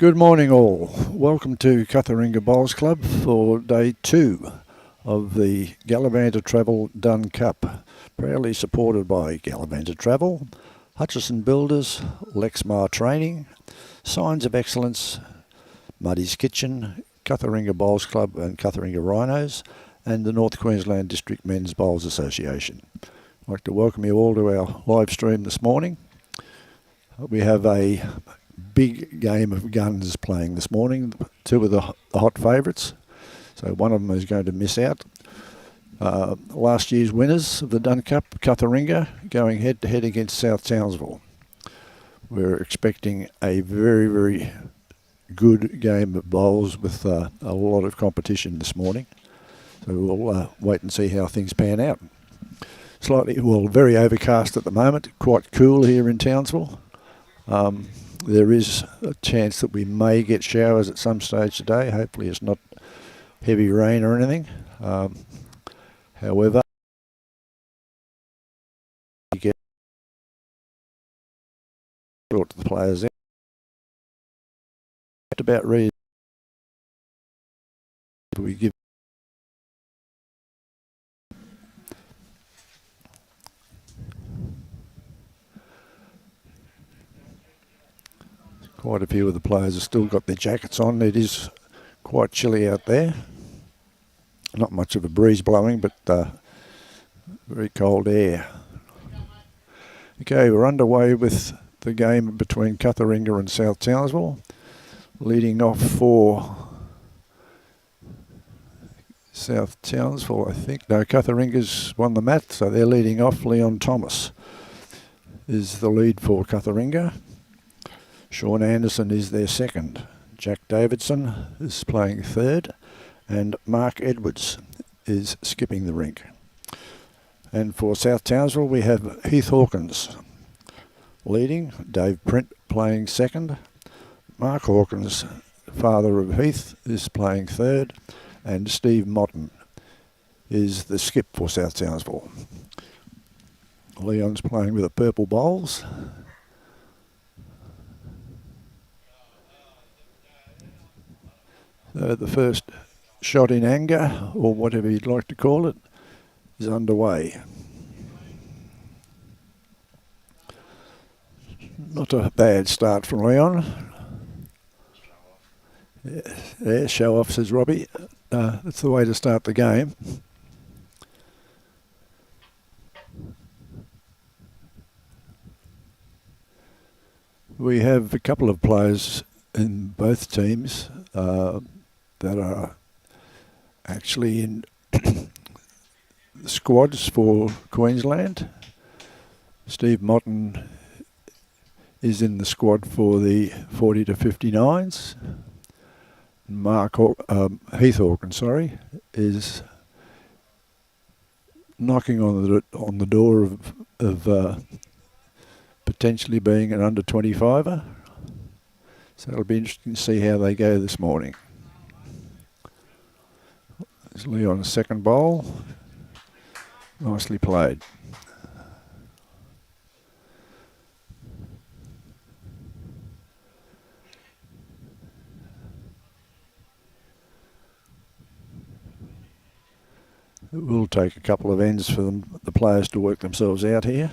Good morning all. Welcome to CUTHERINGA Bowls Club for day 2 of the Gallivanter Travel Dunn Cup. Proudly supported by Gallivanter Travel, Hutchison Builders, Lexmar Training, Signs of Excellence, Muddy's Kitchen, CUTHERINGA Bowls Club and CUTHERINGA Rhinos, and the North Queensland District Men's Bowls Association. I'd like to welcome you all to our live stream this morning. We have a big game of guns playing this morning. Two of the hot favourites, so one of them is going to miss out. Last year's winners of the Dunn Cup, CUTHERINGA, going head to head against South Townsville. We're expecting a very, very good game of bowls with a lot of competition this morning. So we'll wait and see how things pan out. Very overcast at the moment, quite cool here in Townsville. There is a chance that we may get showers at some stage today. Hopefully it's not heavy rain or anything. However, you get to the players out. About read we give quite a few of the players have still got their jackets on. It is quite chilly out there. Not much of a breeze blowing, but very cold air. Okay, we're underway with the game between CUTHERINGA and South Townsville. Leading off for South Townsville, I think. No, CUTHERINGA's won the match, so they're leading off. Leon Thomas is the lead for CUTHERINGA. Shaun Anderson is their second. Jack Davidson is playing third. And Mark Edwards is skipping the rink. And for South Townsville, we have Heath Hawkins leading. Dave Print playing second. Mark Hawkins, father of Heath, is playing third. And Steve Mottin is the skip for South Townsville. Leon's playing with the purple bowls. The first shot in anger, or whatever you'd like to call it, is underway. Not a bad start from Leon. Yeah, show off, says Robbie. That's the way to start the game. We have a couple of players in both teams that are actually in the squads for Queensland. Steve Mottin is in the squad for the 40 to 59s. Heath Hawkins, is knocking on the door of potentially being an under 25er. So it'll be interesting to see how they go this morning. There's Leon's second bowl. Nicely played. It will take a couple of ends for the players to work themselves out here.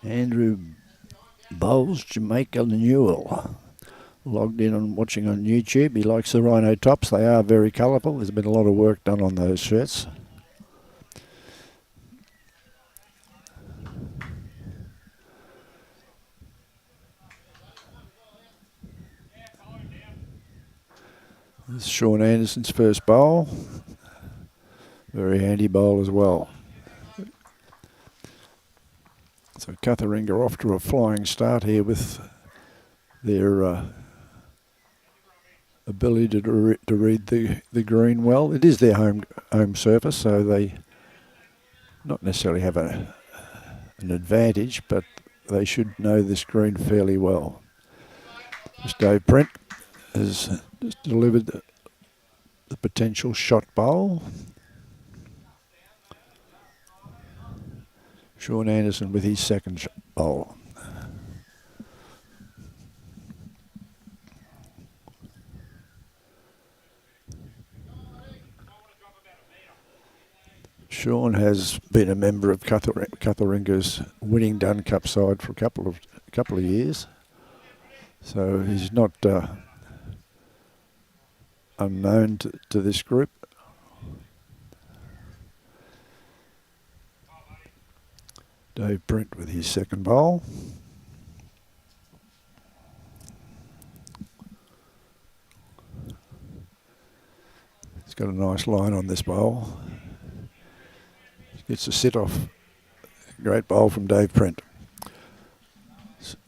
Andrew Bowles, Jamaica Newell, logged in and watching on YouTube. He likes the rhino tops. They are very colourful. There's been a lot of work done on those shirts. This is Shaun Anderson's first bowl. Very handy bowl as well. So CUTHERINGA off to a flying start here with their ability to read the green well. It is their home surface, so they not necessarily have an advantage, but they should know this green fairly well. This Dave Print has just delivered the potential shot bowl. Shaun Anderson with his second bowl. Shaun has been a member of CUTHERINGA's winning Dunn Cup side for a couple of years, so he's not unknown to this group. Dave Brent with his second bowl. He's got a nice line on this bowl. Gets a sit-off. Great bowl from Dave Brent.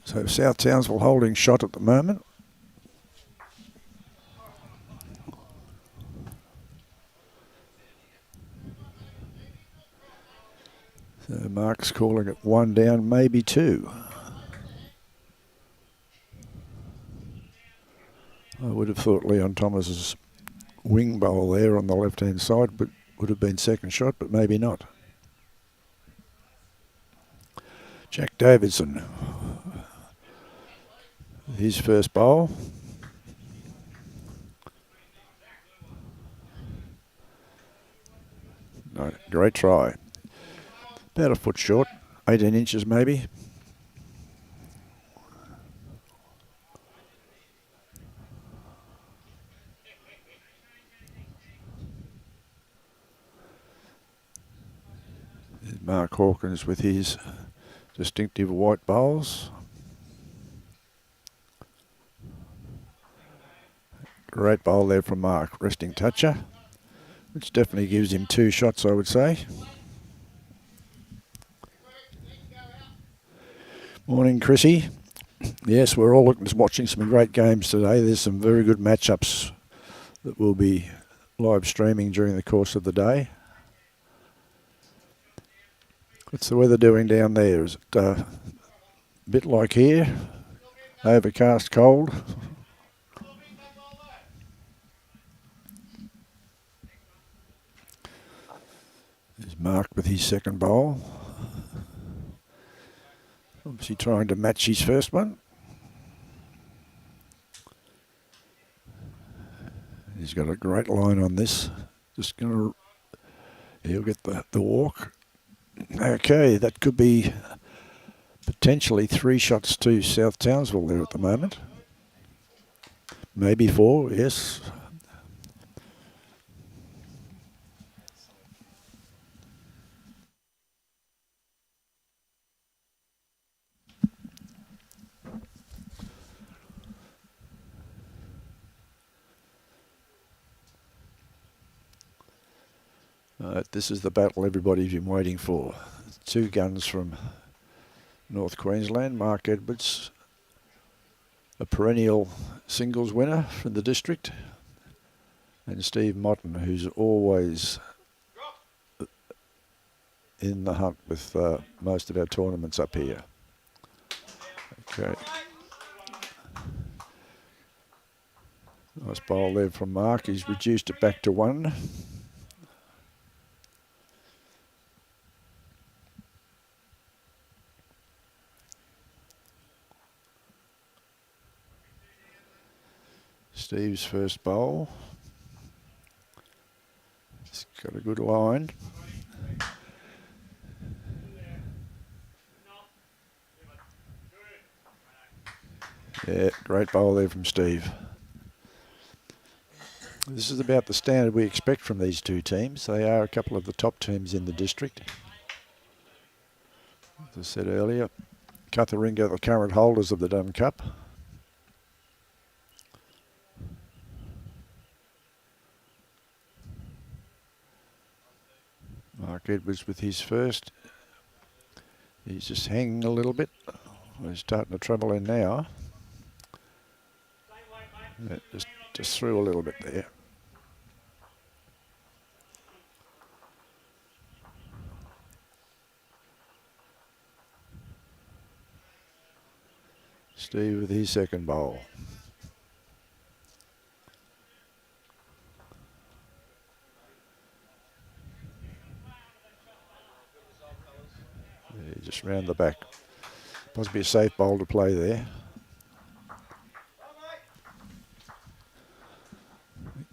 So South Townsville holding shot at the moment. So Mark's calling it 1 down, maybe 2. I would have thought Leon Thomas's wing bowl there on the left-hand side but would have been second shot, but maybe not. Jack Davidson, his first bowl. No, great try. About a foot short, 18 inches maybe. There's Mark Hawkins with his distinctive white bowls. Great bowl there from Mark, resting toucher, which definitely gives him 2 shots, I would say. Morning, Chrissy. Yes, we're all watching some great games today. There's some very good matchups that will be live streaming during the course of the day. What's the weather doing down there? Is it a bit like here? Overcast, cold? There's Mark with his second bowl. Obviously trying to match his first one. He's got a great line on this. Just going to... He'll get the walk. Okay, that could be potentially 3 shots to South Townsville there at the moment. Maybe 4, yes. This is the battle everybody's been waiting for. 2 guns from North Queensland. Mark Edwards, a perennial singles winner from the district, and Steve Mottin, who's always in the hunt with most of our tournaments up here. Okay. Nice bowl there from Mark. He's reduced it back to 1. Steve's first bowl. He's got a good line. Yeah, great bowl there from Steve. This is about the standard we expect from these 2 teams. They are a couple of the top teams in the district. As I said earlier, CUTHERINGA, the current holders of the Dunn Cup. Mark Edwards with his first. He's just hanging a little bit. He's starting to trouble in now. Yeah, just through a little bit there. Steve with his second bowl. just round the back. Possibly a safe bowl to play there.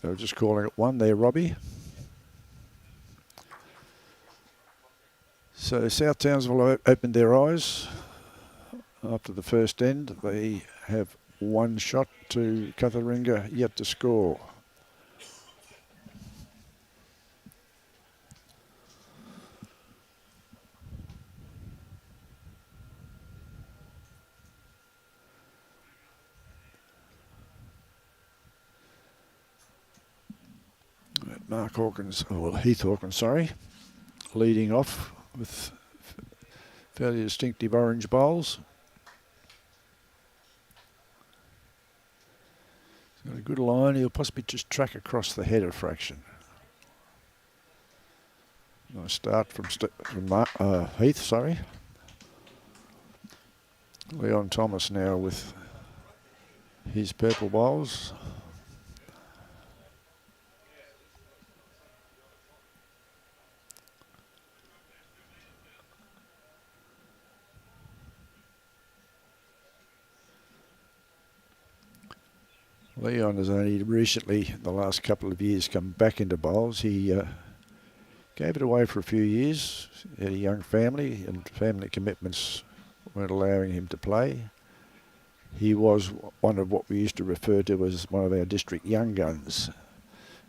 They were just calling it one there, Robbie. So South Townsville opened their eyes after the first end. They have one shot to CUTHERINGA yet to score. Mark Hawkins, or Heath Hawkins, sorry, leading off with fairly distinctive orange bowls. He's got a good line. He'll possibly just track across the head a fraction. Nice start from Heath, sorry. Leon Thomas now with his purple bowls. Leon has only recently, the last couple of years, come back into bowls. He gave it away for a few years. He had a young family, and family commitments weren't allowing him to play. He was one of what we used to refer to as one of our district young guns.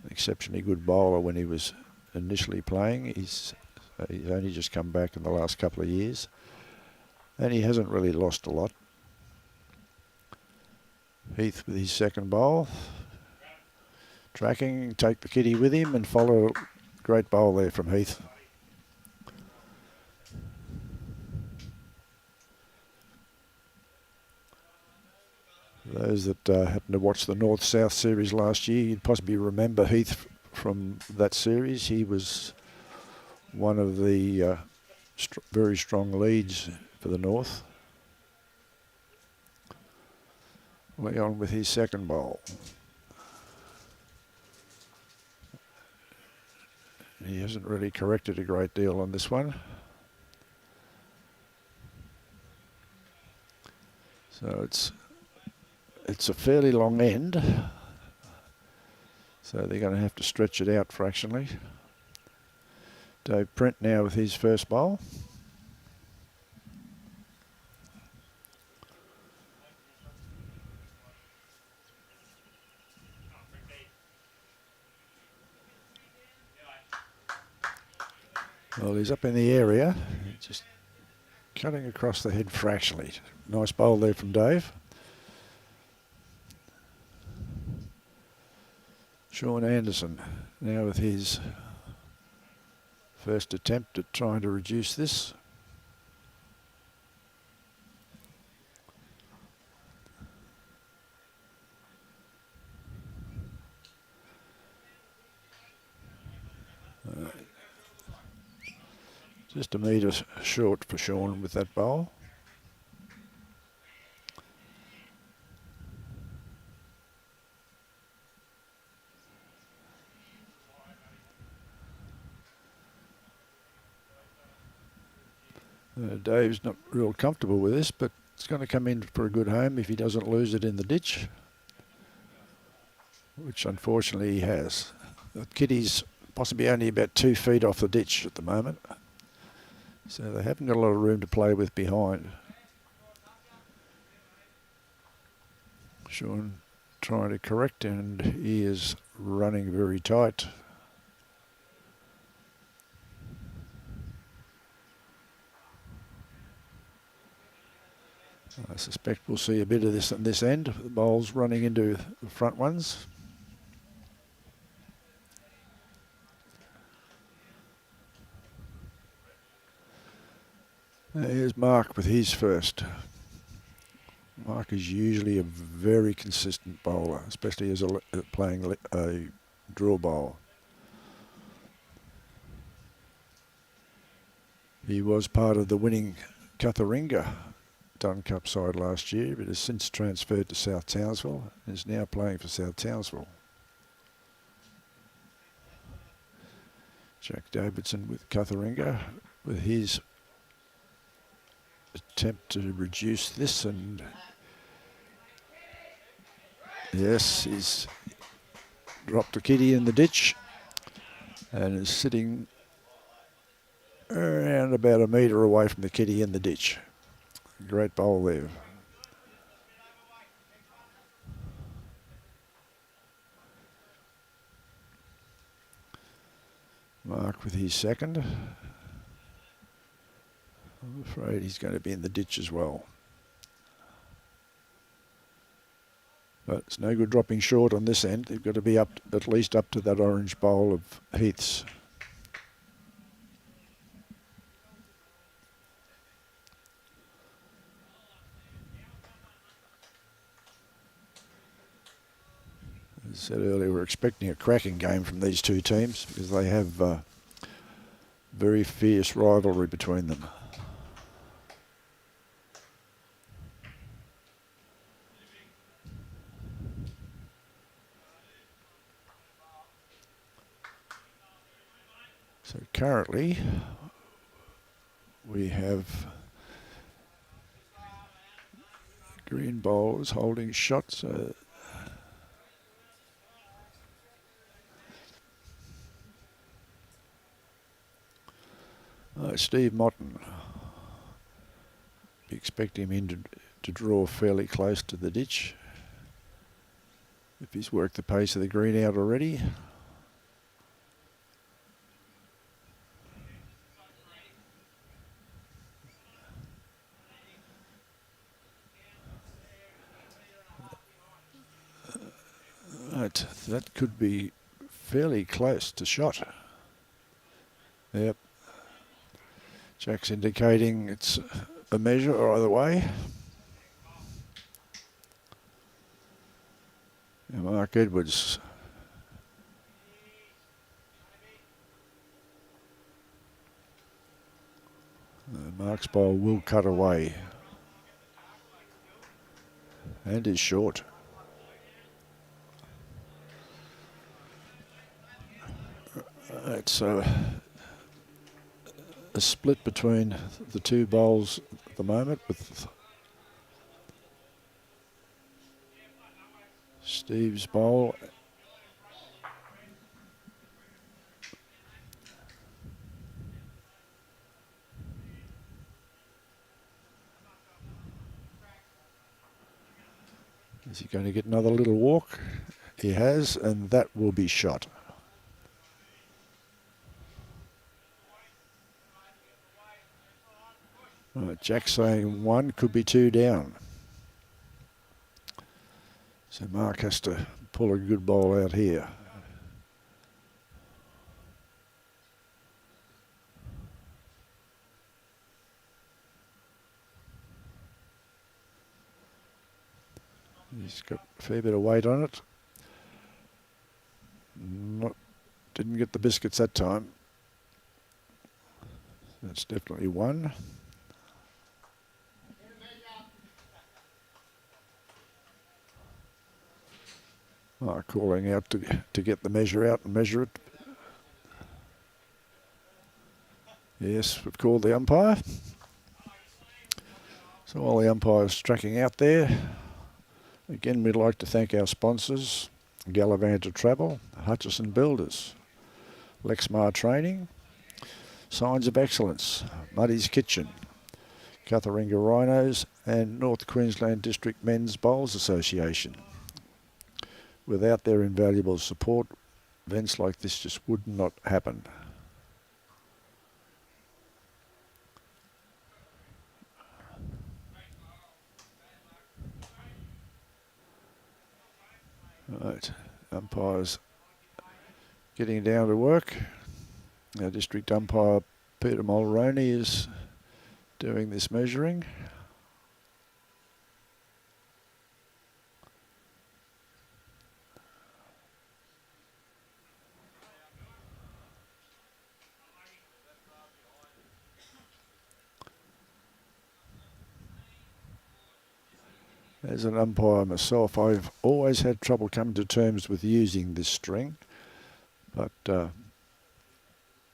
An exceptionally good bowler when he was initially playing. He's only just come back in the last couple of years, and he hasn't really lost a lot. Heath with his second bowl. Tracking, take the kitty with him and follow. Great bowl there from Heath. Those that happened to watch the North-South series last year, you'd possibly remember Heath from that series. He was one of the very strong leads for the North. Leon with his second bowl. He hasn't really corrected a great deal on this one. So it's a fairly long end. So they're going to have to stretch it out fractionally. Dave Print now with his first bowl. Well, he's up in the area, just cutting across the head fractionally. Nice bowl there from Dave. Shaun Anderson now with his first attempt at trying to reduce this. Just a metre short for Shaun with that bowl. Dave's not real comfortable with this, but it's going to come in for a good home if he doesn't lose it in the ditch, which unfortunately he has. The kitty's possibly only about 2 feet off the ditch at the moment, so they haven't got a lot of room to play with behind. Shaun trying to correct, and he is running very tight. I suspect we'll see a bit of this on this end. The bowls running into the front ones. Here's Mark with his first. Mark is usually a very consistent bowler, especially as playing a draw bowl. He was part of the winning CUTHERINGA Dunn Cup side last year, but has since transferred to South Townsville and is now playing for South Townsville. Jack Davidson with CUTHERINGA with his attempt to reduce this, and yes, he's dropped the kitty in the ditch and is sitting around about a metre away from the kitty in the ditch. Great bowl there. Mark with his second. I'm afraid he's going to be in the ditch as well. But it's no good dropping short on this end. They've got to be up, at least up to that orange bowl of Heath's. As I said earlier, we're expecting a cracking game from these two teams because they have very fierce rivalry between them. So currently we have green bowlers holding shots. Steve Mottin. Be expecting him to draw fairly close to the ditch if he's worked the pace of the green out already. Right, that could be fairly close to shot. Yep. Jack's indicating it's a measure either way. And Mark Edwards. Mark's bowl will cut away. And is short. It's a split between the two bowls at the moment, with Steve's bowl is he going to get another little walk? He has, and that will be shot. Right, Jack's saying one, could be two down. So Mark has to pull a good bowl out here. He's got a fair bit of weight on it. Didn't get the biscuits that time. That's definitely one. Calling out to get the measure out and measure it. Yes, we've called the umpire. So while the umpire's tracking out there, again, we'd like to thank our sponsors, Gallivanter Travel, Hutchison Builders, Lexmar Training, Signs of Excellence, Muddy's Kitchen, CUTHERINGA Rhinos, and North Queensland District Men's Bowls Association. Without their invaluable support, events like this just would not happen. Right, umpires getting down to work. Our district umpire Peter Mulroney is doing this measuring. As an umpire myself, I've always had trouble coming to terms with using this string, but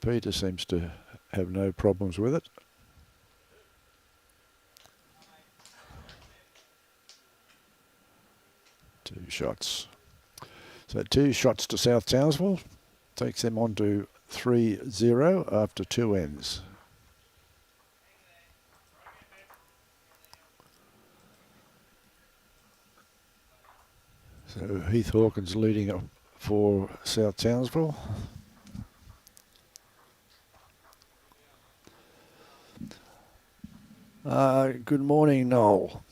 Peter seems to have no problems with it. 2 shots. So 2 shots to South Townsville. Takes them on to 3-0 after 2 ends. So Heath Hawkins leading up for South Townsville. Good morning, Noel.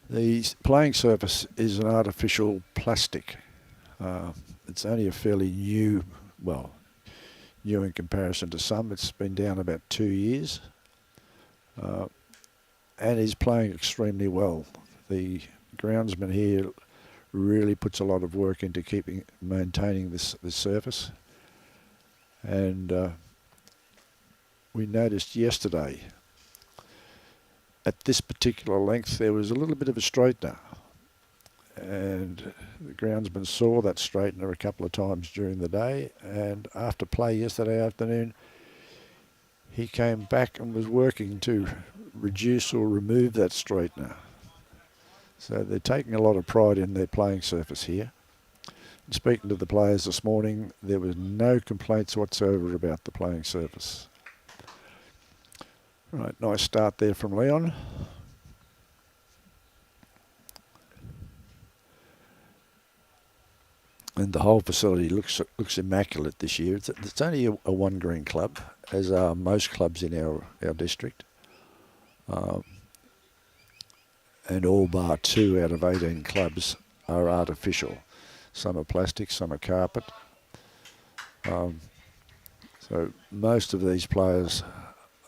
The playing surface is an artificial plastic. It's only a fairly new in comparison to some. It's been down about 2 years, and is playing extremely well. The groundsman here really puts a lot of work into maintaining this surface, and we noticed yesterday at this particular length there was a little bit of a straightener, and the groundsman saw that straightener a couple of times during the day, and after play yesterday afternoon he came back and was working to reduce or remove that straightener. So they're taking a lot of pride in their playing surface here. And speaking to the players this morning, there was no complaints whatsoever about the playing surface. Right, nice start there from Leon. And the whole facility looks immaculate this year. It's only a 1 green club, as are most clubs in our district. And all bar 2 out of 18 clubs are artificial. Some are plastic, some are carpet. So most of these players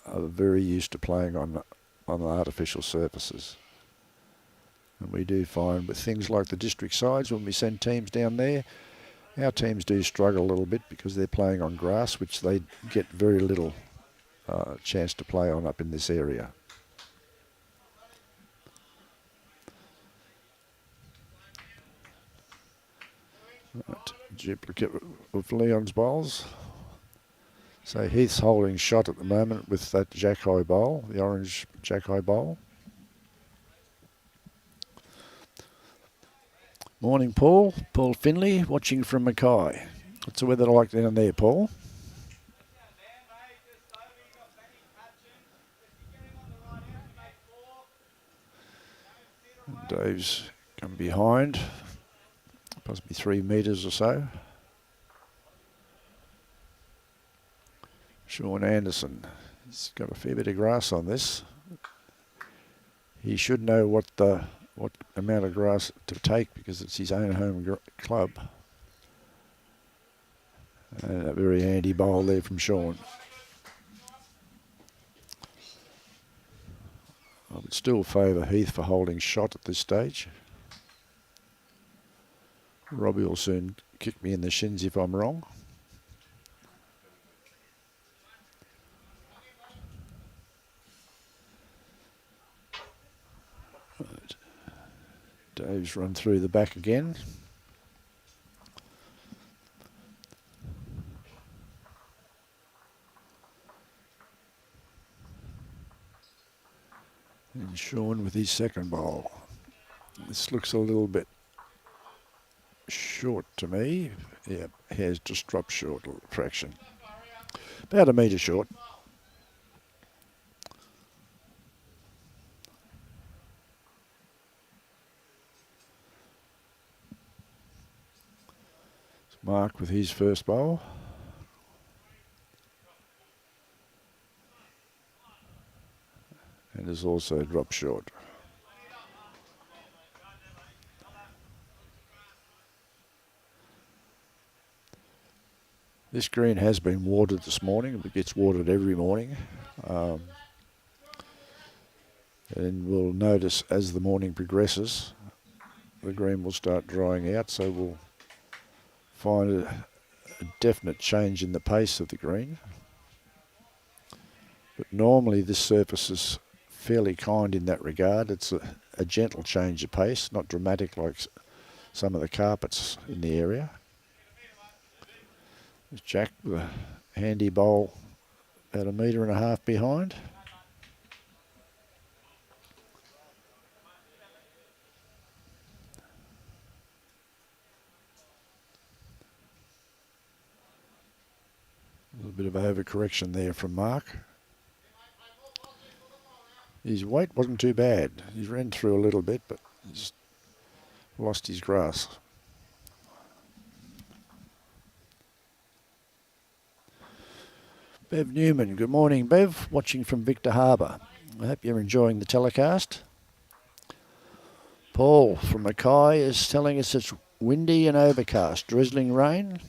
are very used to playing on artificial surfaces. And we do find with things like the district sides, when we send teams down there, our teams do struggle a little bit because they're playing on grass, which they get very little chance to play on up in this area. Right, duplicate of Leon's bowls. So Heath's holding shot at the moment with that jack-high bowl, the orange jack-high bowl. Morning, Paul. Paul Finley, watching from Mackay. What's the weather like down there, Paul? Dave's come behind, possibly 3 metres or so. Shaun Anderson, he's got a fair bit of grass on this. He should know what amount of grass to take because it's his own home club. And a very handy bowl there from Shaun. I would still favour Heath for holding shot at this stage. Robbie will soon kick me in the shins if I'm wrong. Right. Dave's run through the back again. And Shaun with his second bowl. This looks a little bit short to me. Yeah, hair's just dropped short a fraction. About a metre short. Mark with his first bowl. And has also dropped short. This green has been watered this morning. It gets watered every morning. And we'll notice as the morning progresses, the green will start drying out, so we'll find a definite change in the pace of the green. But normally this surface is fairly kind in that regard. It's a gentle change of pace, not dramatic like some of the carpets in the area. There's Jack with a handy bowl about 1.5 metres behind. bit of overcorrection there from Mark. His weight wasn't too bad. He ran through a little bit, but he's lost his grass. Bev Newman, good morning, Bev. Watching from Victor Harbour. I hope you're enjoying the telecast. Paul from Mackay is telling us it's windy and overcast, drizzling rain.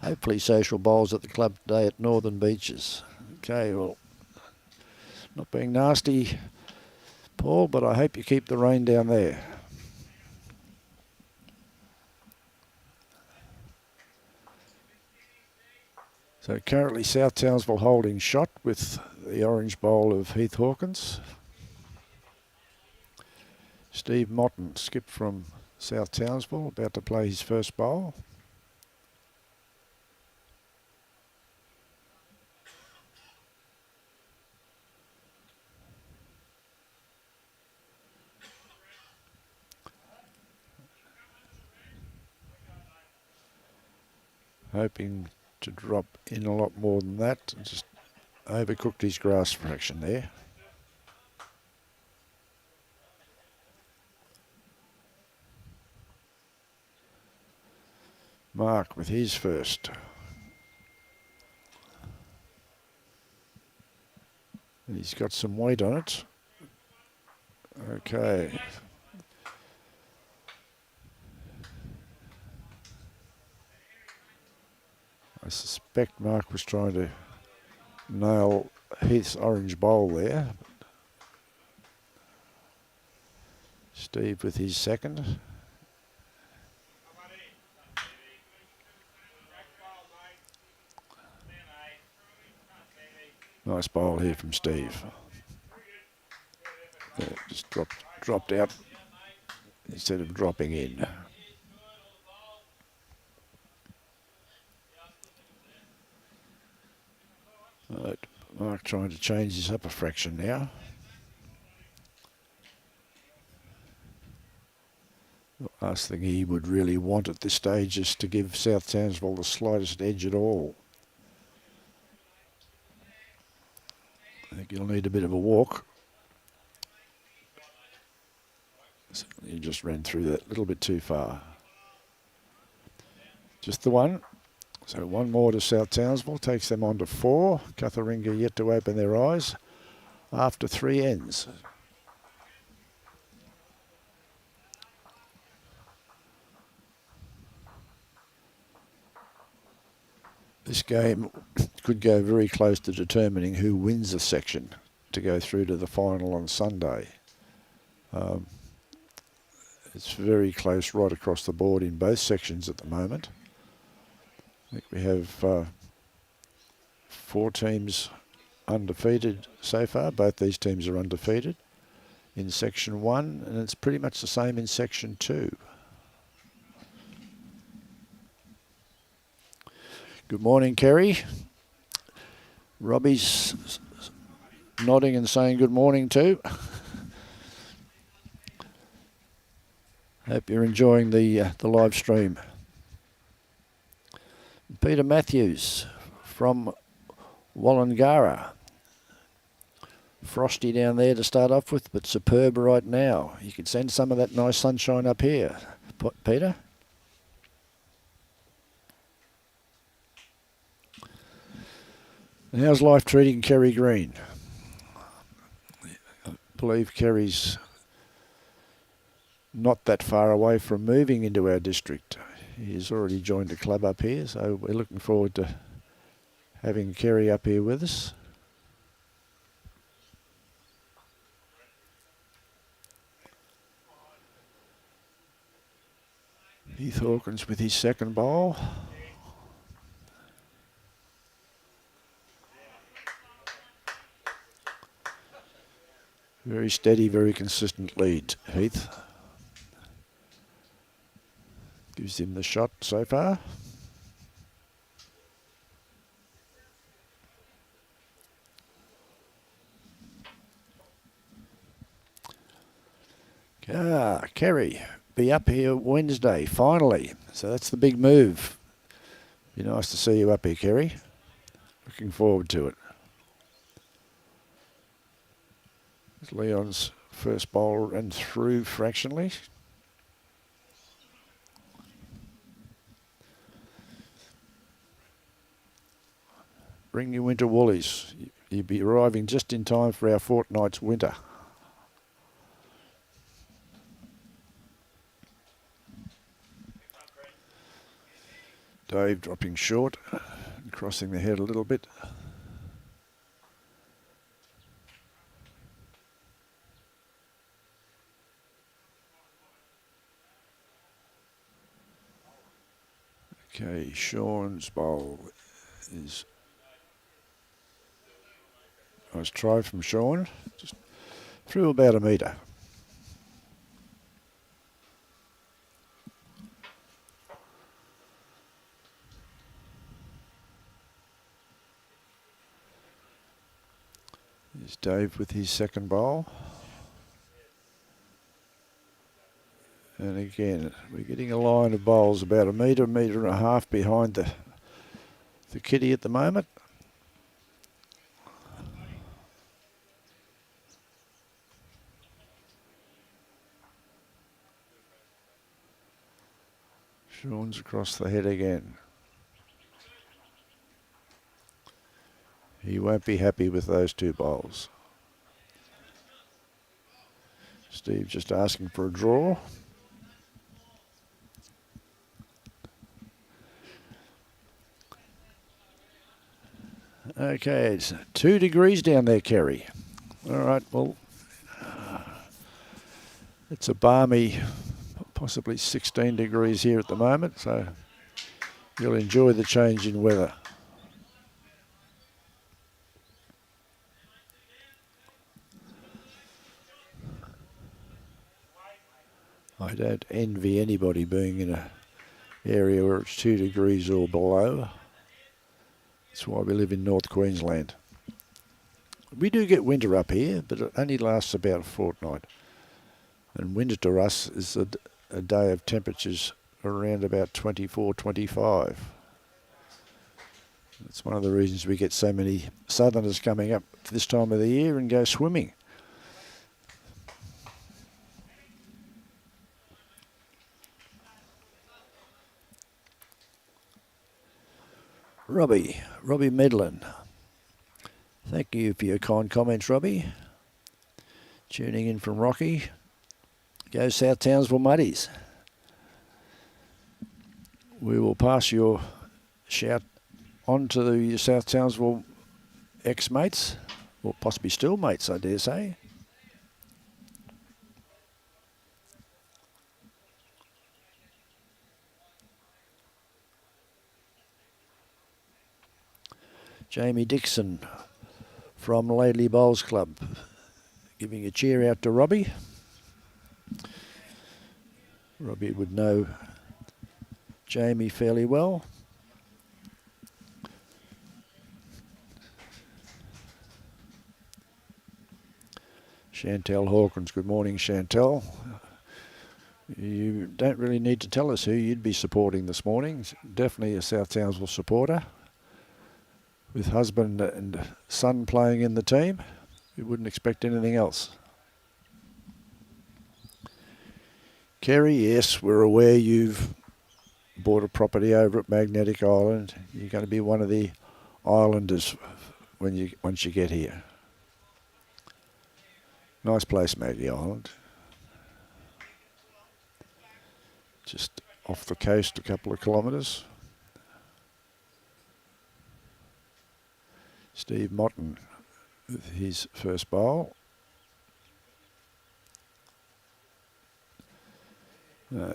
Hopefully social bowls at the club today at Northern Beaches. Okay, well, not being nasty, Paul, but I hope you keep the rain down there. So currently South Townsville holding shot with the orange bowl of Heath Hawkins. Steve Mottin skipped from South Townsville, about to play his first bowl. Hoping to drop in a lot more than that. Just overcooked his grass fraction there. Mark with his first. And he's got some weight on it. Okay. I suspect Mark was trying to nail Heath's orange bowl there. Steve with his second. Nice bowl here from Steve. Yeah, just dropped out instead of dropping in. Right, Mark trying to change his upper fraction now. The last thing he would really want at this stage is to give South Townsville the slightest edge at all. I think he'll need a bit of a walk. He just ran through that a little bit too far. Just the one. So one more to South Townsville, takes them on to 4. CUTHERINGA yet to open their eyes after 3 ends. This game could go very close to determining who wins the section to go through to the final on Sunday. It's very close right across the board in both sections at the moment. I think we have 4 teams undefeated so far. Both these teams are undefeated in Section 1, and it's pretty much the same in Section 2. Good morning, Kerry. Robbie's nodding and saying good morning too. Hope you're enjoying the live stream. Peter Matthews from Wollongara. Frosty down there to start off with, but superb right now. You could send some of that nice sunshine up here, Peter. And how's life treating Kerry Green? I believe Kerry's not that far away from moving into our district. He's already joined a club up here, so we're looking forward to having Kerry up here with us. Heath Hawkins with his second bowl. Very steady, very consistent lead, Heath. Gives him the shot so far. Kerry be up here Wednesday, finally. So that's the big move. Be nice to see you up here, Kerry. Looking forward to it. Leon's first bowl ran through fractionally. Bring your winter woolies. You'll be arriving just in time for our fortnight's winter. Dave dropping short, crossing the head a little bit. Okay, Shaun's bowl is... Nice try from Shaun. Just through about a metre. Here's Dave with his second bowl. And again, we're getting a line of bowls about a metre and a half behind the kitty at the moment. Shaun's across the head again. He won't be happy with those two bowls. Steve just asking for a draw. Okay, it's 2 degrees down there, Kerry. All right, well, it's a balmy, possibly 16 degrees here at the moment, so you'll enjoy the change in weather. I don't envy anybody being in an area where it's 2 degrees or below. That's why we live in North Queensland. We do get winter up here, but it only lasts about a fortnight. And winter to us is a day of temperatures around about 24, 25. That's one of the reasons we get so many southerners coming up this time of the year and go swimming. Robbie Medlin. Thank you for your kind comments, Robbie. Tuning in from Rocky. Go South Townsville Muddies. We will pass your shout on to the South Townsville ex-mates, or possibly still mates, I dare say. Jamie Dixon from Laidley Bowls Club, giving a cheer out to Robbie. Robbie would know Jamie fairly well. Chantel Hawkins, good morning, Chantel. You don't really need to tell us who you'd be supporting this morning. Definitely a South Townsville supporter. With husband and son playing in the team, we wouldn't expect anything else. Kerry, yes, we're aware you've bought a property over at Magnetic Island. You're going to be one of the islanders once you get here. Nice place, Maggie Island. Just off the coast a couple of kilometres. Steve Mottin with his first bowl.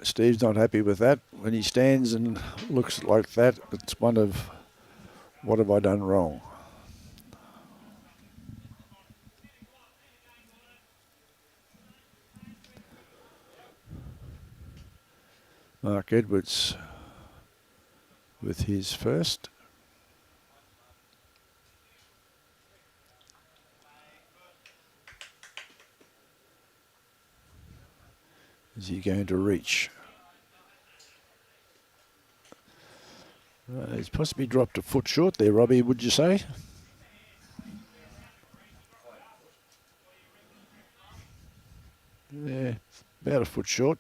Steve's not happy with that. When he stands and looks like that, it's one of, what have I done wrong? Mark Edwards with his first. Is he going to reach? He's possibly dropped a foot short there, Robbie, would you say? Yeah, about a foot short.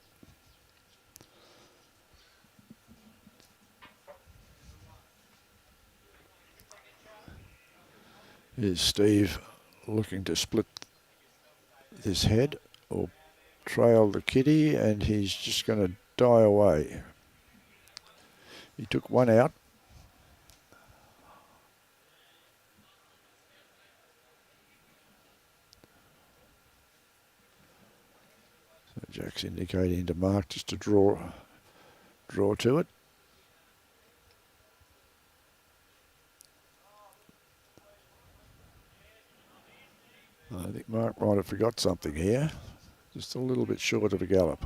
Here's Steve looking to split this head or trail the kitty, and he's just going to die away. He took one out. So Jack's indicating to Mark just to draw to it. I think Mark might have forgot something here. Just a little bit short of a gallop.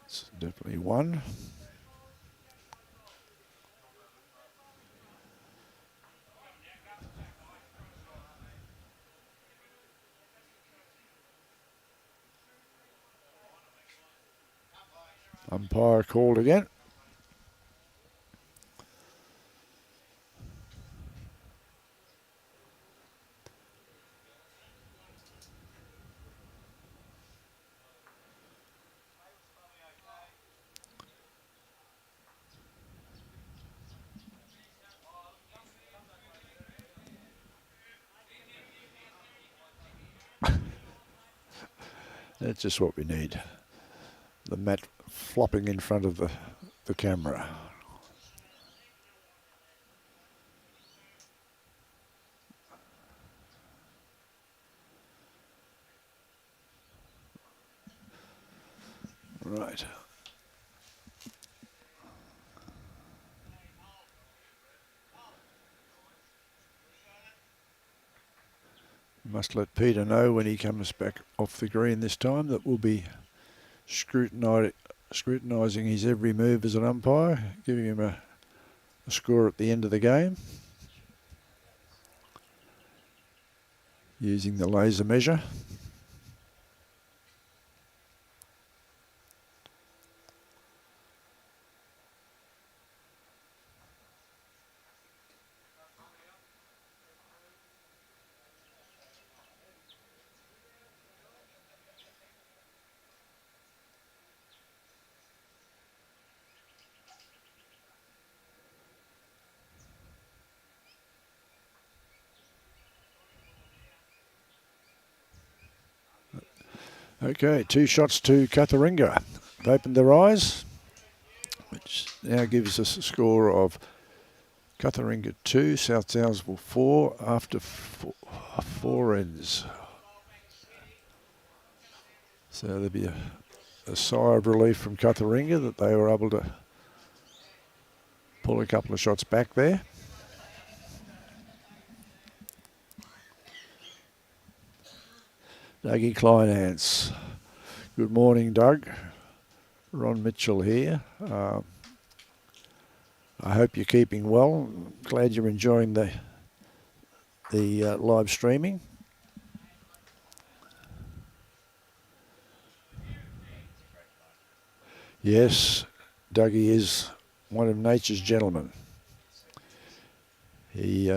It's definitely one. Umpire called again. That's just what we need. The mat flopping in front of the camera. Right. Must let Peter know when he comes back off the green this time that we'll be scrutinising his every move as an umpire, giving him a score at the end of the game using the laser measure. Okay, 2 shots to CUTHERINGA. They've opened their eyes, which now gives us a score of CUTHERINGA 2, South Townsville 4 after 4 ends. So there'll be a sigh of relief from CUTHERINGA that they were able to pull a couple of shots back there. Dougie Kleinhans. Good morning, Doug. Ron Mitchell here. I hope you're keeping well. Glad you're enjoying the live streaming. Yes, Dougie is one of nature's gentlemen. He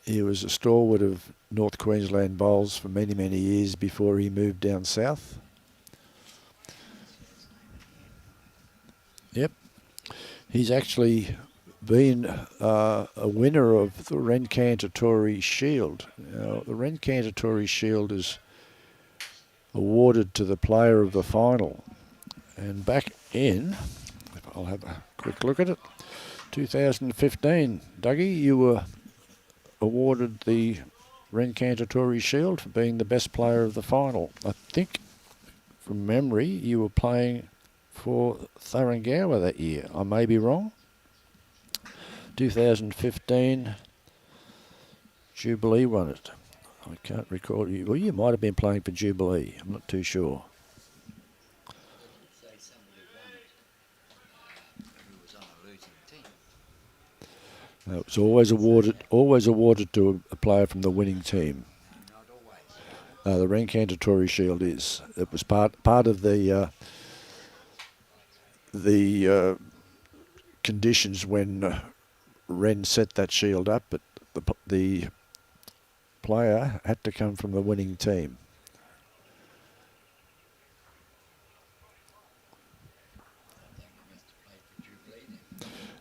was a stalwart of North Queensland bowls for many, many years before he moved down south. Yep. He's actually been a winner of the Rencantatori Shield. Now, the Rencantatori Shield is awarded to the player of the final. And back in, I'll have a quick look at it, 2015, Dougie, you were awarded the Rencantatori Shield for being the best player of the final. I think, from memory, you were playing for TOWNSVILLE that year. I may be wrong. 2015, Jubilee won it. I can't recall. Well, you might have been playing for Jubilee. I'm not too sure. No, it was always awarded to a player from the winning team. The Rencantatory Shield is. It was part of the conditions when Ren set that shield up, but the player had to come from the winning team.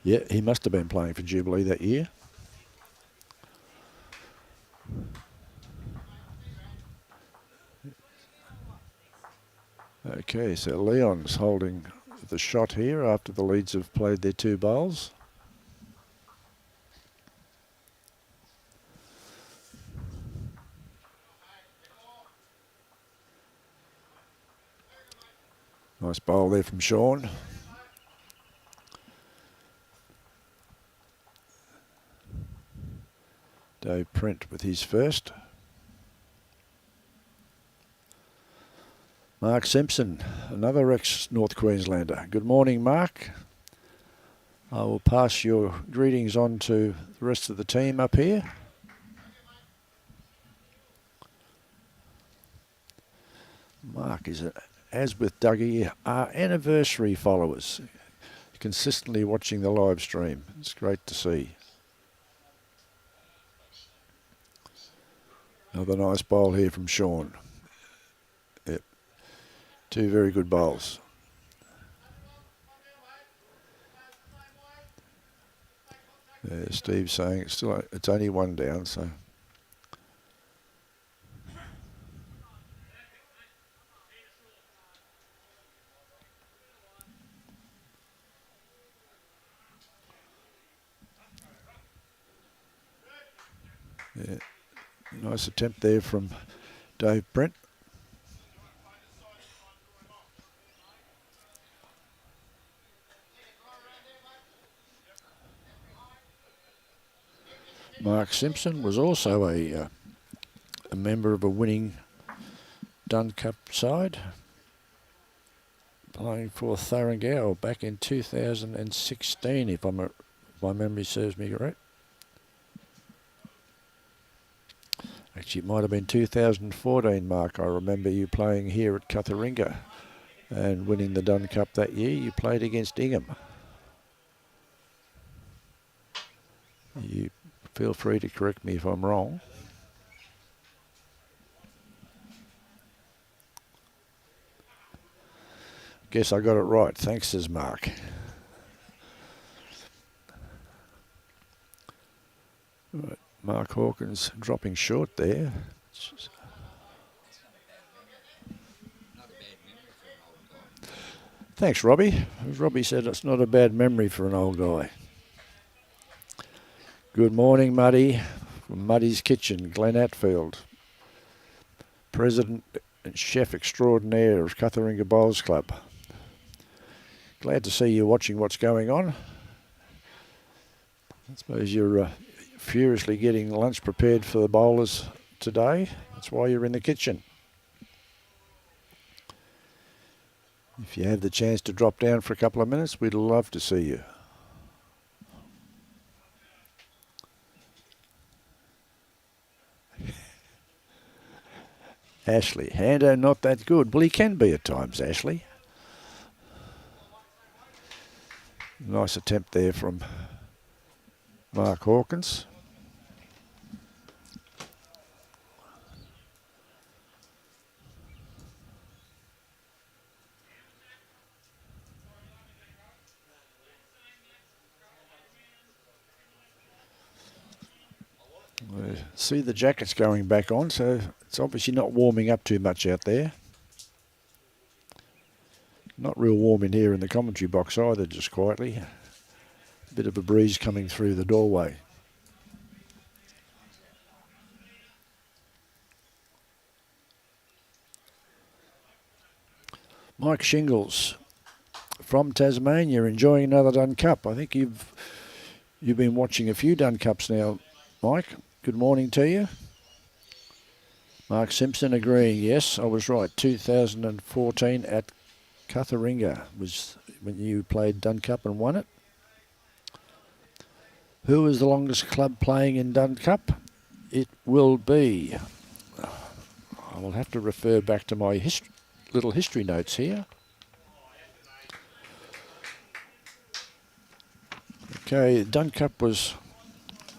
Yeah, he must have been playing for Jubilee that year. Okay, so Leon's holding the shot here after the Leeds have played their 2 bowls. Nice bowl there from Shaun. Dave Print with his first. Mark Simpson, another ex-North Queenslander. Good morning, Mark. I will pass your greetings on to the rest of the team up here. Mark is, as with Dougie, our anniversary followers, consistently watching the live stream. It's great to see. Another nice bowl here from Shaun. Yep. 2 very good bowls. Steve's saying it's only 1 down, so. Yeah. Nice attempt there from Dave Brent. Mark Simpson was also a member of a winning Dunn Cup side, playing for TOWNSVILLE back in 2016, if my memory serves me correct. Actually, it might have been 2014, Mark. I remember you playing here at CUTHERINGA and winning the Dunn Cup that year. You played against Ingham. You feel free to correct me if I'm wrong. Guess I got it right. Thanks, says Mark. Right. Mark Hawkins dropping short there. Thanks, Robbie. As Robbie said, it's not a bad memory for an old guy. Good morning, Muddy, from Muddy's Kitchen, Glen Atfield. President and Chef Extraordinaire of CUTHERINGA Bowls Club. Glad to see you watching what's going on. I suppose you're furiously getting lunch prepared for the bowlers today. That's why you're in the kitchen. If you have the chance to drop down for a couple of minutes, we'd love to see you. Ashley, Hando not that good. Well, he can be at times, Ashley. Nice attempt there from Mark Hawkins. See the jackets going back on, so it's obviously not warming up too much out there. Not real warm in here in the commentary box either, just quietly. A bit of a breeze coming through the doorway. Mike Shingles from Tasmania, enjoying another Dunn Cup. I think you've been watching a few Dunn Cups now, Mike. Good morning to you. Mark Simpson agreeing, yes, I was right. 2014 at CUTHERINGA was when you played Dunn Cup and won it. Who is the longest club playing in Dunn Cup? It will be, I will have to refer back to my little history notes here. Okay, Dunn Cup was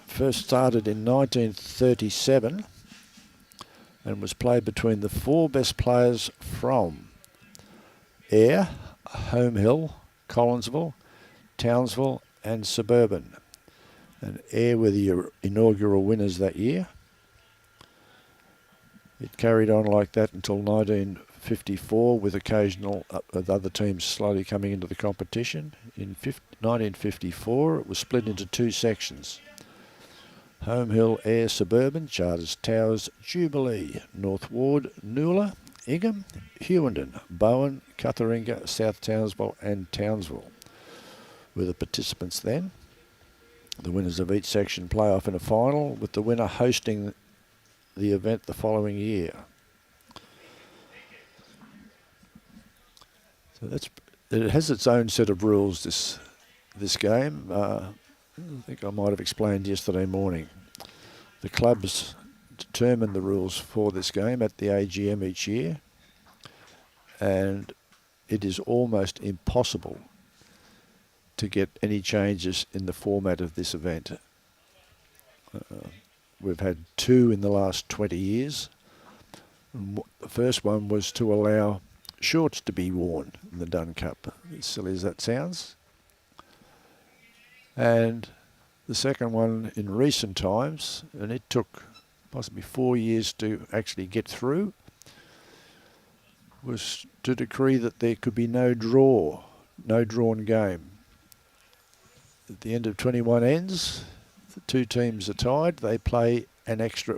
first started in 1937 and was played between the 4 best players from Ayr, Home Hill, Collinsville, Townsville and Suburban. And Ayr were the inaugural winners that year. It carried on like that until 1954 with occasional other teams slowly coming into the competition. In 1954 it was split into 2 sections. Home Hill, Ayr, Suburban, Charters, Towers, Jubilee, North Ward, Noola, Ingham, Hewenden, Bowen, Cutheringa, South Townsville and Townsville were the participants then. The winners of each section play off in a final, with the winner hosting the event the following year. So it has its own set of rules, this game. I think I might have explained yesterday morning. The clubs determine the rules for this game at the AGM each year, and it is almost impossible to get any changes in the format of this event. We've had 2 in the last 20 years. The first one was to allow shorts to be worn in the Dunn Cup, as silly as that sounds. And the second one in recent times, and it took possibly 4 years to actually get through, was to decree that there could be no drawn game. At the end of 21 ends, the 2 teams are tied. They play extra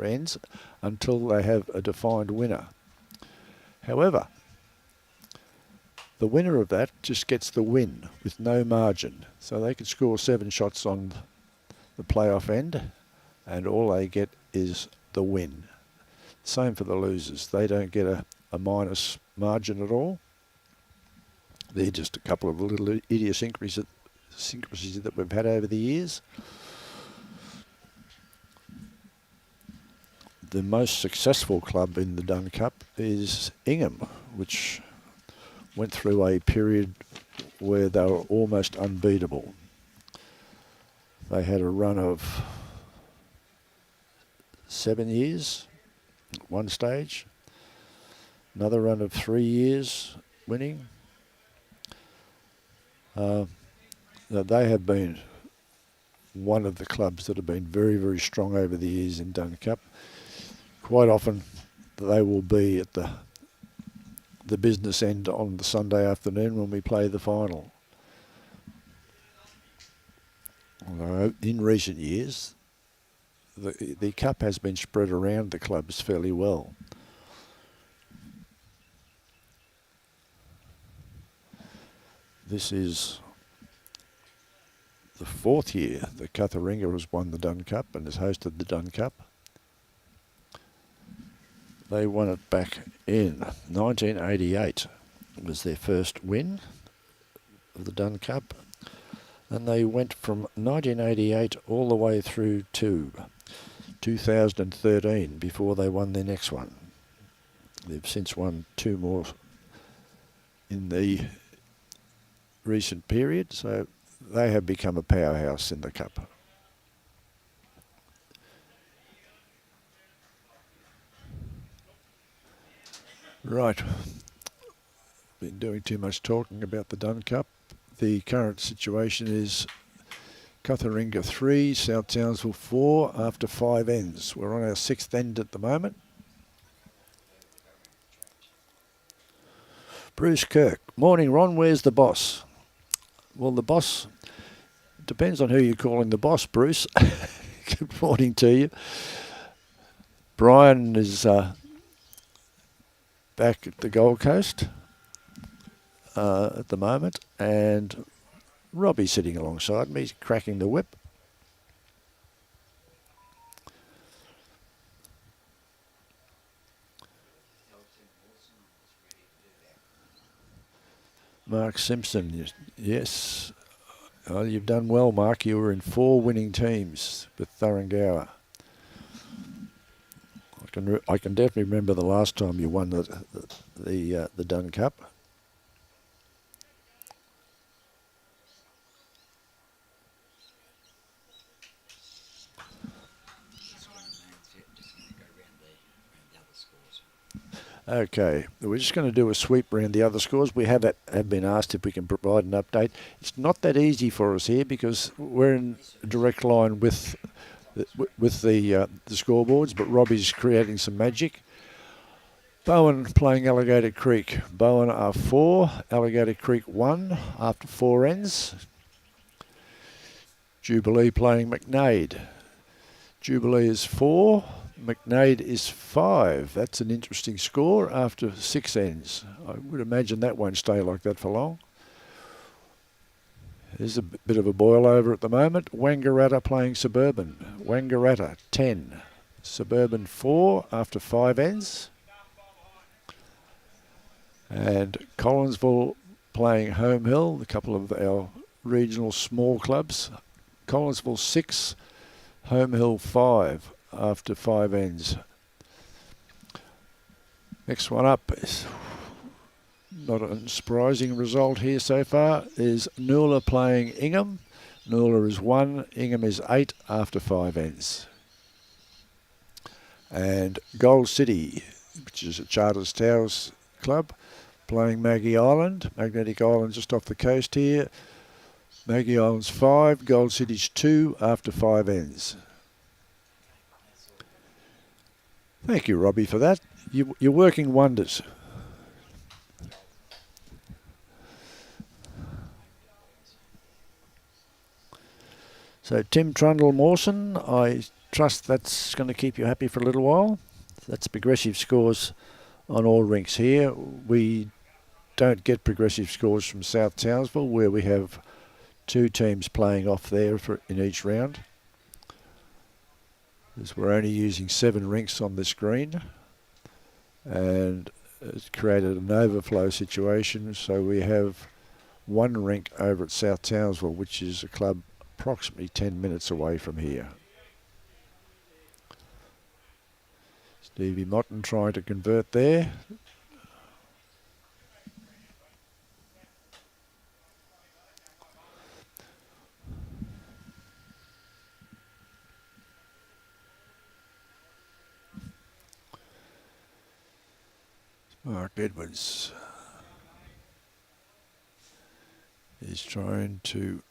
ends until they have a defined winner. However, the winner of that just gets the win with no margin. So they could score 7 shots on the playoff end and all they get is the win. Same for the losers. They don't get a minus margin at all. They're just a couple of little idiosyncrasies that we've had over the years. The most successful club in the Dunn Cup is Ingham, which went through a period where they were almost unbeatable. They had a run of 7 years at one stage, another run of 3 years winning. They have been one of the clubs that have been very, very strong over the years in Dunn Cup. Quite often they will be at the business end on the Sunday afternoon when we play the final. Although in recent years, the cup has been spread around the clubs fairly well. This is the 4th year that CUTHERINGA has won the Dunn Cup and has hosted the Dunn Cup. They won it back in 1988. It was their first win of the Dunn Cup. And they went from 1988 all the way through to 2013 before they won their next one. They've since won 2 more in the recent period, so they have become a powerhouse in the cup. Right, been doing too much talking about the Dunn Cup. The current situation is CUTHERINGA 3, South Townsville 4 after 5 ends. We're on our 6th end at the moment. Bruce Kirk. Morning, Ron. Where's the boss? Well, the boss depends on who you're calling the boss, Bruce. Good morning to you. Brian is back at the Gold Coast at the moment, and Robbie's sitting alongside me, cracking the whip. Mark Simpson, yes. Oh, you've done well, Mark. You were in 4 winning teams with Thuringowa. I I can definitely remember the last time you won the Dunn Cup. Okay, we're just going to do a sweep around the other scores. We have been asked if we can provide an update. It's not that easy for us here because we're in a direct line with the scoreboards, but Robbie's creating some magic. Bowen playing Alligator Creek. Bowen are 4, Alligator Creek 1 after 4 ends. Jubilee playing McNade. Jubilee is 4. McNade is 5. That's an interesting score after 6 ends. I would imagine that won't stay like that for long. There's a bit of a boil over at the moment. Wangaratta playing Suburban. Wangaratta 10. Suburban 4 after 5 ends. And Collinsville playing Home Hill, a couple of our regional small clubs. Collinsville 6, Home Hill 5 after 5 ends. Next one up is not a surprising result here so far, is Noola playing Ingham. Noola is 1, Ingham is 8 after 5 ends. And Gold City, which is a Charters Towers club, playing Maggie Island. Magnetic Island just off the coast here. Maggie Island's 5, Gold City's 2 after 5 ends. Thank you, Robbie, for that. You're working wonders. So Tim Trundle Mawson, I trust that's going to keep you happy for a little while. That's progressive scores on all rinks here. We don't get progressive scores from South Townsville, where we have 2 teams playing off there in each round. As we're only using 7 rinks on this green, and it's created an overflow situation, so we have 1 rink over at South Townsville, which is a club approximately 10 minutes away from here. Stevie Mottin trying to convert there. Mark Edwards is trying to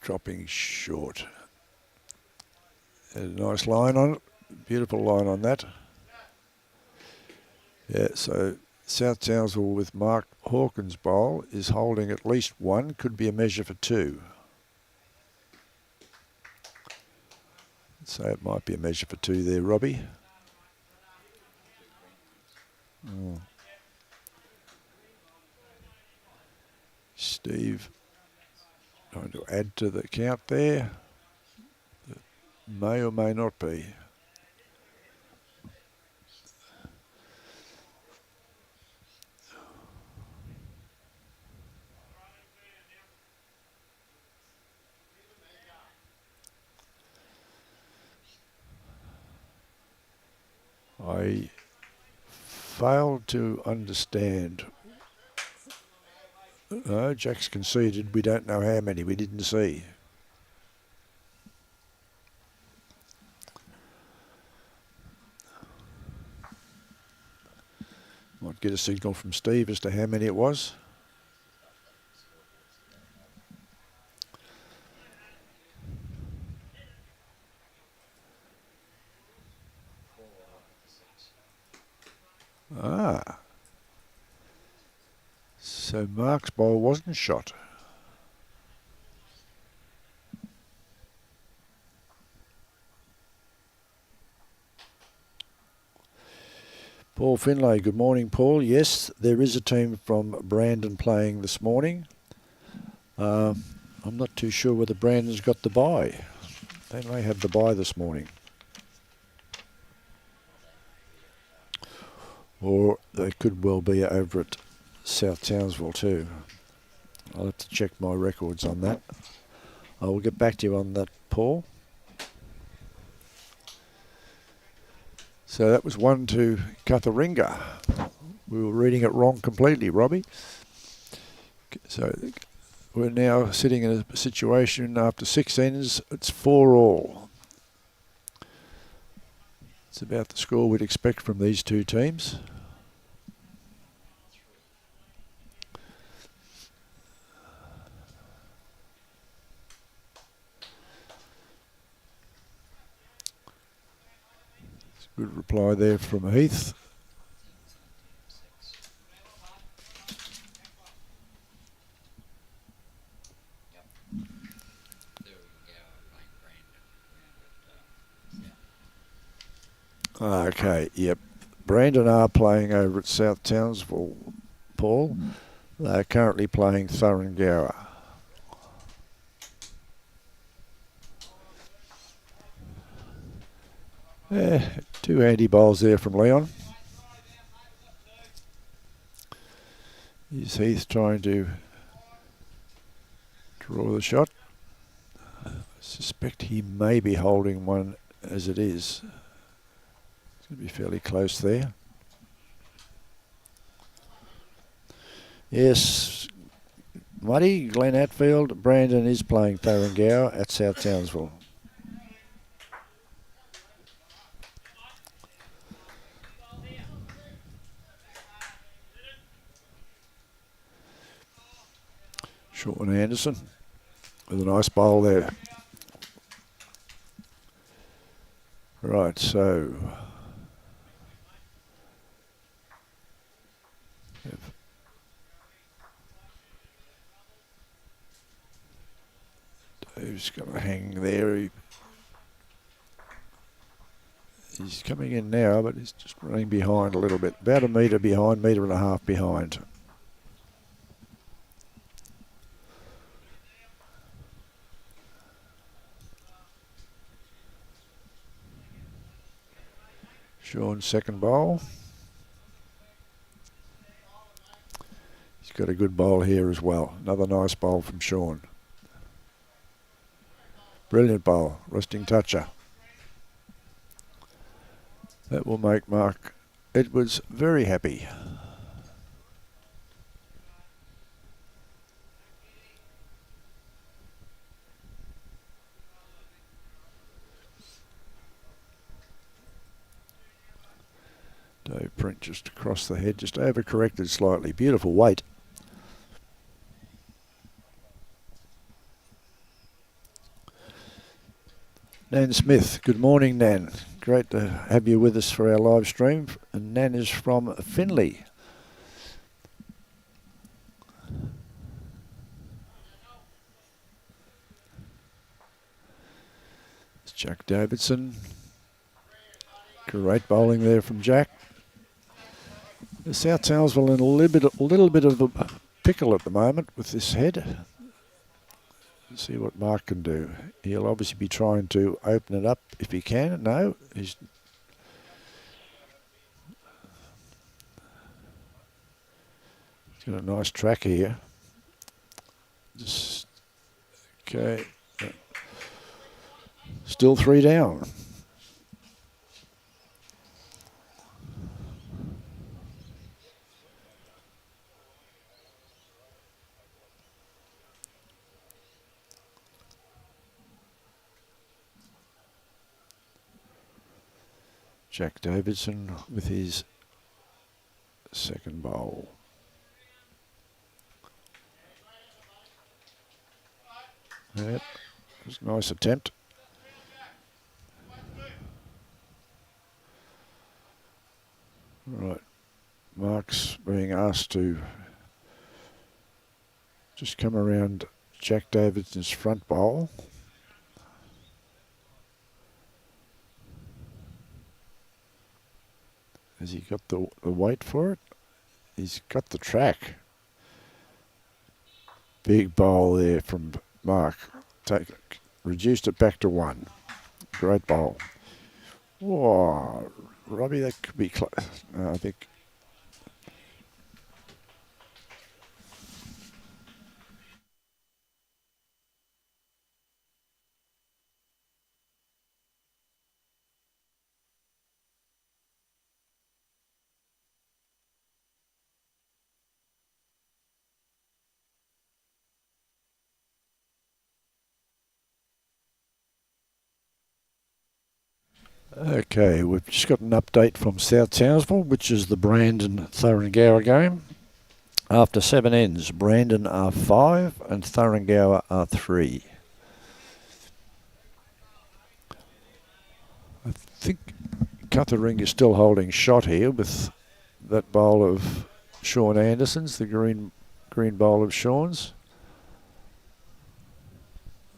dropping short. A nice line on it, beautiful line on that. Yeah, so South Townsville with Mark Hawkins' bowl is holding at least 1, could be a measure for 2. So it might be a measure for 2 there, Robbie. Steve trying to add to the count there. May or may not be. I failed to understand. No, Jack's conceded. We don't know how many. We didn't see. Might get a signal from Steve as to how many it was. Ah. So Mark's bowl wasn't shot. Paul Finlay, good morning, Paul. Yes, there is a team from Brandon playing this morning. I'm not too sure whether Brandon's got the bye. They may have the bye this morning. Or they could well be over at South Townsville too. I'll have to check my records on that. I'll get back to you on that, Paul. So that was 1 to CUTHERINGA. We were reading it wrong completely, Robbie. So we're now sitting in a situation after 6 ends, it's 4-all. It's about the score we'd expect from these two teams. Good reply there from Heath. Okay, yep. Brandon are playing over at South Townsville, Paul. They're currently playing TOWNSVILLE. Yeah, 2 handy bowls there from Leon. Is Heath trying to draw the shot? I suspect he may be holding one as it is. It's going to be fairly close there. Yes, Muddy, Glenn Atfield, Brandon is playing TOWNSVILLE at South Townsville. Shaun Anderson with a nice bowl there. Right, so Dave's going to hang there. He's coming in now, but he's just running behind a little bit. About a metre behind, metre and a half behind. Shaun's second bowl. He's got a good bowl here as well. Another nice bowl from Shaun. Brilliant bowl, resting toucher. That will make Mark Edwards very happy. Dave Print just across the head, just overcorrected slightly. Beautiful weight. Nan Smith, good morning, Nan. Great to have you with us for our live stream. And Nan is from Finley. It's Jack Davidson. Great bowling there from Jack. South Townsville in a little bit of a pickle at the moment with this head. Let's see what Mark can do. He'll obviously be trying to open it up if he can. No, he's got a nice track here. Just okay. Still 3 down. Jack Davidson with his second bowl. That was a nice attempt. Right, Mark's being asked to just come around Jack Davidson's front bowl. Has he got the weight for it? He's got the track. Big bowl there from Mark. Reduced it back to 1. Great bowl. Whoa, Robbie, that could be close. No, I think. Okay, we've just got an update from South Townsville, which is the Brandon Thuringowa game. After 7 ends, Brandon are 5 and Thuringowa are 3. I think CUTHERINGA is still holding shot here with that bowl of Shaun Anderson's, the green bowl of Shaun's.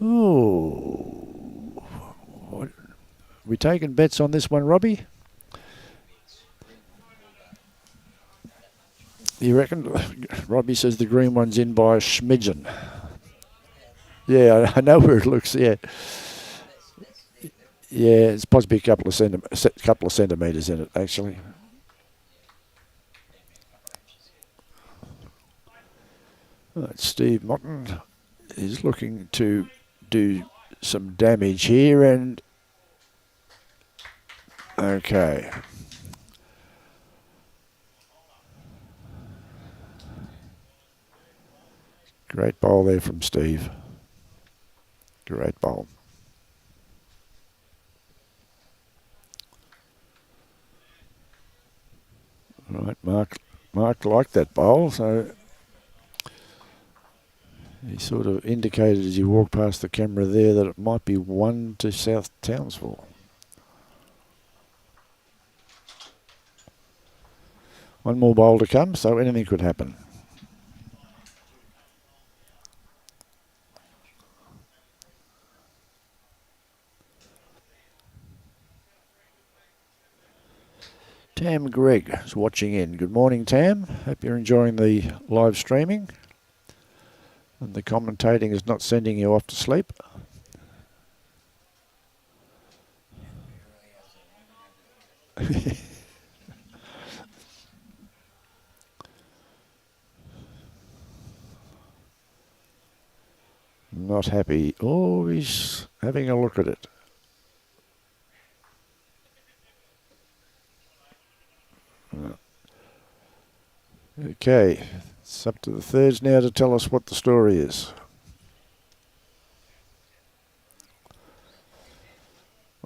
Ooh. We taking bets on this one, Robbie? You reckon? Robbie says the green one's in by a smidgen. Yeah, I know where it looks, yeah. Yeah, it's possibly a couple of centimetres in it, actually. Right, Steve Mottin is looking to do some damage here, and okay. Great bowl there from Steve. Great bowl. Right, Mark liked that bowl, so he sort of indicated as he walked past the camera there that it might be 1 to South Townsville. One more bowl to come, so anything could happen. Tam Gregg is watching in. Good morning, Tam. Hope you're enjoying the live streaming. And the commentating is not sending you off to sleep. Not happy. Oh, he's having a look at it. Okay, it's up to the thirds now to tell us what the story is.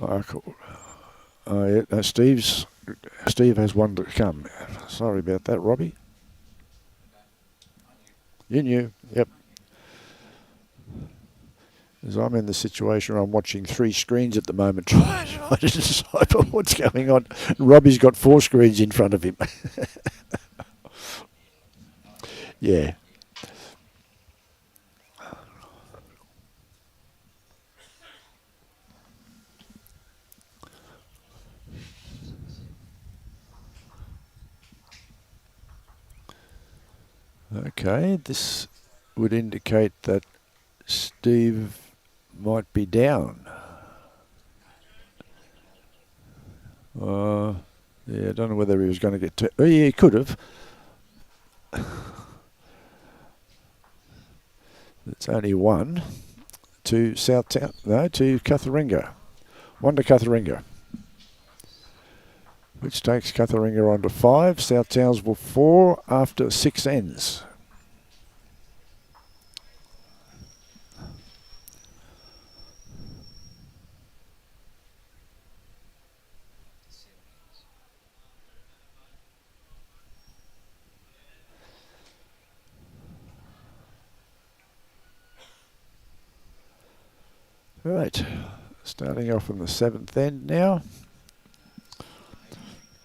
Yeah, no, Steve has one to come. Sorry about that, Robbie. You knew, yep. As I'm in the situation where I'm watching 3 screens at the moment, trying to decipher what's going on. Robbie's got 4 screens in front of him. Yeah. Okay, this would indicate that Steve might be down. Yeah, I don't know whether he was going to get to. Oh, yeah, he could have. It's only 1 to to CUTHERINGA. 1 to CUTHERINGA. Which takes CUTHERINGA on to 5. South Townsville 4 after 6 ends. Right, starting off in the 7th end now.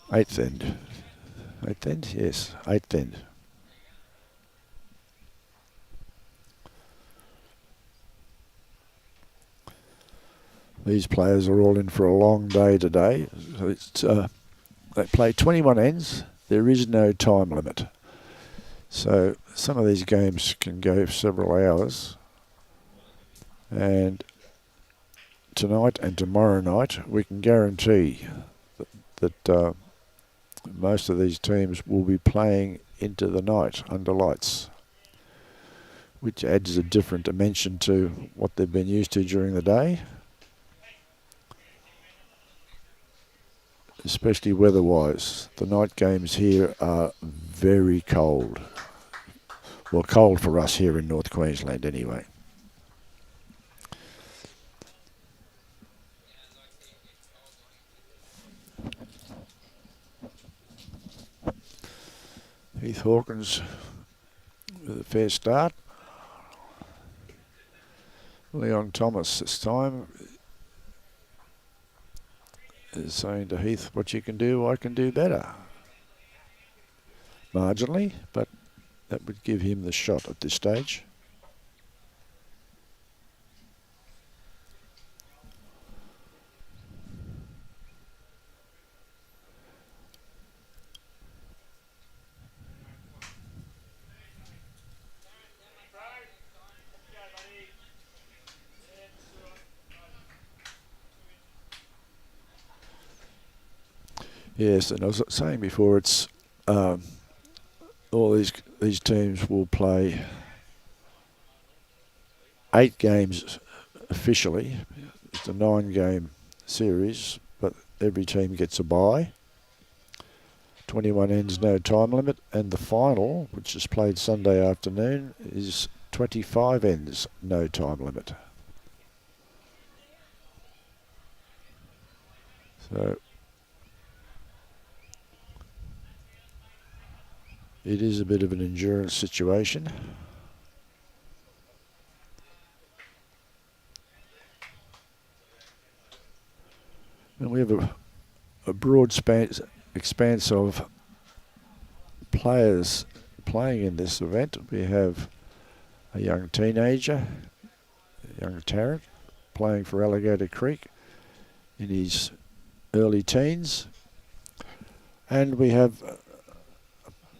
8th end. 8th end? Yes, 8th end. These players are all in for a long day today. So it's, they play 21 ends. There is no time limit. So some of these games can go several hours. And tonight and tomorrow night, we can guarantee that most of these teams will be playing into the night under lights, which adds a different dimension to what they've been used to during the day, especially weather-wise. The night games here are very cold. Well, cold for us here in North Queensland anyway. Heath Hawkins with a fair start. Leon Thomas this time is saying to Heath, what you can do, I can do better. Marginally, but that would give him the shot at this stage. Yes, and I was saying before, it's all these teams will play 8 games officially. It's a 9-game series, but every team gets a bye. 21 ends, no time limit, and the final, which is played Sunday afternoon, is 25 ends, no time limit. So it is a bit of an endurance situation. And we have a broad expanse of players playing in this event. We have a young teenager, a young Tarrant, playing for Alligator Creek in his early teens. And we have a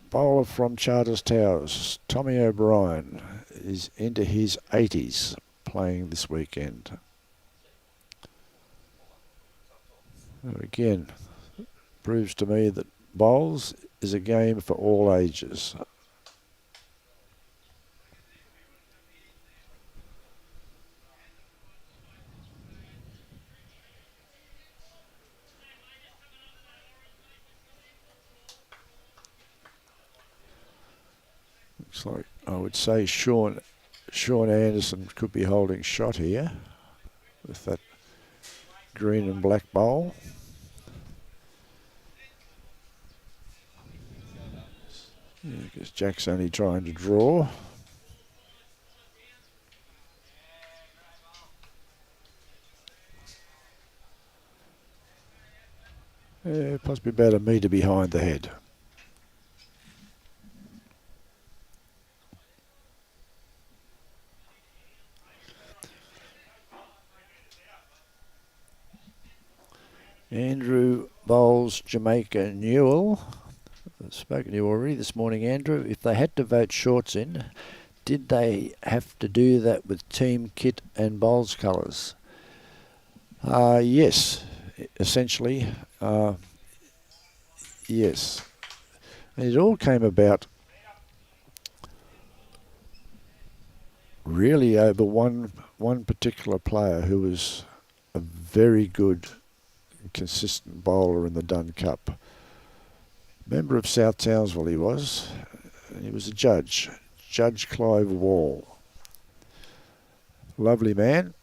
bowler from Charters Towers, Tommy O'Brien, is into his 80s playing this weekend. Again, proves to me that bowls is a game for all ages. Looks like I would say Shaun Anderson could be holding shot here with that green and black bowl. Yeah, because Jack's only trying to draw. Yeah, possibly about a metre behind the head. Andrew bowls Jamaica Newell. I've spoken to you already this morning, Andrew. If they had to vote shorts in, did they have to do that with team kit and bowls colours? Yes, essentially. Yes. And it all came about really over one particular player who was a very good, consistent bowler in the Dunn Cup. Member of South Townsville he was. He was a judge, Judge Clive Wall. Lovely man.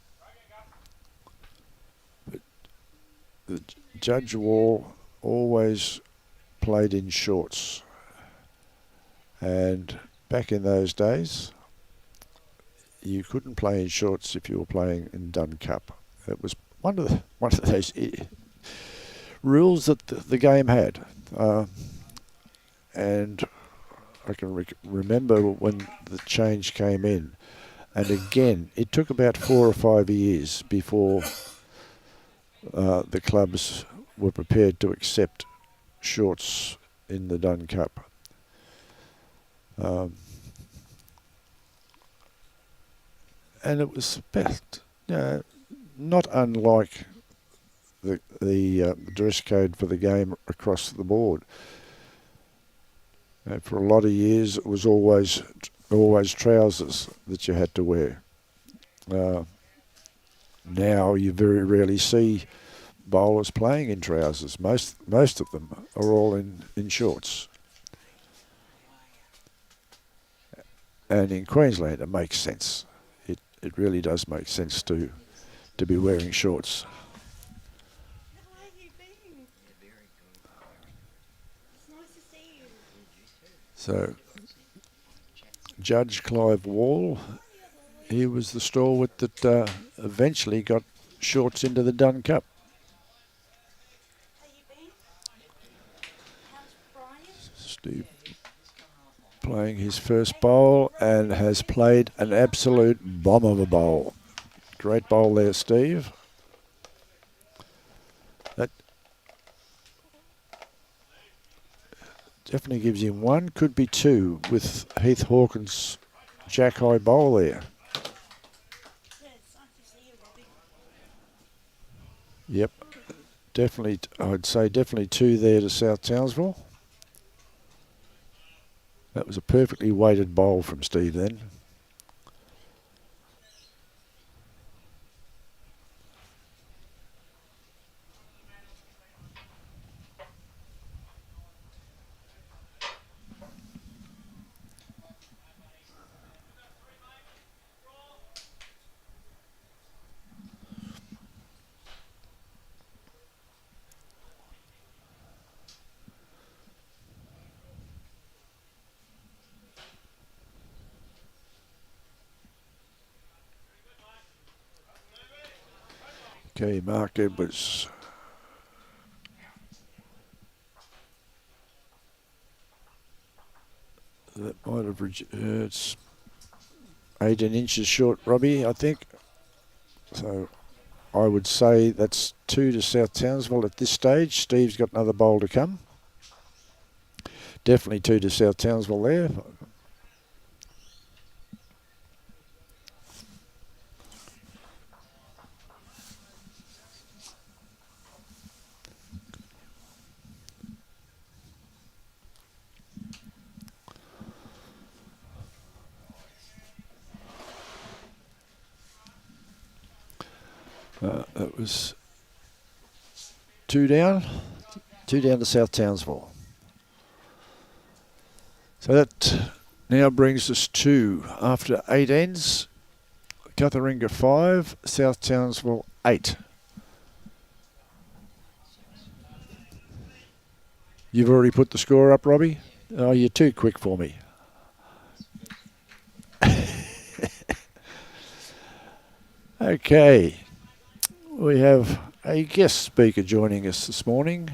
But Judge Wall always played in shorts. And back in those days, you couldn't play in shorts if you were playing in Dunn Cup. It was one of those rules that the game had. And I can remember when the change came in. And again, it took about 4 or 5 years before the clubs were prepared to accept shorts in the Dunn Cup. And it was best, not unlike the dress code for the game across the board. For a lot of years, it was always trousers that you had to wear. Now you very rarely see bowlers playing in trousers. Most of them are all in shorts. And in Queensland, it makes sense. It really does make sense to be wearing shorts. How are you been? Yeah, very good. It's nice to see you. So Judge Clive Wall, he was the stalwart that eventually got Shorts into the Dunn Cup. Steve playing his first bowl and has played an absolute bomb of a bowl. Great bowl there, Steve. That definitely gives him one, could be two, with Heath Hawkins' jack high bowl there. Yep, definitely, I'd say definitely two there to South Townsville. That was a perfectly weighted bowl from Steve then. Okay, Mark Edwards. That might have it's 18 inches short, Robbie, I think. So I would say that's two to South Townsville at this stage. Steve's got another bowl to come. Definitely two to South Townsville there. That was two down to South Townsville. So that now brings us to, after 8 ends, CUTHERINGA 5, South Townsville 8. You've already put the score up, Robbie? Oh, you're too quick for me. Okay. We have a guest speaker joining us this morning.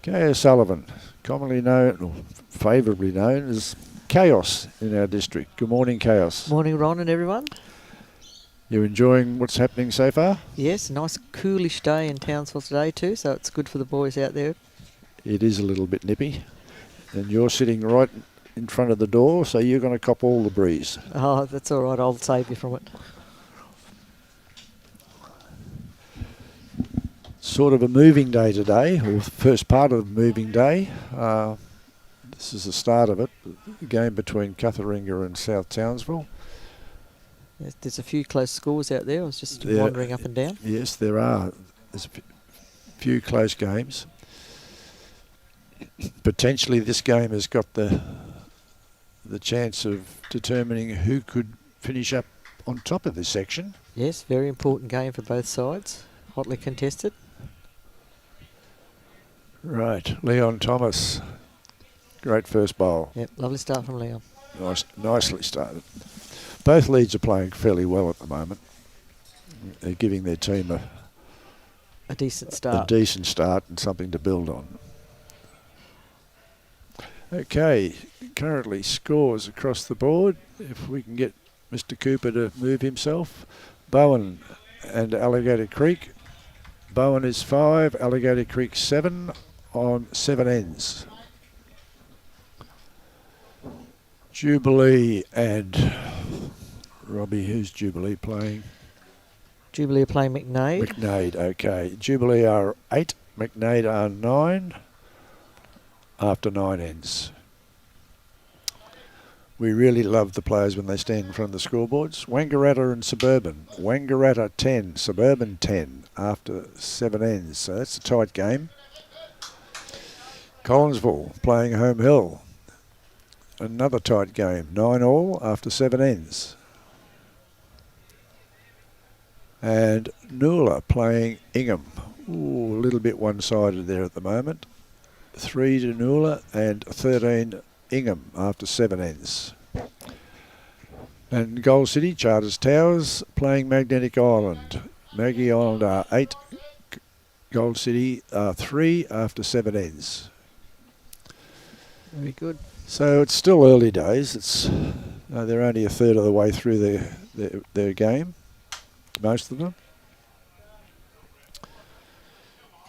Kay O'Sullivan, commonly known, or favourably known as Chaos in our district. Good morning, Chaos. Morning, Ron and everyone. You enjoying what's happening so far? Yes, nice coolish day in Townsville today too, so it's good for the boys out there. It is a little bit nippy. And you're sitting right in front of the door, so you're going to cop all the breeze. Oh, that's all right. I'll save you from it. Sort of a moving day today, or the first part of the moving day. This is the start of it, the game between CUTHERINGA and South Townsville. Yes, there's a few close scores out there. I was just wandering up and down. Yes, there are. There's a few close games. Potentially this game has got the chance of determining who could finish up on top of this section. Yes, very important game for both sides. Hotly contested. Right, Leon Thomas. Great first bowl. Yep, lovely start from Leon. Nicely started. Both leads are playing fairly well at the moment. They're giving their team a decent start. A decent start and something to build on. Okay, currently scores across the board. If we can get Mr. Cooper to move himself. Bowen and Alligator Creek. Bowen is 5, Alligator Creek 7 on 7 ends. Jubilee and Robbie, who's Jubilee playing? Jubilee are playing McNade. McNade, okay. Jubilee are 8, McNade are 9 after 9 ends. We really love the players when they stand in front of the scoreboards. Wangaratta and Suburban. Wangaratta 10, Suburban 10 after 7 ends. So that's a tight game. Collinsville playing Home Hill. Another tight game. 9 all after 7 ends. And Noola playing Ingham. Ooh, a little bit one-sided there at the moment. 3 to Noola and 13 Ingham after 7 ends. And Gold City, Charters Towers playing Magnetic Island. Maggie Island are 8, Gold City are 3 after 7 ends. Very good. So it's still early days. It's they're only a third of the way through their game, most of them.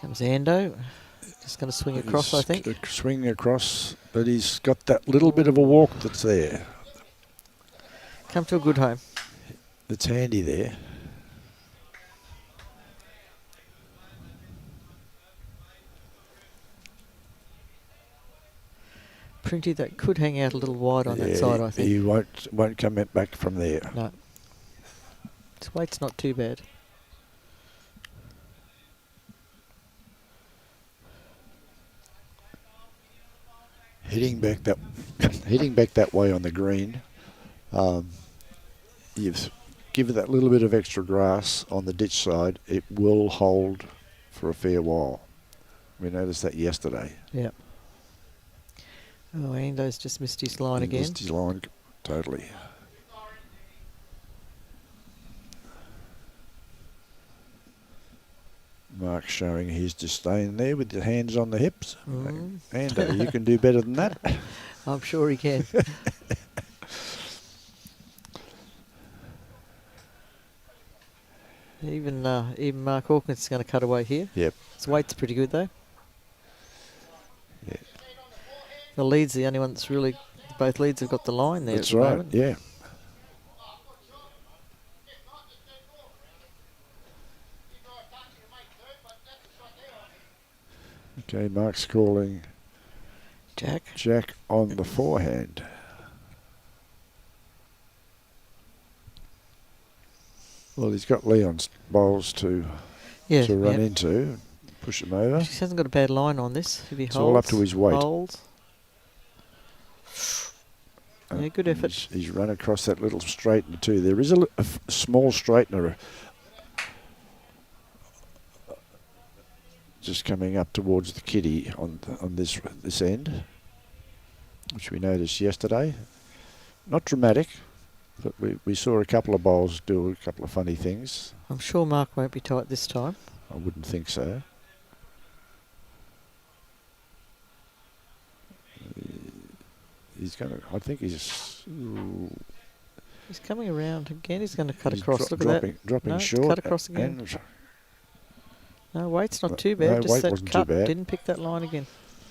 Comes Ando. Just going to swing across, I think. Swing across, but he's got that little bit of a walk that's there. Come to a good home. It's handy there. Printy, that could hang out a little wide on that side, I think. He won't come back from there. No. His weight's not too bad. Hitting back that way on the green, you've given that little bit of extra grass on the ditch side. It will hold for a fair while. We noticed that yesterday. Yeah. Oh, Ando's just missed his line again. Missed his line totally. Mark showing his disdain there with the hands on the hips. Ando, you can do better than that. I'm sure he can. Even Mark Hawkins is going to cut away here. Yep. His weight's pretty good though. Yeah. The lead's the only one that's really. Both leads have got the line there. That's at the right. moment. Yeah. Okay, Mark's calling Jack on the forehand. Well, he's got Leon's bowls to run into, push him over. He hasn't got a bad line on this. If he It's holds, all up to his weight. Holds. Yeah, good effort. He's run across that little straightener too. There is a small straightener just coming up towards the kitty on this end, which we noticed yesterday. Not dramatic, but we saw a couple of bowls do a couple of funny things. I'm sure Mark won't be tight this time. I wouldn't think so. He's going to. I think he's. He's coming around again. He's going to cut across. Look at that. Dropping short. Cut across again. No, weight's not too bad. No, just weight that wasn't cut. too bad. Didn't pick that line again.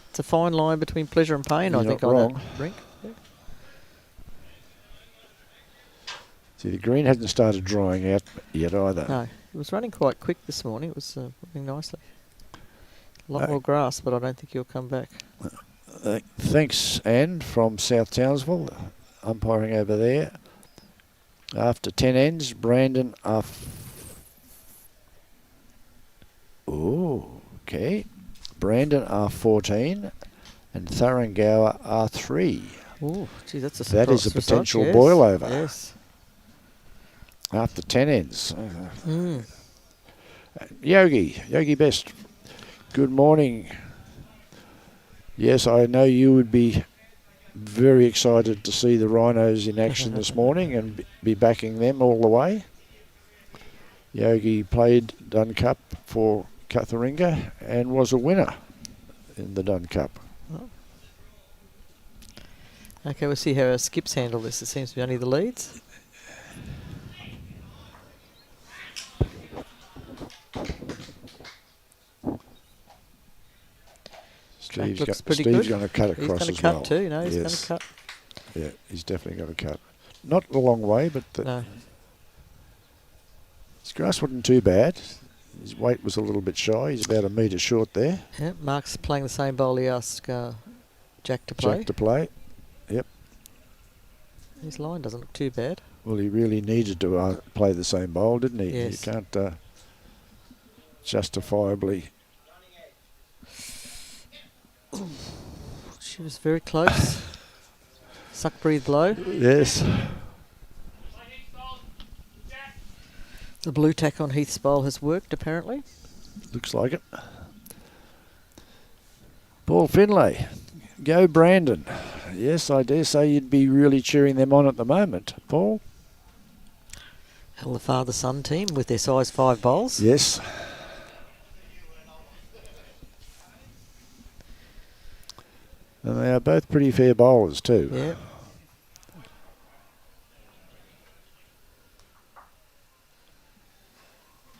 It's a fine line between pleasure and pain, You're I think, not on wrong. that rink. Yeah. See, the green hasn't started drying out yet either. No, it was running quite quick this morning. It was running nicely. A lot more grass, but I don't think he'll come back. Thanks, Anne, from South Townsville, umpiring over there. After 10 ends, Brandon okay. Brandon R14 and Thuringowa R3. Oh, gee, that's a That is a surprise potential result, boil over. Yes. After 10 ends. Yogi Best, good morning. Yes, I know you would be very excited to see the Rhinos in action this morning and be backing them all the way. Yogi played Dunn Cup for CUTHERINGA and was a winner in the Dunn Cup. Oh. Okay, we'll see how our skips handle this. It seems to be only the leads. Steve's going to cut across as well. He's going to cut too, no? He's going to cut. Yeah, he's definitely going to cut. Not a long way, but no. His grass wasn't too bad. His weight was a little bit shy. He's about a metre short there. Yeah, Mark's playing the same bowl he asked Jack to play. Jack to play, yep. His line doesn't look too bad. Well, he really needed to play the same bowl, didn't he? Yes. You can't justifiably. She was very close. Suck, breathe, blow. Yes. The blue tack on Heath's bowl has worked, apparently. Looks like it. Paul Finlay. Go Brandon. Yes, I dare say you'd be really cheering them on at the moment, Paul. Well, the father-son team with their size 5 bowls. Yes. And they are both pretty fair bowlers too. Yeah.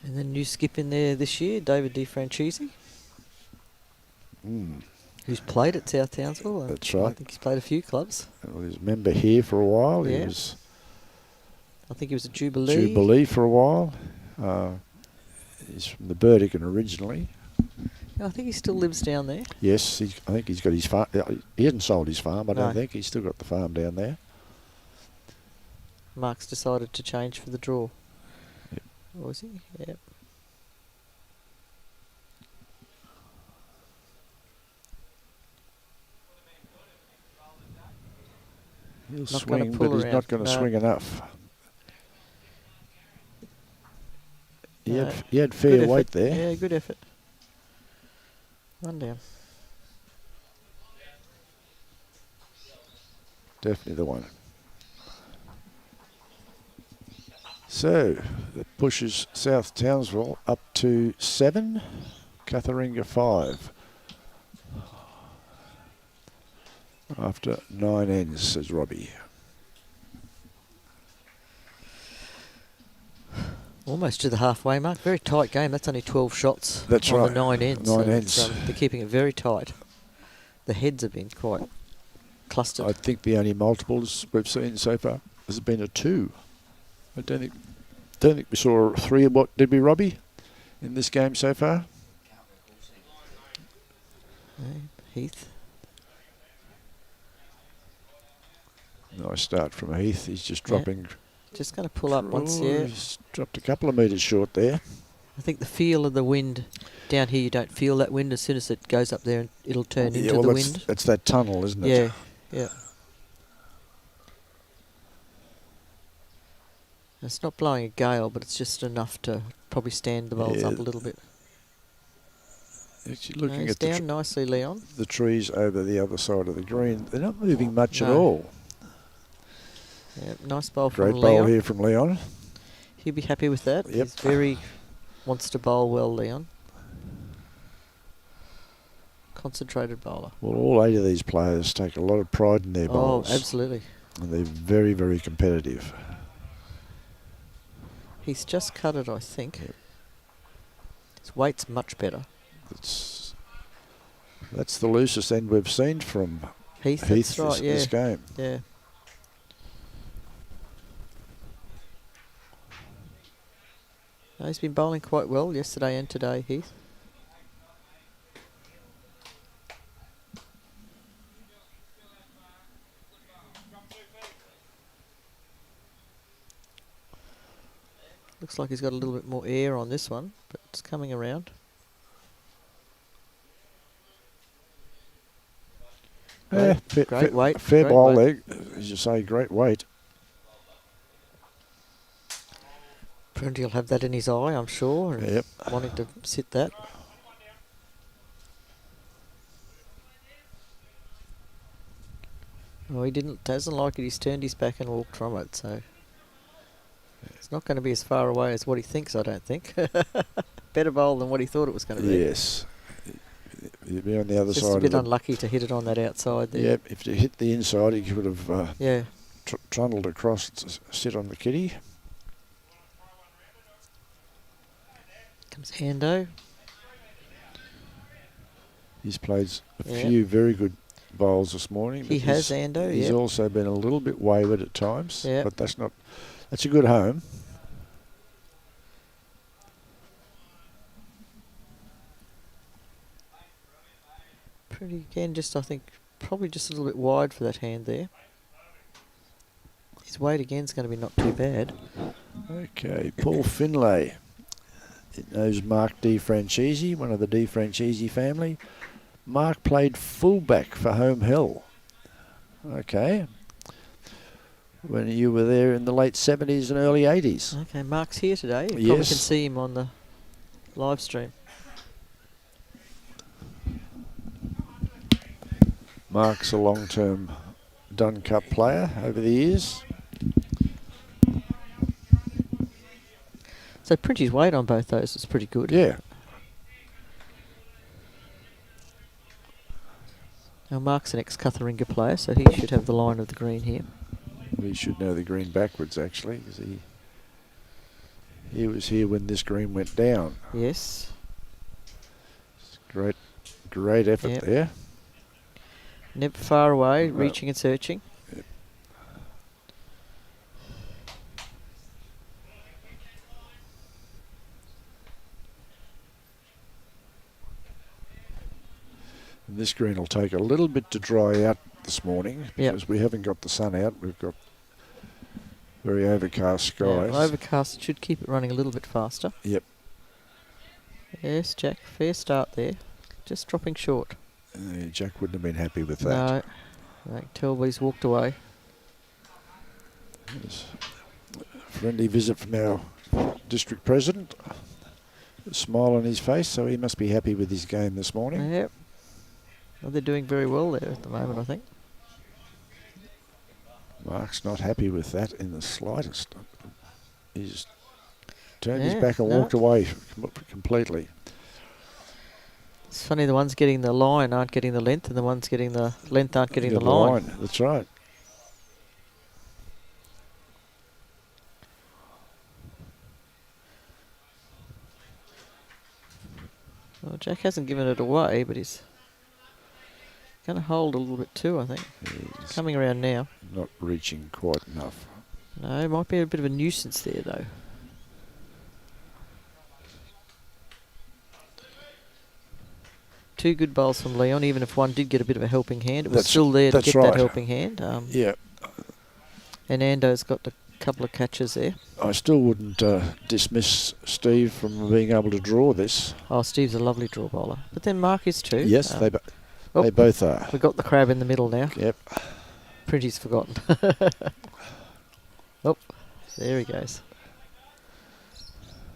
And then new skip in there this year, David DiFrancesi, who's played at South Townsville. That's right. I think he's played a few clubs. Well, he was a member here for a while. Yeah. He was I think he was at Jubilee. Jubilee for a while. He's from the Burdekin originally. I think he still lives down there. Yes, I think he's got his farm. He hasn't sold his farm, I No. don't think. He's still got the farm down there. Mark's decided to change for the draw. Yep. Was he? Yep. He'll Not swing, gonna but pull he's around, not going to no. swing enough. He No. had, he had Good fair effort. weight there. Yeah, good effort. One down. Definitely the one. So, that pushes South Townsville up to 7, CUTHERINGA 5. After 9 ends, says Robbie. Almost to the halfway mark. Very tight game. That's only 12 shots. That's on right. the 9 ends. 9 So ends. they're keeping it very tight. The heads have been quite clustered. I think the only multiples we've seen so far has been a 2. I don't think we saw a 3. What did we, Robbie, in this game so far? Okay, Heath. Nice start from Heath. He's just dropping. Just going to pull up once, yeah. He's dropped a couple of metres short there. I think the feel of the wind down here, you don't feel that wind. As soon as it goes up there, and it'll turn into the wind. It's that tunnel, isn't it? Yeah, yeah. It's not blowing a gale, but it's just enough to probably stand the bowls up a little bit. Actually, looking He's at down nicely, Leon. the trees over the other side of the green, they're not moving much at No. all. Yeah, nice bowl from Great Leon. bowl here from Leon. He'll be happy with that. Yep. He's very wants to bowl well, Leon. Concentrated bowler. Well, all 8 of these players take a lot of pride in their bowls. Oh, absolutely. And they're very, very competitive. He's just cut it, I think. Yep. His weight's much better. That's the loosest end we've seen from Heath, Heath that's right, yeah. this game. Yeah. No, he's been bowling quite well yesterday and today, Heath. Looks like he's got a little bit more air on this one, but it's coming around. Yeah, Great weight. Fair great bowl weight. there, as you say, great weight. Prunty will have that in his eye, I'm sure, and Yep. wanting to sit that. Oh, he doesn't like it. He's turned his back and walked from it, so it's not going to be as far away as what he thinks, I don't think. Better bowl than what he thought it was going to be. Yes. You'd be on the other Just side a bit of the... unlucky to hit it on that outside there. Yep, if you hit the inside, he would have Yeah. trundled across to sit on the kitty. Comes Hando. He's played a Yeah. few very good bowls this morning. He but has, Ando, He's yep. also been a little bit wayward at times, Yep. but that's a good home. Pretty again, just I think probably just a little bit wide for that hand there. His weight again is going to be not too bad. Okay, Paul Finlay. It knows Mark DiFrancesi, one of the DiFrancesi family. Mark played fullback for Home Hill. Okay. When you were there in the late 70s and early 80s. Okay, Mark's here today. You probably Yes. can see him on the live stream. Mark's a long-term Dunn Cup player over the years. So Printy's weight on both those is pretty good. Yeah. Now Mark's an ex-CUTHERINGA player, so he should have the line of the green here. We should know the green backwards, actually, because he was here when this green went down. Yes. Great effort there. Never far away, reaching and searching. Yep. And this green will take a little bit to dry out this morning because we haven't got the sun out. We've got very overcast skies. Yeah, overcast should keep it running a little bit faster. Yep. Yes, Jack, fair start there. Just dropping short. Jack wouldn't have been happy with that. No, I can tell, but he's walked away. Yes. Friendly visit from our district president. A smile on his face, so he must be happy with his game this morning. Yep. Well, they're doing very well there at the moment, I think. Mark's not happy with that in the slightest. He's turned his back and walked away completely. It's funny, the ones getting the line aren't getting the length, and the ones getting the length aren't getting the line. That's right. Well, Jack hasn't given it away, but he's going to hold a little bit too, I think. He's coming around now. Not reaching quite enough. No, it might be a bit of a nuisance there, though. Two good bowls from Leon, even if one did get a bit of a helping hand. It was still there to get that helping hand. Yeah. And Ando's got a couple of catches there. I still wouldn't dismiss Steve from being able to draw this. Oh, Steve's a lovely draw bowler. But then Mark is too. Yes, they both are. We've got the crab in the middle now. Yep. Printy's forgotten. Oh, there he goes.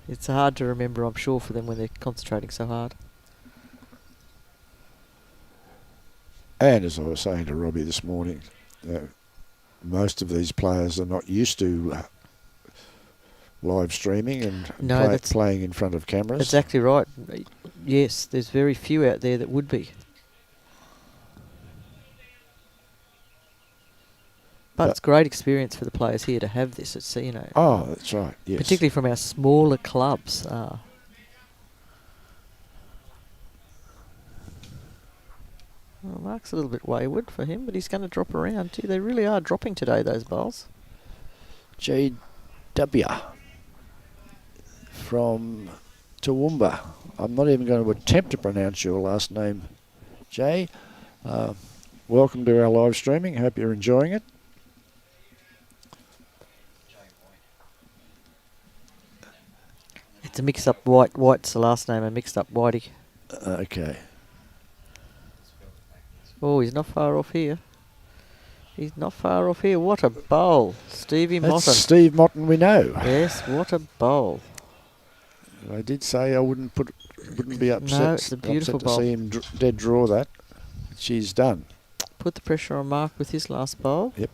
It's hard to remember, I'm sure, for them when they're concentrating so hard. And as I was saying to Robbie this morning, most of these players are not used to live streaming and playing in front of cameras. Exactly right. Yes, there's very few out there that would be. But it's great experience for the players here to have this. It's, you know. Oh, that's right. Yes. Particularly from our smaller clubs. Well, Mark's a little bit wayward for him, but he's going to drop around too. They really are dropping today, those bowls. JW from Toowoomba. I'm not even going to attempt to pronounce your last name, Jay. Welcome to our live streaming. Hope you're enjoying it. It's a mix-up. White's the last name, a mixed-up Whitey. Okay. Oh, he's not far off here. He's not far off here. What a bowl. Stevie Mottin. That's Steve Mottin we know. Yes, what a bowl. I did say I wouldn't be upset, no, it's a beautiful bowl. To see him dead draw that. She's done. Put the pressure on Mark with his last bowl. Yep.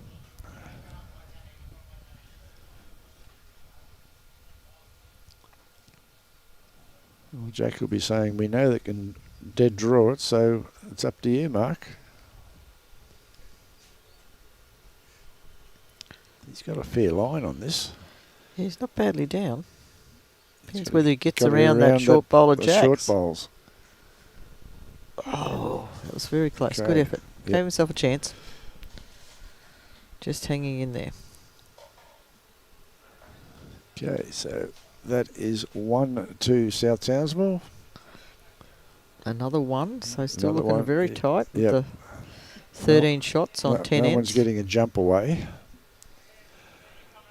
Well, Jack will be saying, we know that can dead draw it, so it's up to you, Mark. He's got a fair line on this. Yeah, he's not badly down. Depends whether he gets around that short bowl of Jack's. Short bowls. Oh, that was very close. Okay. Good effort. Yep. Gave himself a chance. Just hanging in there. Okay, so that is 1-2 South Townsville. Another one, so still Another looking one. very tight with Yep. the 13 shots on 10 no ends. one's getting a jump away.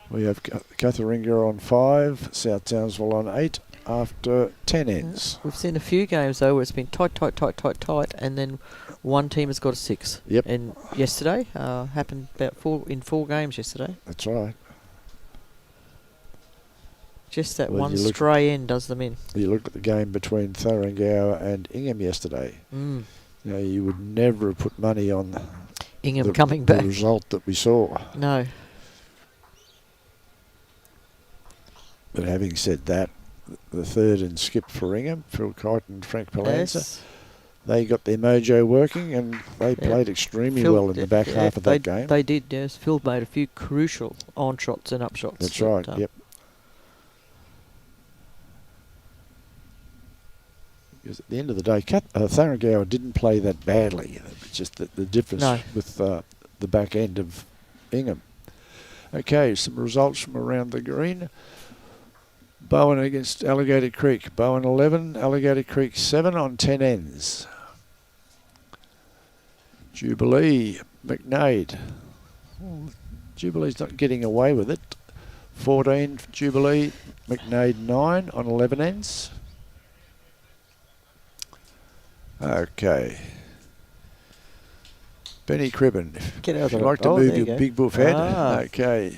We have CUTHERINGA on 5, South Townsville on 8 after 10 ends. We've seen a few games though where it's been tight, and then one team has got a 6. Yep. And yesterday happened about 4 games yesterday. That's right. Just that one stray end does them in. You looked at the game between Thuringowa and Ingham yesterday. You know, you would never have put money on Ingham coming back. the result that we saw. No. But having said that, the third and skip for Ingham, Phil Kite and Frank Palanza, Yes. they got their mojo working and they played extremely well in the back half of that game. They did, yes. Phil made a few crucial on-shots and up-shots. That's right, yep. Because at the end of the day, Thuringowa didn't play that badly. It's just the difference with the back end of Ingham. Okay, some results from around the green. Bowen against Alligator Creek. Bowen 11, Alligator Creek 7 on 10 ends. Jubilee, McNade. Jubilee's not getting away with it. 14 for Jubilee, McNade 9 on 11 ends. Okay. Benny Cribben. Get out if you'd like to move your big buff head. Okay.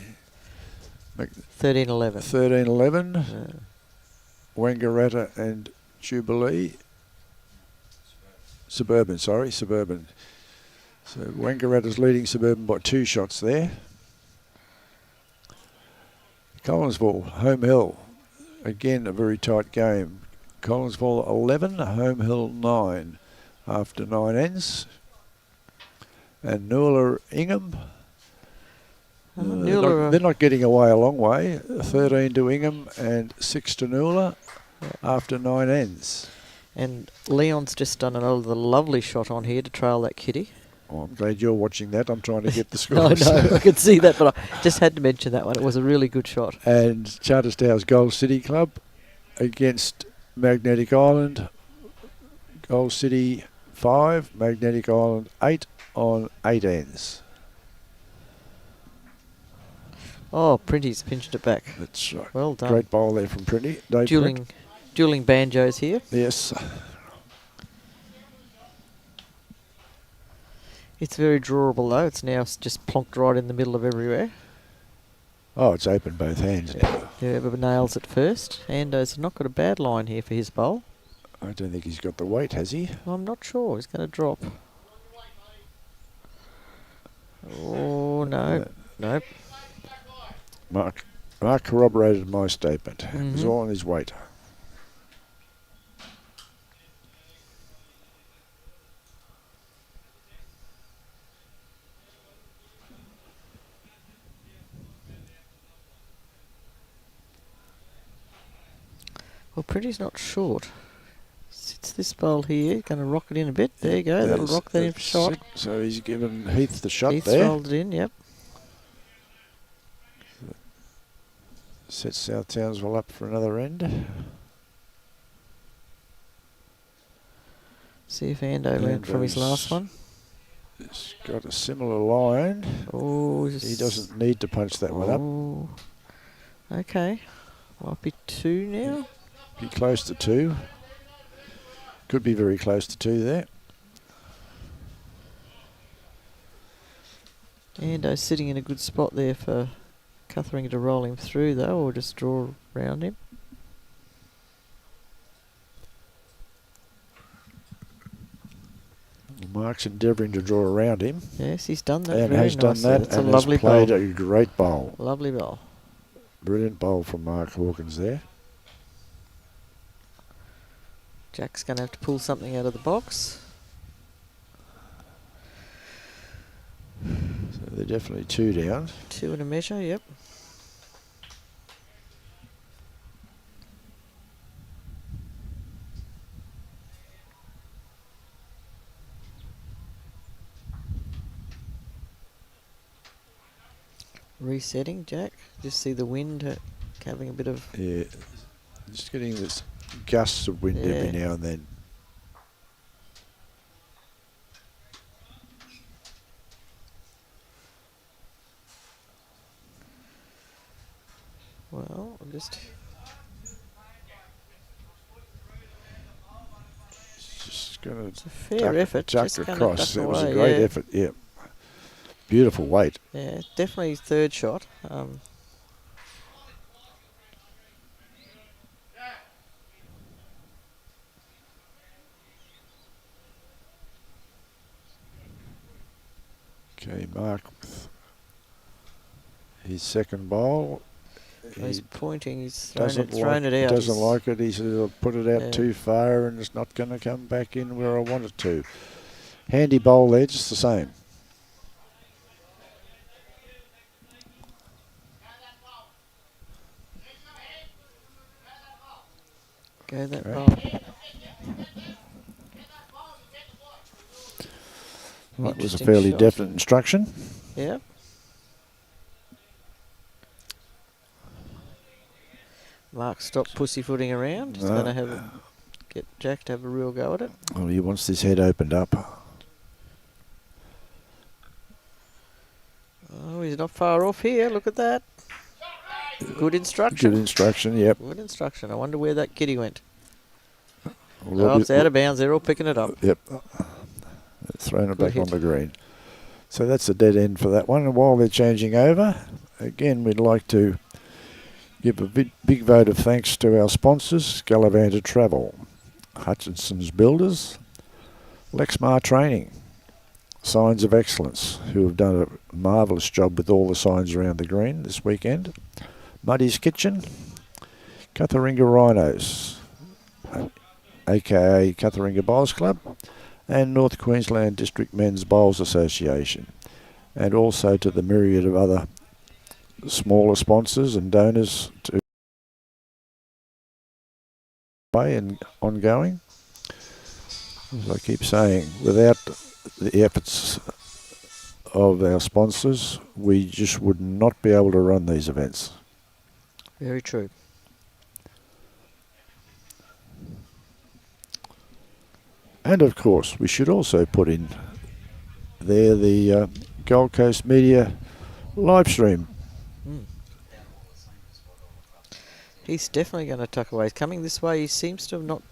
13-11. 13-11. Wangaratta and Jubilee. Suburban. So Wangaratta's leading Suburban by 2 shots there. Collinsville, Home Hill. Again, a very tight game. Collinsville 11, Home Hill 9 after 9 ends. And Newler Ingham. They're not getting away a long way. 13 to Ingham and 6 to Newler after 9 ends. And Leon's just done another lovely shot on here to trail that kitty. Oh, I'm glad you're watching that. I'm trying to get the scores. No, I could see that, but I just had to mention that one. It was a really good shot. And Charterstow's Gold City Club against Magnetic Island. Gold City 5, Magnetic Island 8 on 8 ends. Oh, Printy's pinched it back. That's right. Well done. Great bowl there from Printy. Dueling banjos here. Yes. It's very drawable though. It's now just plonked right in the middle of everywhere. Oh, it's open both hands now. Whoever nails it first. Ando's not got a bad line here for his bowl. I don't think he's got the weight, has he? I'm not sure. He's going to drop. Oh, no. Nope. Mark corroborated my statement. It was all on his weight. Well, Pretty's not short. Sits this bowl here, going to rock it in a bit. There you go, that'll rock that in for shot. So he's given Heath the shot Heath's there. rolled it in, yep. Sets South Townsville up for another end. See if Ando learned from his last one. He's got a similar line. Oh, he doesn't need to punch that one up. Okay. Might be 2 now. Be close to 2. Could be very close to 2 there. Ando's sitting in a good spot there for Cutheringa to roll him through though, or just draw round him. Mark's endeavouring to draw around him. Yes, he's done that. And very has done nicely. that. That's and a lovely has played bowl. a great bowl. Lovely bowl. Brilliant bowl from Mark Hawkins there. Jack's going to have to pull something out of the box. So they're definitely 2 down. 2 in a measure, yep. Resetting, Jack. Just see the wind having a bit of... Yeah, just getting this gusts of wind every now and then. Well, I'm just... Just going It's a fair effort. Duck just across. It was a away, great effort, yeah. Beautiful weight. Yeah, definitely third shot. Okay, Mark with his second bowl. He's He pointing. He's doesn't thrown like, it out. doesn't like it. He says, "I'll put it out Yeah. too far and it's not going to come back in where I want it to." Handy bowl there, just the same. Go that Okay. ball. That was a Interesting fairly shot. definite instruction. Yeah. Mark, stop pussyfooting around. He's No. going to get Jack to have a real go at it. Well, he wants this head opened up. Oh, he's not far off here. Look at that. Good instruction. Good instruction, yep. Good instruction. I wonder where that kitty went. Well, Oh, it's out of bounds. They're all picking it up. Yep. Thrown it Good back hit. on the green. So that's a dead end for that one. And while they're changing over, again, we'd like to give a big vote of thanks to our sponsors, Gallivanta Travel, Hutchinson's Builders, Lexmar Training, Signs of Excellence, who have done a marvellous job with all the signs around the green this weekend, Muddy's Kitchen, CUTHERINGA Rhinos, aka CUTHERINGA Bowls Club, and North Queensland District Men's Bowls Association, and also to the myriad of other smaller sponsors and donors to way and ongoing. As I keep saying, without the efforts of our sponsors, we just would not be able to run these events. Very true. And of course, we should also put in there the Gold Coast Media live stream. He's definitely going to tuck away. He's coming this way. He seems to have not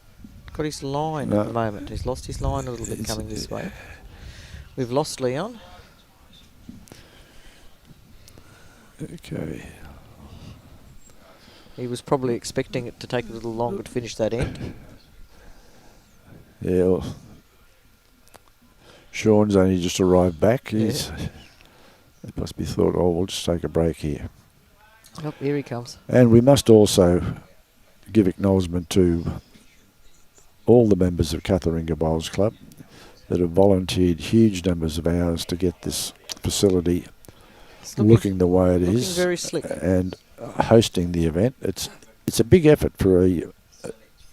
got his line at the moment. He's lost his line a little bit coming this way. We've lost Leon. Okay. He was probably expecting it to take a little longer to finish that end. Yeah, well, Shaun's only just arrived back. He's It must be thought, oh, we'll just take a break here. Oh, here he comes. And we must also give acknowledgement to all the members of CUTHERINGA Bowls Club that have volunteered huge numbers of hours to get this facility looking the way it is, very slick, and hosting the event. It's a big effort for a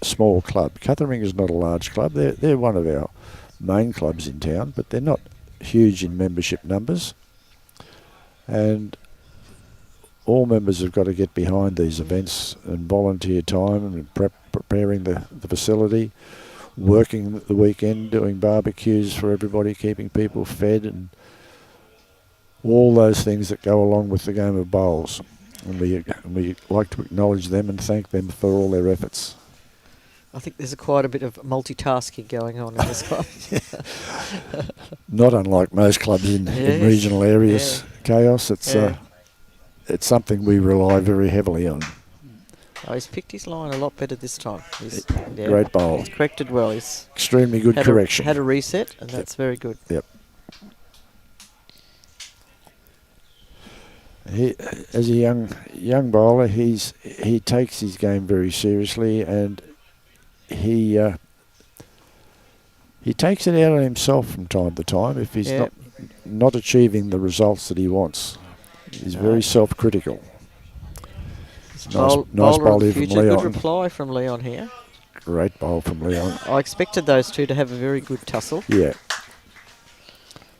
small club. CUTHERINGA is not a large club. They're one of our main clubs in town, but they're not huge in membership numbers. And all members have got to get behind these events and volunteer time and preparing the facility, working the weekend, doing barbecues for everybody, keeping people fed, and all those things that go along with the game of bowls. And we like to acknowledge them and thank them for all their efforts. I think there's quite a bit of multitasking going on in this club. Not unlike most clubs in regional areas, Chaos. It's something we rely very heavily on. Oh, he's picked his line a lot better this time. Great bowl. He's corrected well. He's extremely good correction. Had a reset, and that's very good. Yep. He, as a young bowler, he takes his game very seriously, and he takes it out on himself from time to time if he's not achieving the results that he wants. He's very self-critical. Nice bowl here from Leon. Good reply from Leon here. Great bowl from Leon. I expected those two to have a very good tussle. Yeah.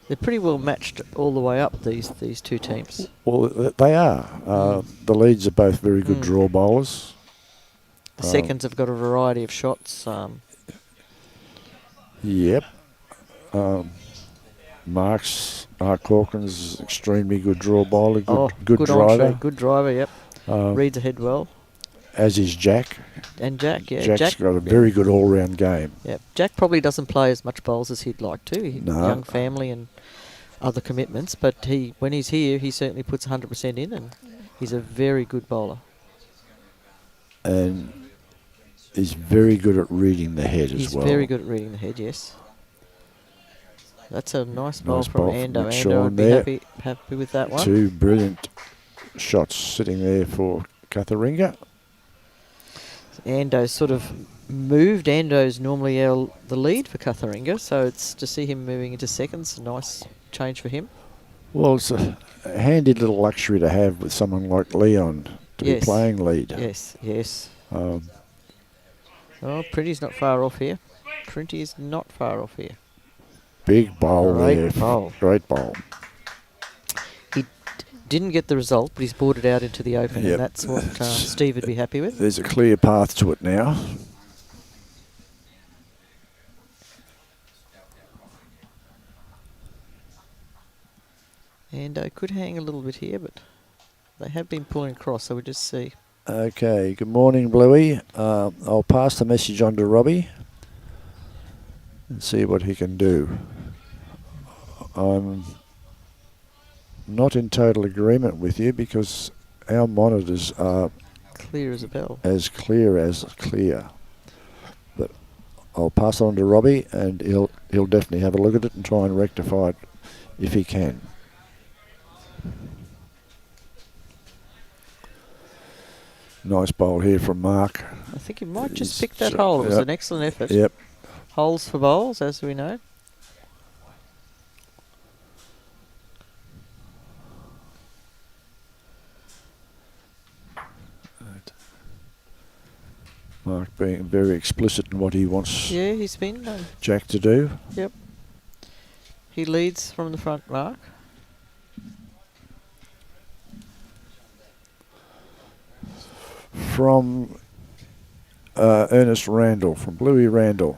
They're pretty well matched all the way up, these two teams. Well, they are. The leads are both very good draw bowlers. The seconds have got a variety of shots. Yep. Mark Hawkins is extremely good draw bowler, good driver. Entree, good driver, yep. Reads ahead well. As is Jack. And Jack, yeah. Jack's got a very good all-round game. Yeah, Jack probably doesn't play as much bowls as he'd like to. No. Young family and other commitments, but when he's here, he certainly puts 100% in, and he's a very good bowler. And he's very good at reading the head as well. He's very good at reading the head, yes. That's a nice bowl Nice from bowl from Ando. Ando Shaun would be there. happy with that one. 2 brilliant shots sitting there for CUTHERINGA. Ando's sort of moved. Ando's normally the lead for CUTHERINGA, so it's to see him moving into seconds. A nice change for him. Well, it's a handy little luxury to have with someone like Leon to be playing lead. Yes, yes. Oh, Printy's not far off here. Printy is not far off here. Big bowl Great there. bowl. Great bowl. He didn't get the result, but he's brought it out into the open, Yep. and that's what Steve would be happy with. There's a clear path to it now. And could hang a little bit here, but they have been pulling across, so we'll just see. Okay, good morning, Bluey. I'll pass the message on to Robbie and see what he can do. I'm not in total agreement with you because our monitors are Clear as a bell. as clear. But I'll pass it on to Robbie and he'll definitely have a look at it and try and rectify it if he can. Nice bowl here from Mark. I think he might just pick that hole. It was an excellent effort. Yep. Holes for bowls, as we know. Mark being very explicit in what he wants Yeah, he's been. Jack to do. Yep. He leads from the front, Mark. From Ernest Randall, from Bluey Randall.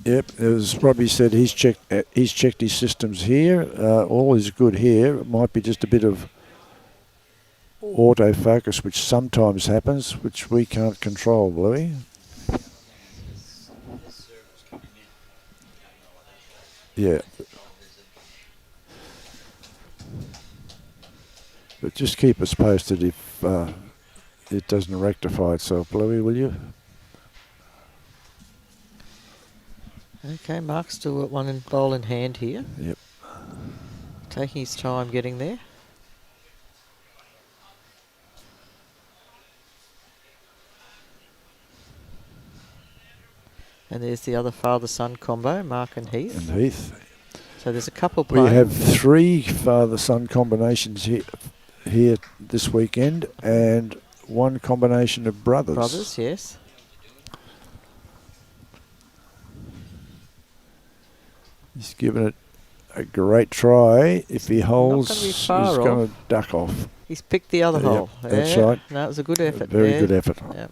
Yep, as Robbie said, he's checked his systems here. All is good here. It might be just a bit of autofocus, which sometimes happens, which we can't control, Bluey. Yeah. But just keep us posted if it doesn't rectify itself, Bluey, will you? Okay, Mark's still got one bowl in hand here. Yep. Taking his time getting there. And there's the other father-son combo, Mark and Heath. And Heath. So there's a couple playing. We have 3 father-son combinations here this weekend and 1 combination of brothers. Brothers, yes. He's given it a great try. If he holds, he's far going to duck off. He's picked the other hole. That's right. No, it was a good effort. Very good effort. Yep.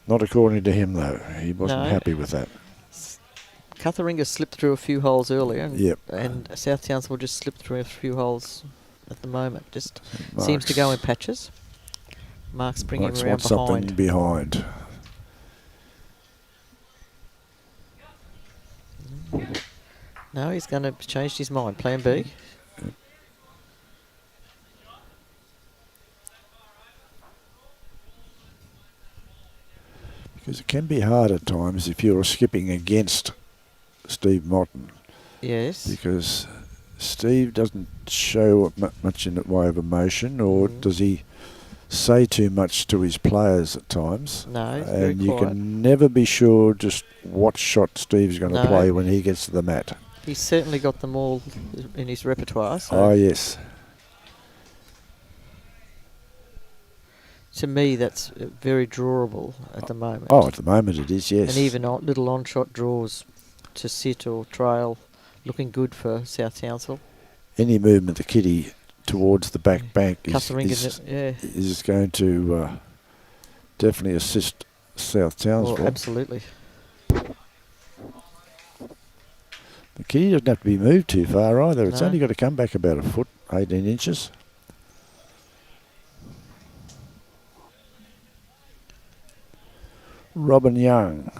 Not according to him, though. He wasn't happy with that. CUTHERINGA slipped through a few holes earlier, and, Yep. and South Townsville just slipped through a few holes at the moment. Just seems to go in patches. Mark's bringing him around something behind. No, he's going to change his mind. Plan B. Because it can be hard at times if you're skipping against Steve Mottin. Yes. Because Steve doesn't show much in the way of emotion, or does he say too much to his players at times? No, he's very and you quiet. can never be sure just what shot Steve's going to play when he gets to the mat. He's certainly got them all in his repertoire. So Oh, yes. to me, that's very drawable at the moment. Oh, at the moment it is, yes. And even little on-shot draws to sit or trail, looking good for South Townsville. Any movement the kitty towards the back bank is going to definitely assist South Townsville. Oh, absolutely. The kitty doesn't have to be moved too far either. It's No. only got to come back about a foot, 18 inches. Robin Young,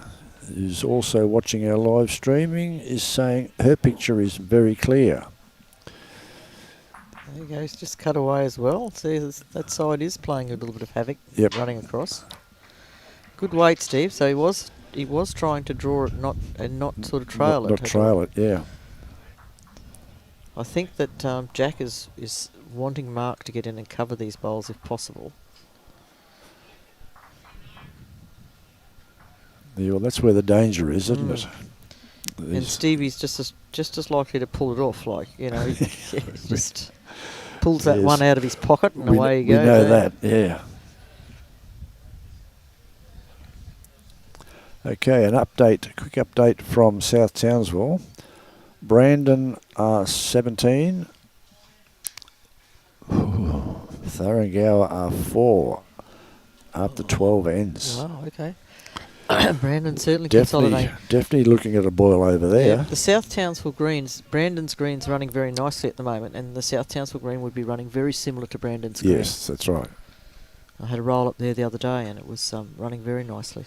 who's also watching our live streaming, is saying her picture is very clear. There you go. He's just cut away as well. See, that side is playing a little bit of havoc. Yep. Running across. Good weight, Steve. So he was trying to draw it, not sort of trail it. Not trail it. Yeah. I think that Jack is wanting Mark to get in and cover these bowls if possible. Yeah, well, that's where the danger is, isn't it? And Stevie's just as likely to pull it off, like, you know, he just pulls that one out of his pocket and away he goes. We know that, yeah. Okay, quick update from South Townsville. Brandon are 17. Thuringa are 4 after 12 ends. Wow, okay. Brandon certainly consolidating. Definitely looking at a boil over there. Yeah, the South Townsville greens, Brandon's green's running very nicely at the moment, and the South Townsville green would be running very similar to Brandon's green. Yes, that's right. I had a roll up there the other day, and it was running very nicely.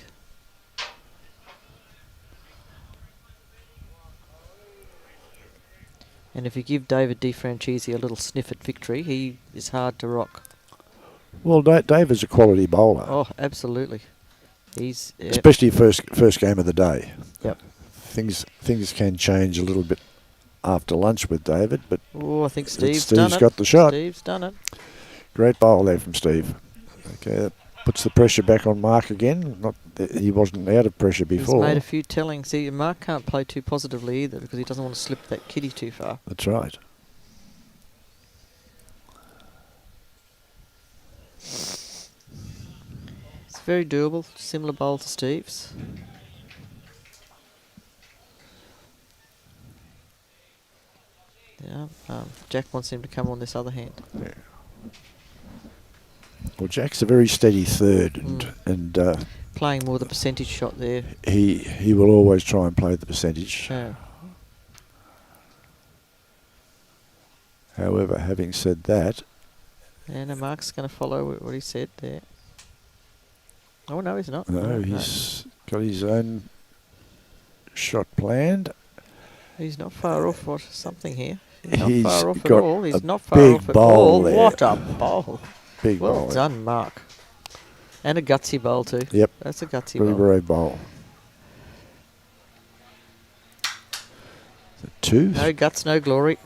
And if you give David DeFranchisi a little sniff at victory, he is hard to rock. Well, David's a quality bowler. Oh, absolutely. He's especially first game of the day. Yep. Things can change a little bit after lunch with David, but I think Steve's done it. Steve's got the shot. Steve's done it. Great bowl there from Steve. Okay, that puts the pressure back on Mark again. He wasn't out of pressure before. He's made a few tellings. See, Mark can't play too positively either because he doesn't want to slip that kiddie too far. That's right. It's very doable. Similar bowl to Steve's. Yeah, Jack wants him to come on this other hand. Yeah. Well, Jack's a very steady third, and playing more the percentage shot there. He will always try and play the percentage. Yeah. However, having said that, and Mark's going to follow what he said there. Oh no, he's not. No, he's got his own shot planned. He's not far off something here. He's not far off at all. He's not far off at all. What a bowl. Big bowl. Well done, Mark. And a gutsy bowl too. Yep. That's a gutsy bowl. Very brave bowl. So 2. No guts, no glory.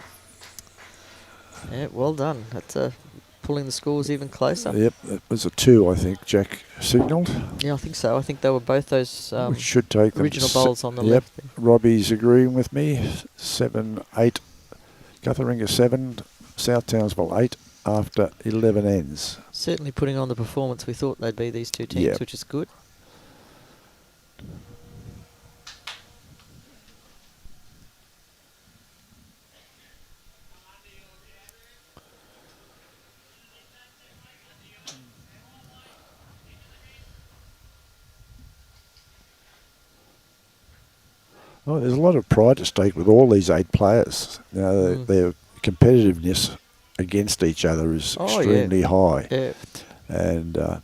Yeah, well done. That's pulling the scores even closer. Yep, it was a 2, I think, Jack signalled. Yeah, I think so. I think they were both those we should take original bowls on the yep. left. Robbie's agreeing with me. 7, 8. CUTHERINGA 7. South Townsville 8 after 11 ends. Certainly putting on the performance we thought they'd be, these two teams, which is good. Oh, there's a lot of pride at stake with all these 8 players. You know, their competitiveness against each other is extremely high. Yeah. And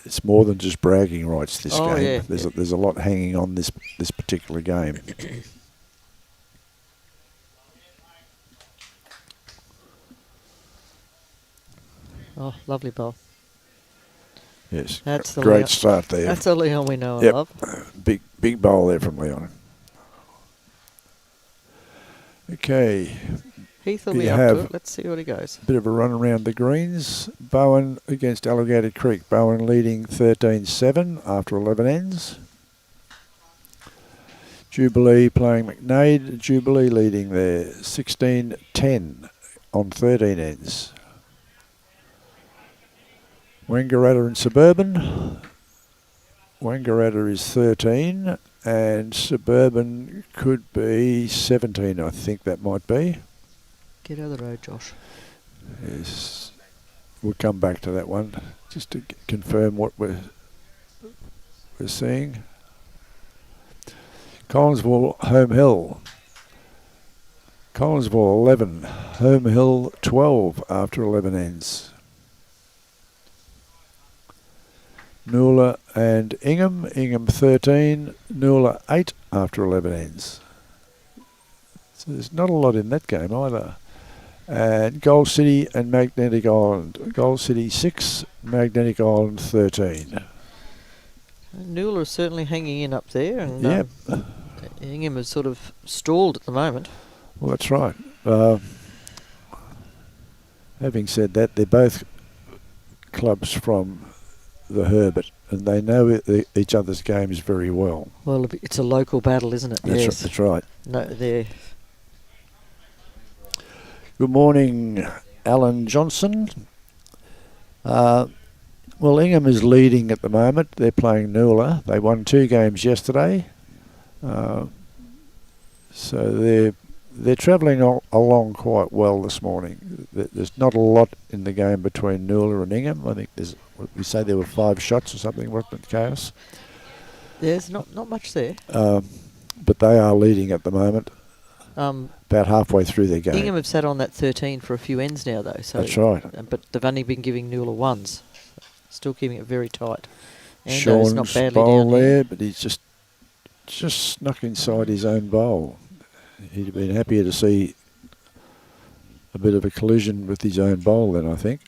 it's more than just bragging rights this game. Yeah. There's a lot hanging on this particular game. Oh, lovely bowl. Yes, that's the great start there. That's a Leon we know and love. Big bowl there from Leon. Okay. Heath will be up to it. Let's see what he goes. A bit of a run around the greens. Bowen against Alligator Creek. Bowen leading 13-7 after 11 ends. Jubilee playing McNade. Jubilee leading there 16-10 on 13 ends. Wangaratta and Suburban. Wangaratta is 13 and Suburban could be 17, I think that might be. Get out of the road, Josh. Yes, we'll come back to that one just to confirm what we're seeing. Collinsville, Home Hill. Collinsville 11, Home Hill 12 after 11 ends. Noola and Ingham. Ingham 13, Noola 8 after 11 ends. So there's not a lot in that game either. And Gold City and Magnetic Island. Gold City 6, Magnetic Island 13. Newell is certainly hanging in up there, and Yep. Ingham is sort of stalled at the moment. Well, that's right. Having said that, they're both clubs from the Herbert, and they know each other's games very well. Well, it's a local battle, isn't it? Yes. That's right. No, there. Good morning, Alan Johnson. Well, Ingham is leading at the moment. They're playing Noola. They won 2 games yesterday, so they're travelling along quite well this morning. There's not a lot in the game between Noola and Ingham. I think we say there were 5 shots or something, wasn't it, Chaos? There's not much there. But they are leading at the moment. About halfway through their game. Ingham have sat on that 13 for a few ends now, though. So that's right. But they've only been giving Noola ones. Still keeping it very tight. Shaun's not badly bowl down there, here. but he's just snuck inside his own bowl. He'd have been happier to see a bit of a collision with his own bowl then, I think.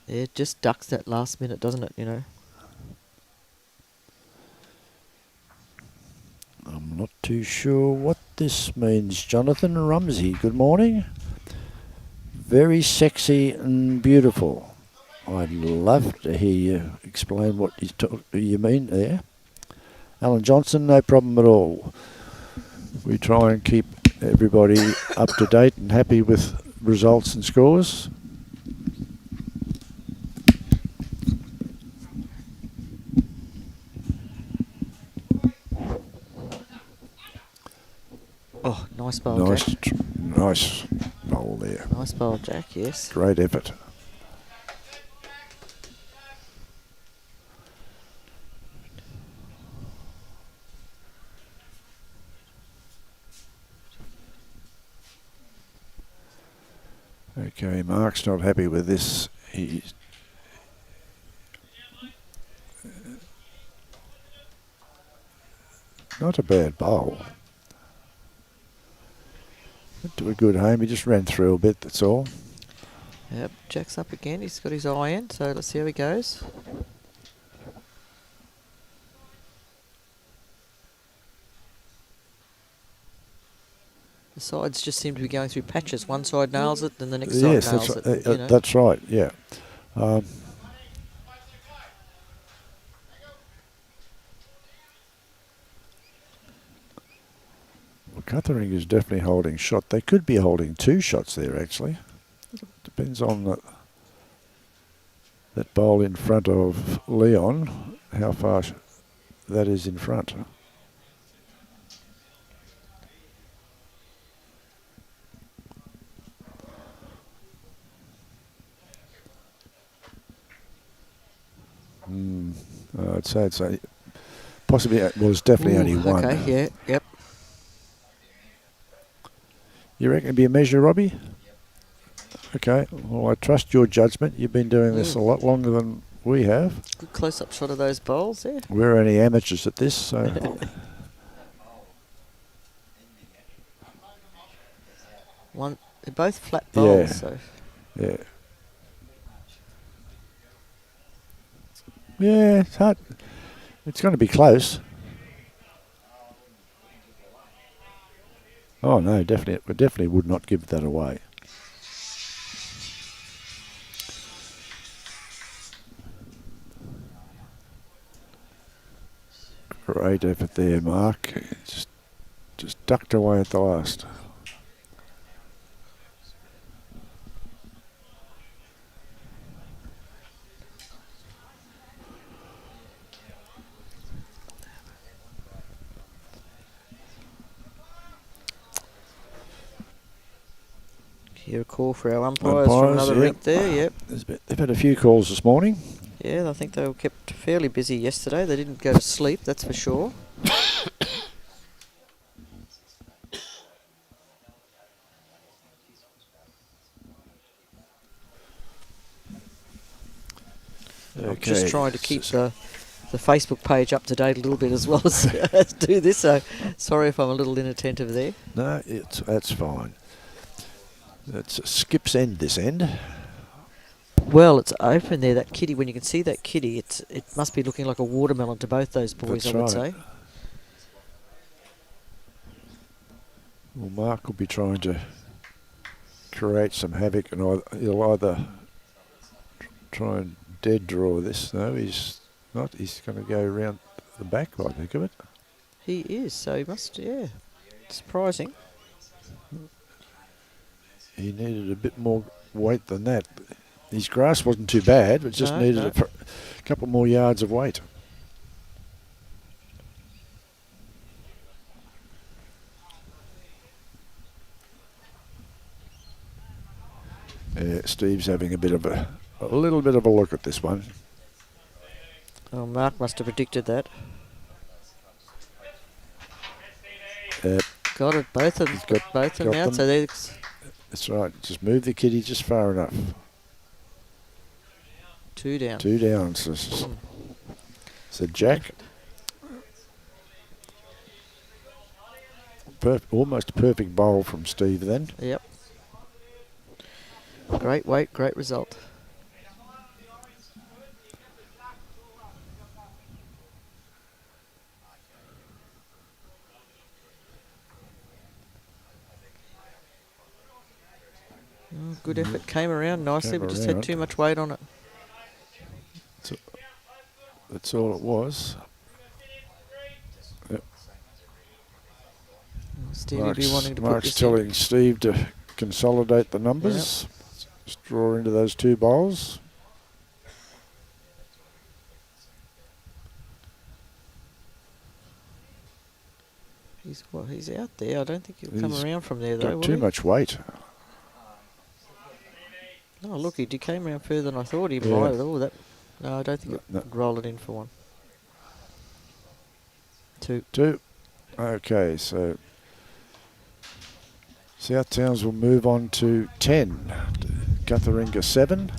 Yeah, it just ducks that last minute, doesn't it, you know? I'm not too sure what this means. Jonathan Rumsey, good morning. Very sexy and beautiful. I'd love to hear you explain what you mean there. Alan Johnson, no problem at all. We try and keep everybody up to date and happy with results and scores. Oh, nice bowl, Jack. Nice bowl there. Nice bowl, Jack, yes. Great effort. Okay, Mark's not happy with this. He's not a bad bowl. Went to a good home. He just ran through a bit, that's all. Yep, Jack's up again. He's got his eye in, so let's see how he goes. The sides just seem to be going through patches. One side nails it, then the next side nails it. You know. That's right, yeah. Well, Cuthering is definitely holding shot. They could be holding 2 shots there, actually. Depends on that bowl in front of Leon, how far that is in front. I'd say it's possibly, well, it's definitely only one. Okay, yeah, yep. You reckon it'd be a measure, Robbie? Okay, well, I trust your judgment. You've been doing this a lot longer than we have. Good close-up shot of those bowls there. We're only amateurs at this, so... They're both flat bowls, so... Yeah. Yeah, it's hard. It's going to be close. Oh no, definitely, we definitely would not give that away. Great effort there, Mark. Just ducked away at the last. Here a call for our umpires from another rink there, yep. They've had a few calls this morning. Yeah, I think they were kept fairly busy yesterday. They didn't go to sleep, that's for sure. Okay. I'm just trying to keep the Facebook page up to date a little bit as well as do this, so sorry if I'm a little inattentive there. No, that's fine. That's a skip's end, this end. Well, it's open there, that kitty. When you can see that kitty, it must be looking like a watermelon to both those boys, That's I would right. say. Well, Mark will be trying to create some havoc, and he'll either try and dead draw this. No, he's not. He's going to go around the back, I think of it. He is, so he must, yeah. Surprising. He needed a bit more weight than that. His grass wasn't too bad, but just needed a couple more yards of weight. Steve's having a little bit of a look at this one. Oh, Mark must have predicted that. Got it, both of them. Both of them out, so that's right. Just move the kitty just far enough. 2 down. 2 down. So Jack. Almost a perfect bowl from Steve then. Yep. Great weight, great result. Good effort. Came around nicely, but just had too much weight on it. That's all it was. Yep. Steve will be wanting to put Mark's this telling Steve to consolidate the numbers. Yep. Just draw into those 2 bowls. He's out there. I don't think he'll come around from there though. Got too much weight. Oh look, he came around further than I thought he might. Oh, that. No, I don't think he'd roll it in for 1. 2. 2. Okay, so South Towns will move on to 10. CUTHERINGA 7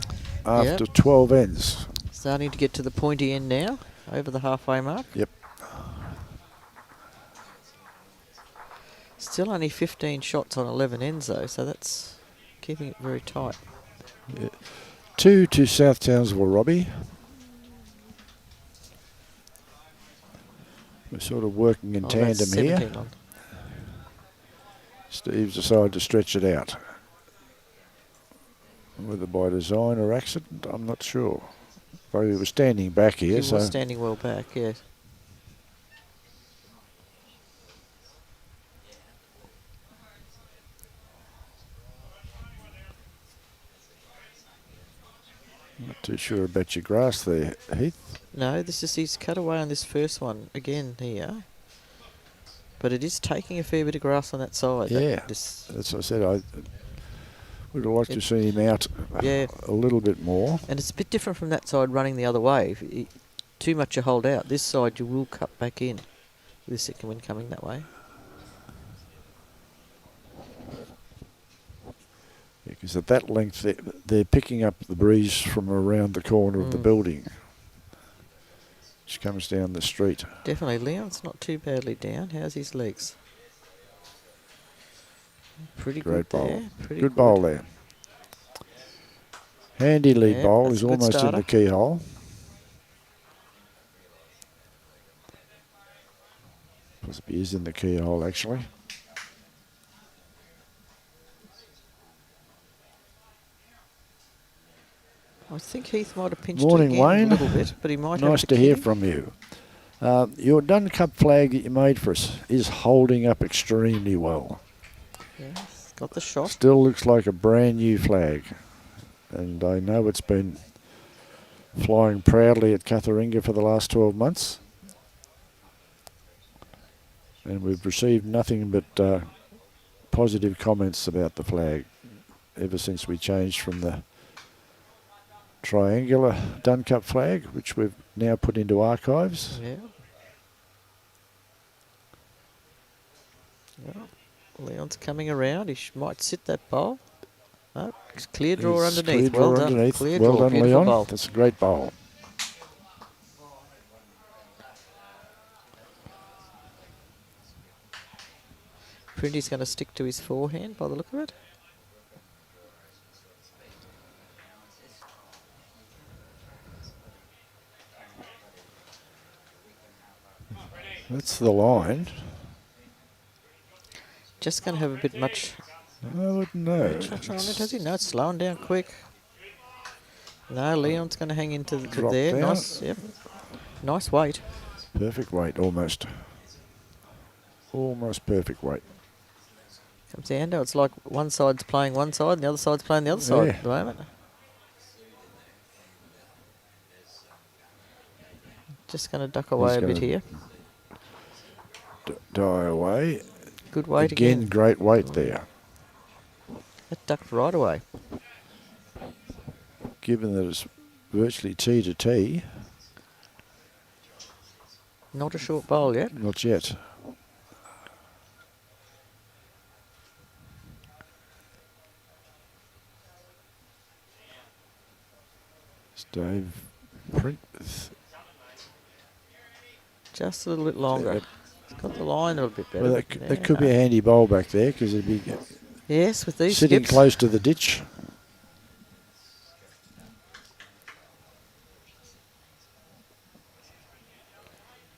after 12 ends. Starting to get to the pointy end now, over the halfway mark. Yep. Still only 15 shots on 11 ends though, so that's keeping it very tight. Yeah. 2 to South Townsville, Robbie. We're sort of working in tandem here. Steve's decided to stretch it out. Whether by design or accident, I'm not sure. But he was standing back here. He was standing well back, yes. Not too sure about your grass there, Heath. No, he's cut away on this first one again here. But it is taking a fair bit of grass on that side. Yeah, that's what I said. I would have liked to see him out a little bit more. And it's a bit different from that side running the other way. If too much you hold out. This side you will cut back in with the second wind coming that way. Because at that length, they're picking up the breeze from around the corner of the building, which comes down the street. Definitely. Leon's not too badly down. How's his legs? Pretty Great good bowl. there. Pretty good bowl there. Handy lead bowl. He's almost in the keyhole. Possibly is in the keyhole, actually. I think Heath might have pinched Morning, it again Wayne. a little bit, but he might have Nice to hear from you. Your Dunn Cup flag that you made for us is holding up extremely well. Yes, got the shot. Still looks like a brand new flag. And I know it's been flying proudly at CUTHERINGA for the last 12 months. And we've received nothing but positive comments about the flag ever since we changed from the triangular Dunn Cup flag, which we've now put into archives. Yeah. Well, Leon's coming around. He might sit that bowl. Oh, clear draw underneath. Well done. Clear well draw. done, Leon. Bowl. That's a great bowl. Printy's going to stick to his forehand by the look of it. That's the line. Just going to have a bit much I wouldn't know. touch on it, has he? No, it's slowing down quick. No, Leon's going to hang into the, to Drop there. down. Nice, yep. Nice weight. Perfect weight, almost. Almost perfect weight. Comes down to it's like one side's playing one side and the other side's playing the other side Yeah. at the moment. Just going to duck away a bit gonna here. Die away. Good weight Again, again. great weight there. That ducked right away. Given that it's virtually tee to tee. Not a short bowl yet. Not yet. Dave Print. Just a little bit longer. It's got the line a little bit better. Well, that could be a handy bowl back there because it'd be Yes, with these sitting skips. close to the ditch.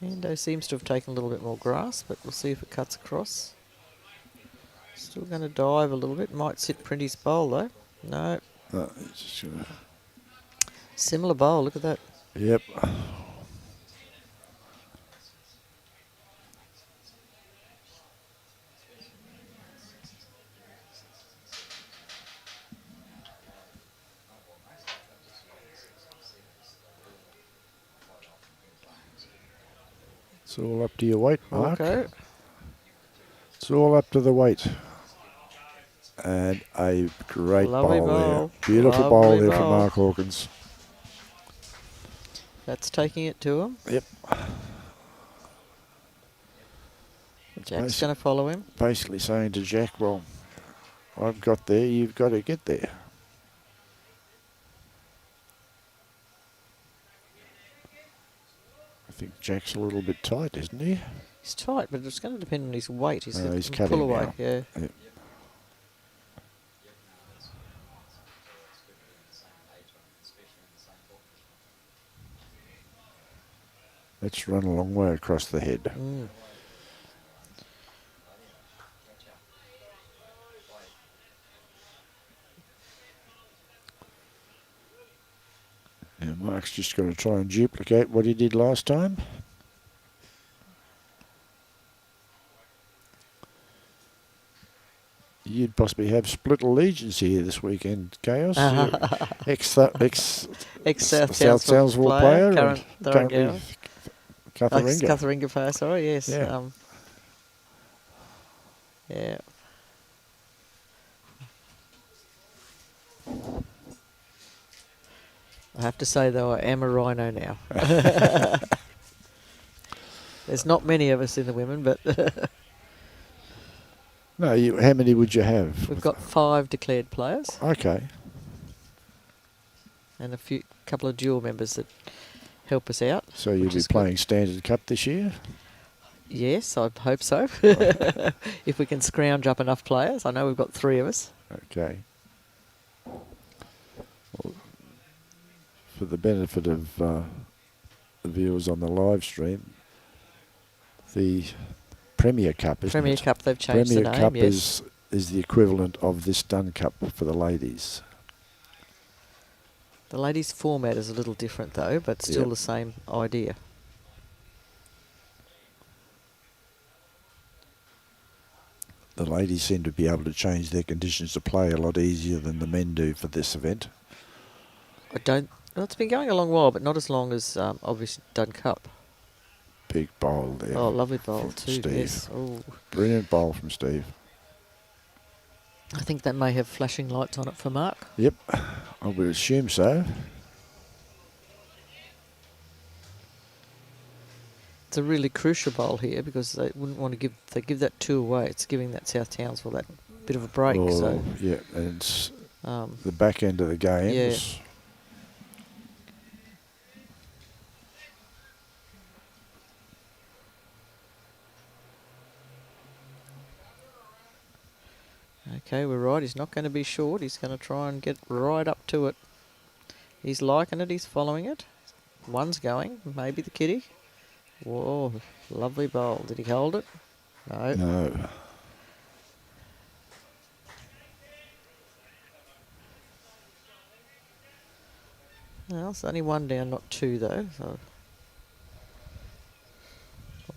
Endo seems to have taken a little bit more grass, but we'll see if it cuts across. Still going to dive a little bit. Might sit Printy's bowl though. No. No, it's just gonna, Similar bowl, look at that. yep. It's all up to your weight, Mark. Okay. It's all up to the weight. And a great Lovely bowl bowl. there. Beautiful bowl Lovely there from bowl. Mark Hawkins. That's taking it to him. Yep. Jack's going to follow him. Basically saying to Jack, well, I've got there, you've got to get there. I think Jack's a little bit tight, isn't he? He's tight, but it's going to depend on his weight. He's Pull cutting away, now. yeah. Yep. Let's run a long way across the head. Mm. Yeah, Mark's just got to try and duplicate what he did last time. You'd possibly have split allegiance here this weekend, Chaos. Ex-South Townsville player, current and currently CUTHERINGA. Cutheringa player, sorry, yes. Yeah. Yeah. I have to say, though, I am a rhino now. There's not many of us in the women, but No, how many would you have? we've got 5 declared players Okay. and a couple of dual members that help us out. So you'll which be is good. playing Standard Cup this year? Yes, I hope so. If we can scrounge up enough players. I know we've got 3 of us. Okay. Well, for the benefit of the viewers on the live stream, the Premier Cup, isn't Premier it? Cup, they've changed Premier the name, Cup yes. is the equivalent of this Dunn Cup for the ladies. The ladies' format is a little different, though, but still Yep. the same idea. The ladies seem to be able to change their conditions of play a lot easier than the men do for this event. Well, it's been going a long while, but not as long as, obviously, Dunn Cup. Big bowl there. Oh, lovely bowl, from too, Steve. yes. Oh, Brilliant bowl from Steve. I think that may have flashing lights on it for Mark. Yep, I would assume so. It's a really crucial bowl here because they wouldn't want to give that 2 away. It's giving that South Townsville that bit of a break. Oh, So yeah, and it's um, the back end of the game. Yeah. is- okay, we're right. He's not going to be short. He's going to try and get right up to it. He's liking it. He's following it. One's going. Maybe the kitty. Whoa, lovely bowl. Did he hold it? No. No. Well, it's only one down, not two though. So.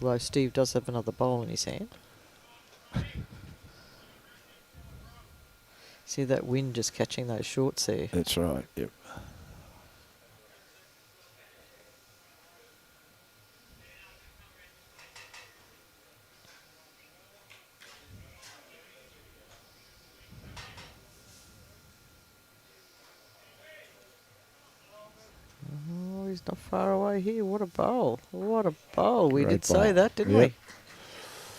Although Steve does have another bowl in his hand. See that wind just catching those shorts there. That's right, yep. Oh, he's not far away here. What a bowl. What a bowl. We Great did say bowl. that, didn't Yep. we?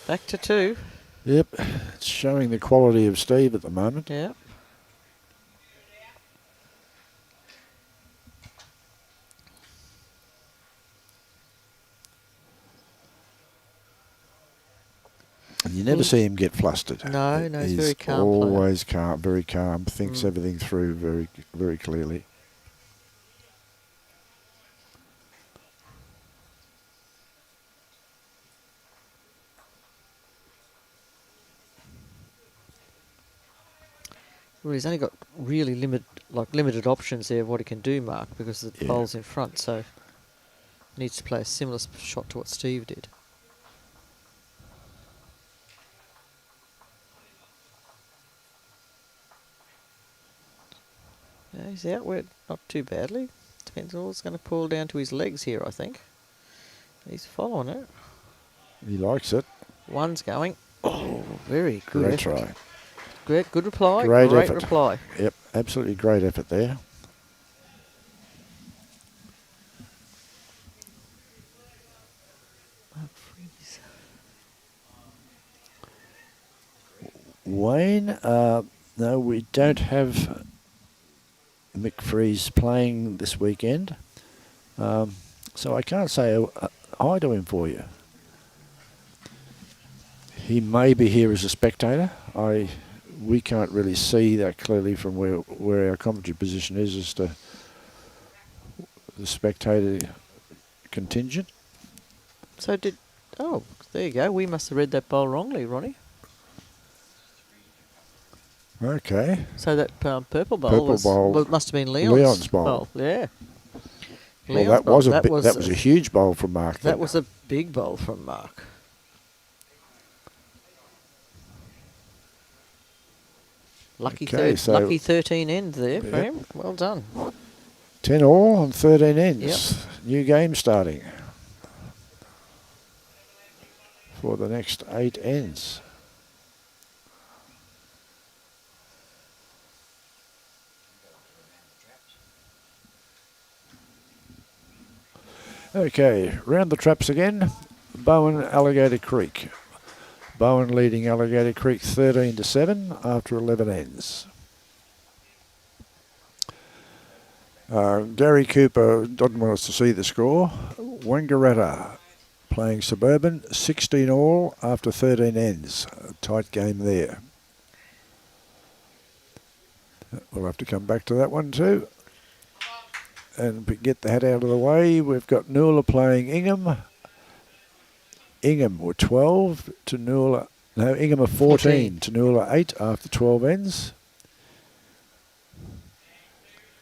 Back to two. Yep, it's showing the quality of Steve at the moment. Yeah. And you never see him get flustered. No, he's very calm player. Always calm, very calm, thinks Mm. everything through very, very clearly. Well, he's only got really limited options there of what he can do, Mark, because the Yeah. bowl's in front, so needs to play a similar shot to what Steve did. Yeah, he's outward not too badly. Depends all it's going to pull down to his legs here, I think. He's following it. He likes it. One's going. Oh, very good. Great effort. try. Great, good reply. Great Great effort. reply. Yep, absolutely great effort there. Wayne, no, we don't have McFreeze playing this weekend, so I can't say hi to him for you. He may be here as a spectator. We can't really see that clearly from where our commentary position is as to the spectator contingent. So oh, there you go. We must have read that bowl wrongly, Ronnie. Okay. So that purple bowl, Purple bowl. well, it must have been Leon's, Leon's bowl. Yeah. Well, Leon's that bowl. was that was a huge bowl from Mark. That was a big bowl from Mark. Lucky, Okay, so lucky 13 ends there for Yep. him. Well done. 10 all on 13 ends. Yep. New game starting for the next 8 ends. Okay, round the traps again. Bowen, Alligator Creek. Bowen leading Alligator Creek 13-7 after 11 ends. Gary Cooper doesn't want us to see the score. Wangaratta playing Suburban 16 all after 13 ends. A tight game there. We'll have to come back to that one too. And get the hat out of the way, we've got Noola playing Ingham. Ingham were 12 to Noola. No, Ingham are 14 to Noola 8 after 12 ends.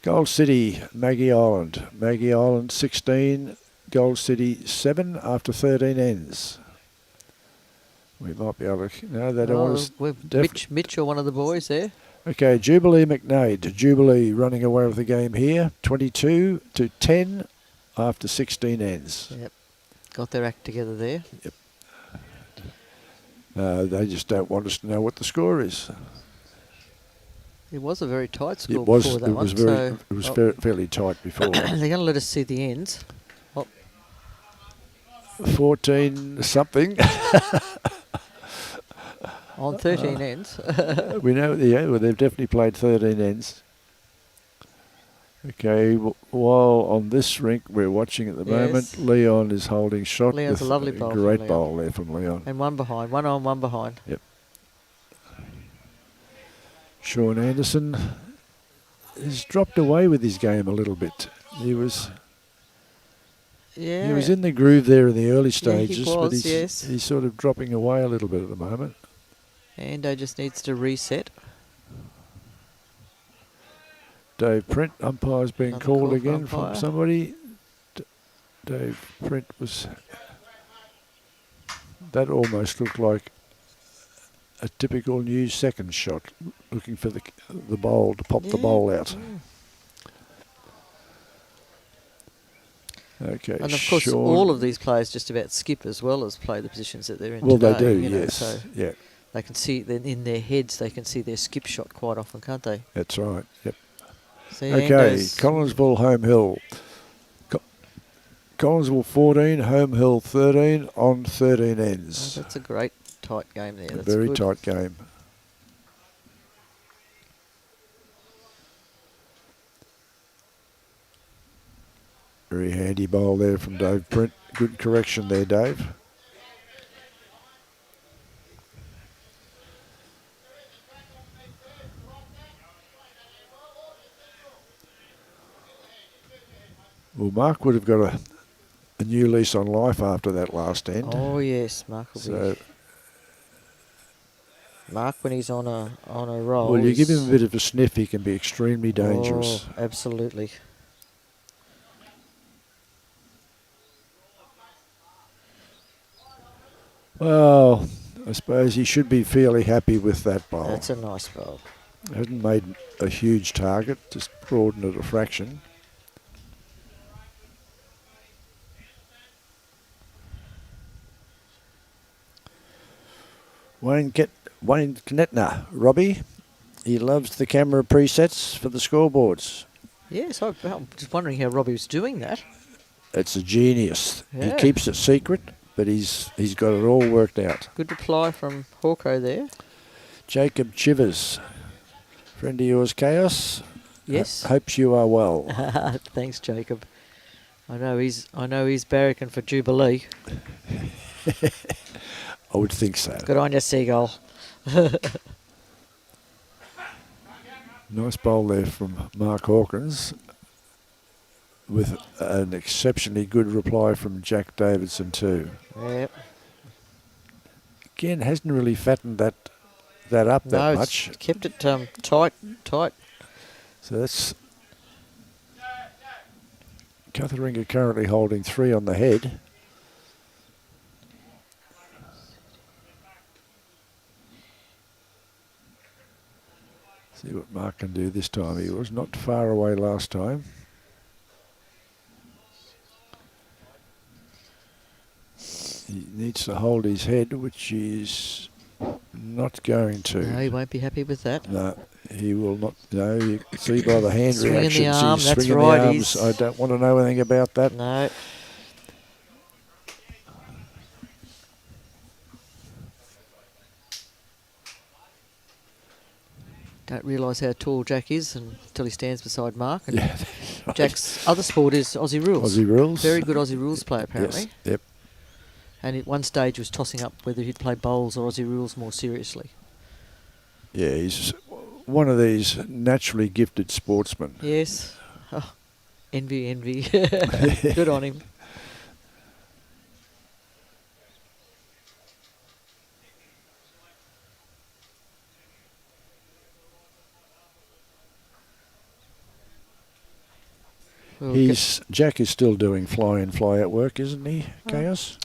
Gold City, Maggie Island. Maggie Island 16, Gold City 7 after 13 ends. We might be able to. No, they don't want us. Mitch or one of the boys there. Okay, Jubilee McNade. Jubilee running away with the game here. 22 to 10 after 16 ends. Yep. Got their act together there. Yep. They just don't want us to know what the score is. It was a very tight score It was. before that It one. was very. So It was fairly tight before. they're going to let us see the ends. 14 something. On 13 ends. We know. Yeah, well, they've definitely played 13 ends. Okay, while on this rink we're watching at the moment, Leon is holding shot. Leon's with a lovely bowl. great bowl there from Leon. And one behind. One on, one behind. Yep. Shaun Anderson has dropped away with his game a little bit. He was Yeah. He was in the groove there in the early Yeah, he stages, but was, yes. he's sort of dropping away a little bit at the moment. Ando just needs to reset. Dave Print, umpire's been Another called call for again from umpire. somebody. Dave Print was... That almost looked like a typical new second shot, looking for the bowl to pop the bowl out. Okay, And of course, Shaun. all of these players just about skip as well as play the positions that they're in Well, today. they do, you know, yes. so Yeah, they can see then in their heads. They can see their skip shot quite often, can't they? that's right. Yep. See, Okay, Ando's- Collinsville, Home Hill. Collinsville 14, Home Hill 13 on 13 ends. Oh, that's a great tight game there. A That's very good. tight game. Very handy bowl there from Dave Print. Good correction there, Dave. Well, Mark would have got a new lease on life after that last end. Oh yes, Mark will So, be. Mark, when he's on a roll. well, you give him a he's- bit of a sniff, he can be extremely dangerous. Oh, absolutely. Well, I suppose he should be fairly happy with that bowl. That's a nice bowl. Hasn't made a huge target, just broadened it a fraction. Wayne Knetner, Robbie, he loves the camera presets for the scoreboards. Yes, I'm just wondering how Robbie was doing that. It's a genius. Yeah. He keeps it secret, but he's got it all worked out. Good reply from Hawko there. Jacob Chivers, friend of yours, Chaos. Yes. Hopes you are well. Thanks, Jacob. I know he's barracking for Jubilee. I would think so. Good on you, Seagull. Nice bowl there from Mark Hawkins, with an exceptionally good reply from Jack Davidson too. Yep. Again, hasn't really fattened that up that No, much. it's kept it tight. So that's CUTHERINGA currently holding 3 on the head. See what Mark can do this time. He was not far away last time. He needs to hold his head, which he's not going to. No, he won't be happy with that. No, he will not. No, you can see by the hand Swinging the reactions, arm, he's that's swinging right, the arms. he's- I don't want to know anything about that. No. Don't realise how tall Jack is until he stands beside Mark. And Yeah, right. Jack's other sport is Aussie rules. Aussie rules. Very good Aussie rules player, apparently. Yes, yep. And at one stage was tossing up whether he'd play bowls or Aussie rules more seriously. Yeah, he's one of these naturally gifted sportsmen. Yes. Oh, envy. Good on him. We'll Jack is still doing fly-in, fly-out work, isn't he, Chaos?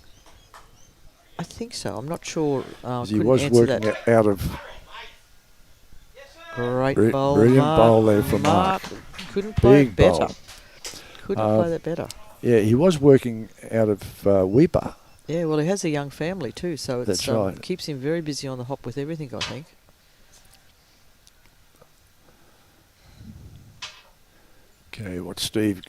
I think so. I'm not sure. 'Cause he couldn't was answer working that. out of Great bowl, brilliant Mark. bowl there from Mark. Couldn't play Big it better. bowl. Couldn't play that better. Yeah, he was working out of Weeper. Yeah, well, he has a young family too, so it's That's right. keeps him very busy on the hop with everything, I think. Okay, what Steve?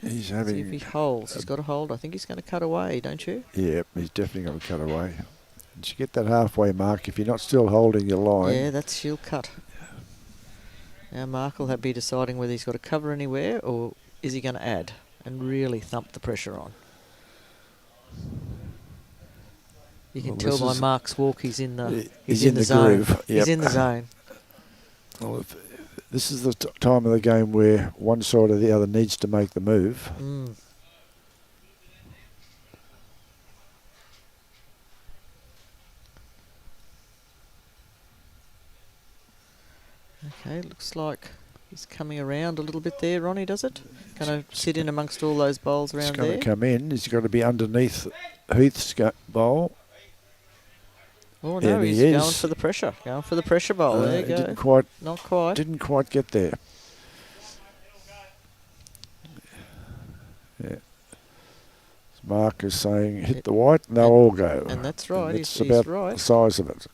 He's See if he having. holds. He's got to hold. I think he's going to cut away, don't you? Yeah, he's definitely going to cut away. Once you get that halfway mark, if you're not still holding your line, Yeah, that's she'll cut. Now Mark will be deciding whether he's got to cover anywhere or is he going to add and really thump the pressure on. You can Well, tell this by is- Mark's walk he's in the he's in the zone. groove, He's yep. in the zone. well, this is the time of the game where one side or the other needs to make the move. Mm. Okay, looks like he's coming around a little bit there, Ronnie, does it? Going to sit in amongst all those bowls It's around going there. to come in. He's got to be underneath Heath's bowl. Oh, no, And he's he going is. for the pressure. Going for the pressure bowl. There you He go. Not quite. didn't quite get there. Yeah. Mark is saying hit the white and they'll all go. And that's right. And that's He's about right. the size of it.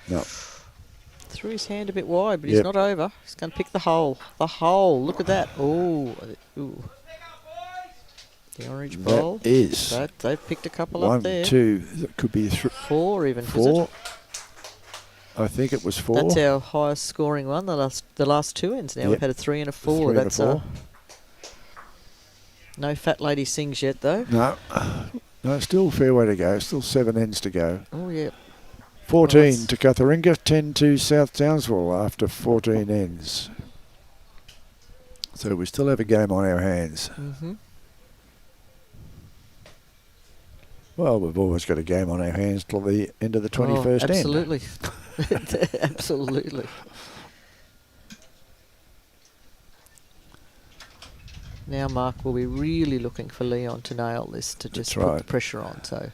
No. Threw his hand a bit wide, but he's not over. He's going to pick the hole. The hole. Look at that. Ooh. The orange bowl. That is. They've picked a couple 1, up there. 2. That could be 4 even. 4. Is it? I think it was 4. That's our highest scoring one. The last 2 ends now. Yep. We've had a 3 and a 4. That's a 4. No fat lady sings yet though. No. No, still a fair way to go. Still 7 ends to go. Oh yeah. 14 to CUTHERINGA, 10 to South Townsville after 14 ends. So we still have a game on our hands. Mm-hmm. Well, we've always got a game on our hands till the end of the 21st end. Absolutely. Absolutely. Now Mark will be really looking for Leon to nail this, to just put the pressure on. So,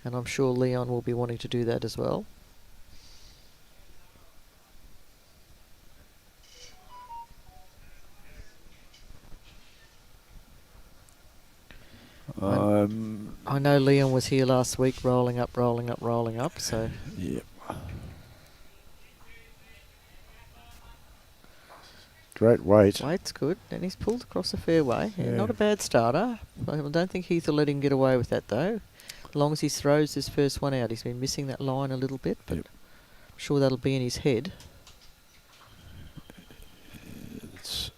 and I'm sure Leon will be wanting to do that as well. I know Leon was here last week rolling up, so... Yep. Great weight. Weight's good, and he's pulled across the fairway. Yeah, not a bad starter. I don't think Heath will let him get away with that, though. As long as he throws his first one out. He's been missing that line a little bit, but I'm sure that'll be in his head. It's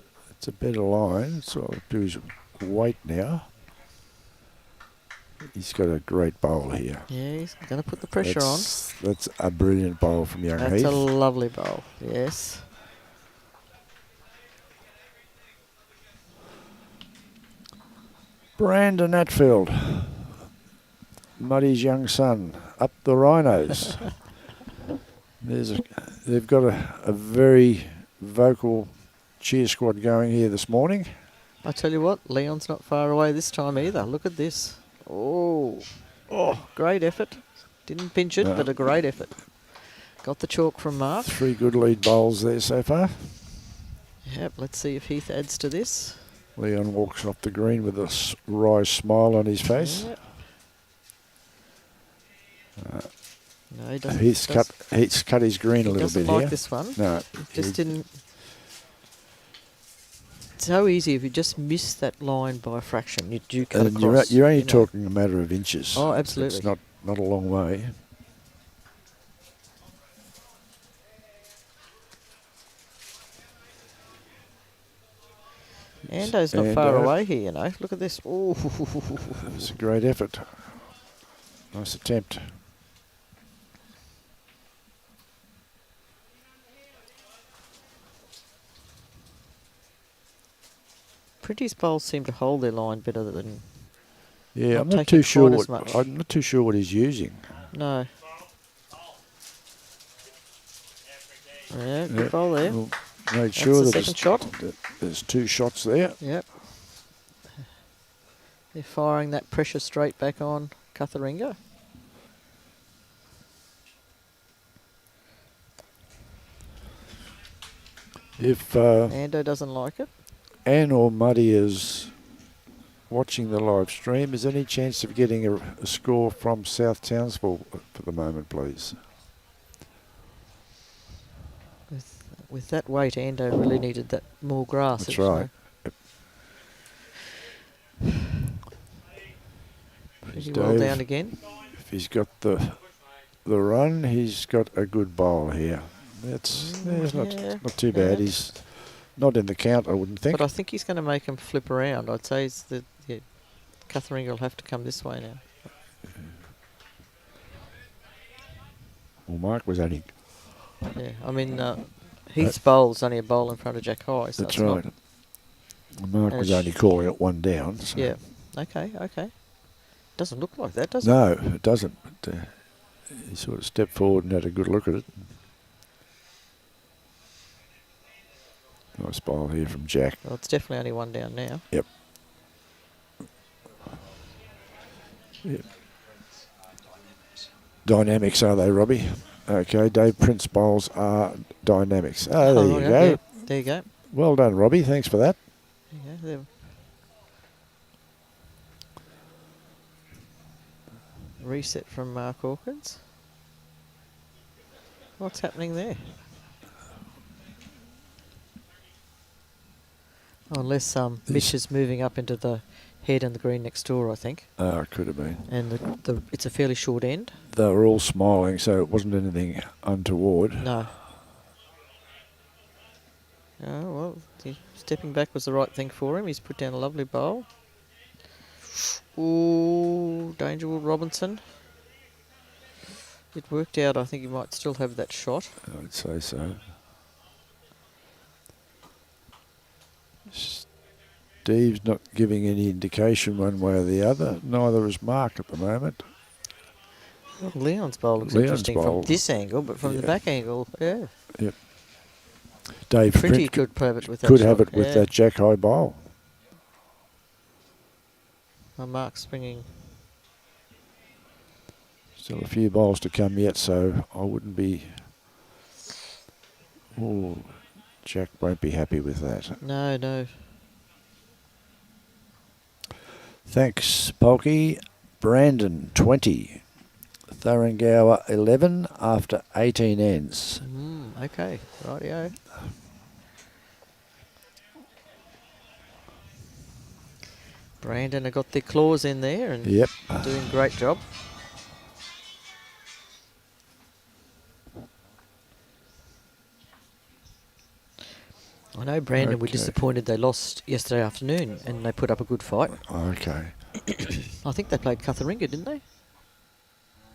a better line, so I'll do his weight now. He's got a great bowl here. Yeah, he's going to put the pressure on. That's a brilliant bowl from young Heath. That's a lovely bowl, yes. Brandon Atfield, Muddy's young son, up the Rhinos. They've got a very vocal cheer squad going here this morning. I tell you what, Leon's not far away this time either. Look at this. Oh, great effort. Didn't pinch it, but a great effort. Got the chalk from Mark. 3 good lead bowls there so far. Yep, let's see if Heath adds to this. Leon walks off the green with a wry smile on his face. Yep. No, he doesn't. He's cut his green a little bit here. He doesn't like this one. No. He just didn't. It's so easy if you just miss that line by a fraction. You do cut across. You're only talking a matter of inches. Oh, absolutely. It's not a long way. Ando's not far away here, you know. Look at this. Ooh. It's a great effort. Nice attempt. Pretty's bowls seem to hold their line better than. Yeah, I'm not too sure what he's using. No. Yeah, good bowl there. Well, made sure that second shot. There's 2 shots there. Yep. They're firing that pressure straight back on CUTHERINGA. If Ando doesn't like it. Anne or Muddy is watching the live stream, is there any chance of getting a score from South Townsville for the moment, please? With that weight, Ando really needed that more grass. That's right. Yep. Pretty well down again. If he's got the run, he's got a good bowl here. That's not too bad. He's not in the count, I wouldn't think. But I think he's going to make him flip around. I'd say CUTHERINGA will have to come this way now. Well, Mark was only... Yeah, I mean, Heath's bowl's only a bowl in front of Jack High. So that's right. Mark was only calling it 1 down. So. Yeah, okay. Doesn't look like that, does it? No, it doesn't. But, he sort of stepped forward and had a good look at it. Nice bowl here from Jack. Well, it's definitely only one down now. Yep. Yep. Dynamics, are they, Robbie? Okay, Dave Prince bowls are dynamics. Oh, there you go. Yeah, there you go. Well done, Robbie. Thanks for that. There you go. Reset from Mark Hawkins. What's happening there? Oh, unless Mitch is moving up into the head and the green next door, I think. Oh, it could have been. And it's a fairly short end. They were all smiling, so it wasn't anything untoward. No. Oh, well, stepping back was the right thing for him. He's put down a lovely bowl. Ooh, Dangerwood Robinson. It worked out. I think he might still have that shot. I'd say so. Steve's not giving any indication one way or the other. Neither is Mark at the moment. Well, Leon's bowl looks Leon's interesting bowl, from this angle, but from the back angle, yeah. Yep. Dave Pretty Print could have it with that could shot, have it with that Jack High bowl. Well, Mark's swinging. Still a few bowls to come yet, so I wouldn't be... Oh, Jack won't be happy with that. No, no. Thanks, Polky. Brandon, 20. Thuringower, 11 after 18 ends. Okay, rightio. Brandon have got their claws in there and Yep. doing a great job. I know Brandon were disappointed they lost yesterday afternoon and they put up a good fight. Okay. I think they played CUTHERINGA, didn't they?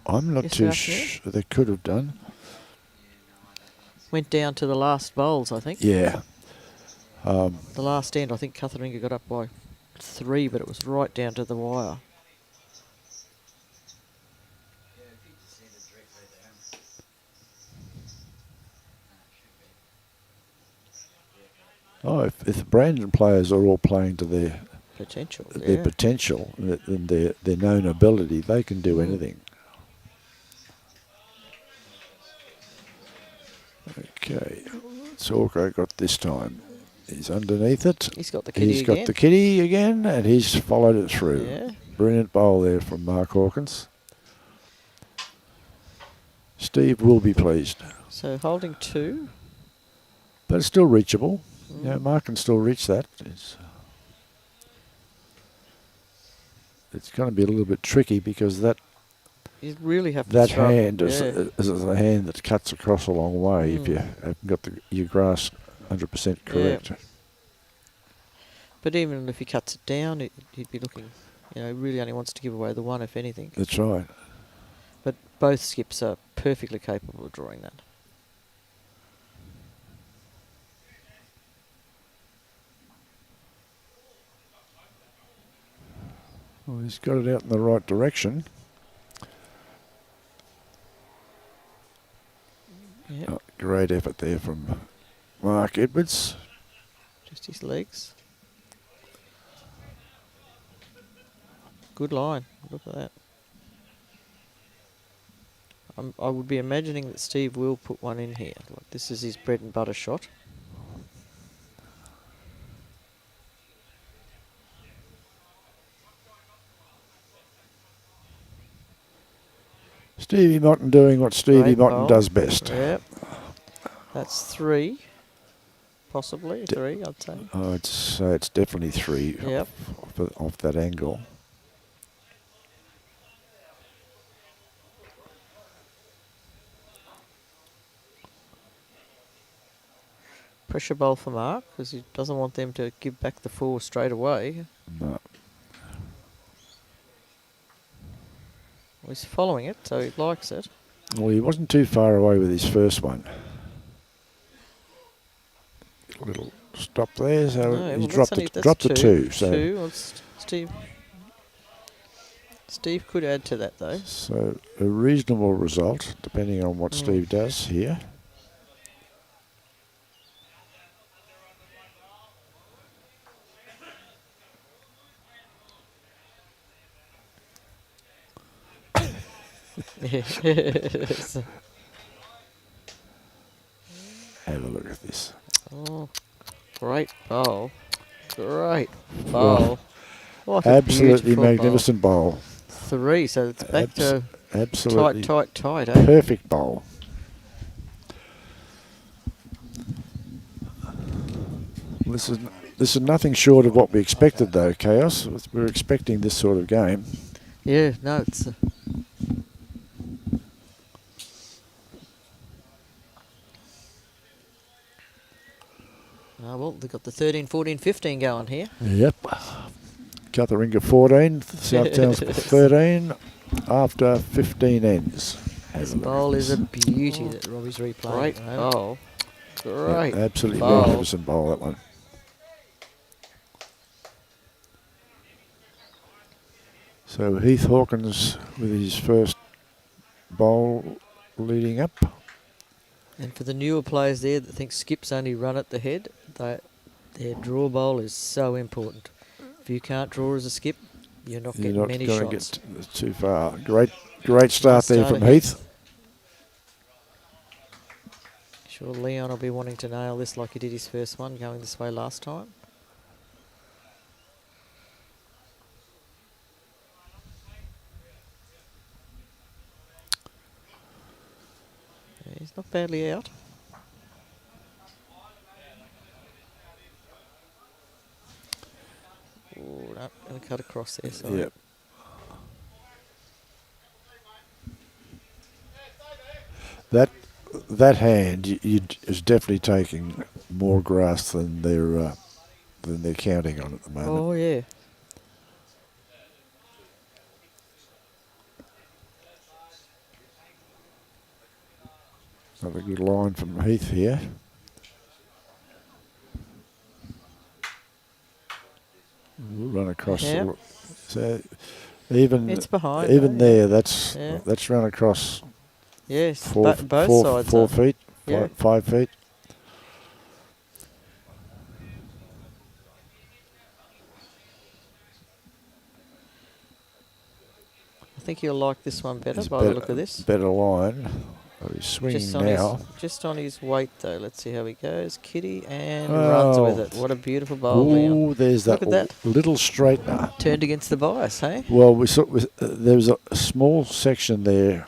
I'm not too sure. They could have done. Went down to the last bowls, I think. Yeah. The last end, I think CUTHERINGA got up by 3, but it was right down to the wire. Oh, if the Brandon players are all playing to their potential, and their known ability, they can do anything. Okay, Sorko got this time. He's underneath it. He's got the kitty again. He's got the kitty again, and he's followed it through. Yeah. Brilliant bowl there from Mark Hawkins. Steve will be pleased. So holding 2. But it's still reachable. Yeah, Mark can still reach that. It's going to be a little bit tricky because that you really have to hand is a hand that cuts across a long way if you haven't got your grasp 100% correct. Yeah. But even if he cuts it down, he'd be looking, really only wants to give away the one, if anything. That's right. But both skips are perfectly capable of drawing that. Well, he's got it out in the right direction. Yep. Oh, great effort there from Mark Edwards. Just his legs. Good line. Look at that. I would be imagining that Steve will put one in here. Like this is his bread and butter shot. Stevie Mottin doing what Stevie Mottin does best. Yep. That's 3. Possibly 3, I'd say. I'd say it's definitely 3 yep. off that angle. Pressure bowl for Mark because he doesn't want them to give back the 4 straight away. No. Well, he's following it, so he likes it. Well, he wasn't too far away with his first one. A little stop there, so he dropped the 2. So 2. Well, Steve could add to that though. So a reasonable result, depending on what Steve does here. Yes. Have a look at this. Oh, great bowl. Great bowl. What a Absolutely beautiful magnificent bowl. bowl. 3, so it's back to Absolutely tight, eh? perfect bowl. This is nothing short of what we expected, though, Chaos. We were expecting this sort of game. Yeah, no, it's... well, they've got the 13, 14, 15 going here. Yep. CUTHERINGA 14, South Townsville 13, after 15 ends. This bowl is a beauty that Robbie's replaying. Great bowl. Great Absolutely bowl. magnificent bowl, that one. So Heath Hawkins with his first bowl leading up. And for the newer players there that think skips only run at the head, their draw bowl is so important. If you can't draw as a skip, you're not getting many shots. You're not going to get too far. Great start there from Heath. Sure, Leon will be wanting to nail this like he did his first one, going this way last time. Yeah, he's not badly out. Oh, no, going to cut across there, sorry. Yep. That hand is definitely taking more grass than they're counting on at the moment. Oh, yeah. Another good line from Heath here. We'll run across. Yep. So even It's behind. even there, that's Yeah. run across. Yes, Four both sides. 4 feet, Yeah. 5 feet. I think you'll like this one better by the look of this. Better line. Oh, he's swinging now. Just on his weight though. Let's see how he goes. Kitty and runs with it. What a beautiful bowl, Leon. Oh, there's Look that, at that. little straightener. Turned against the bias, hey? Well, there was a small section there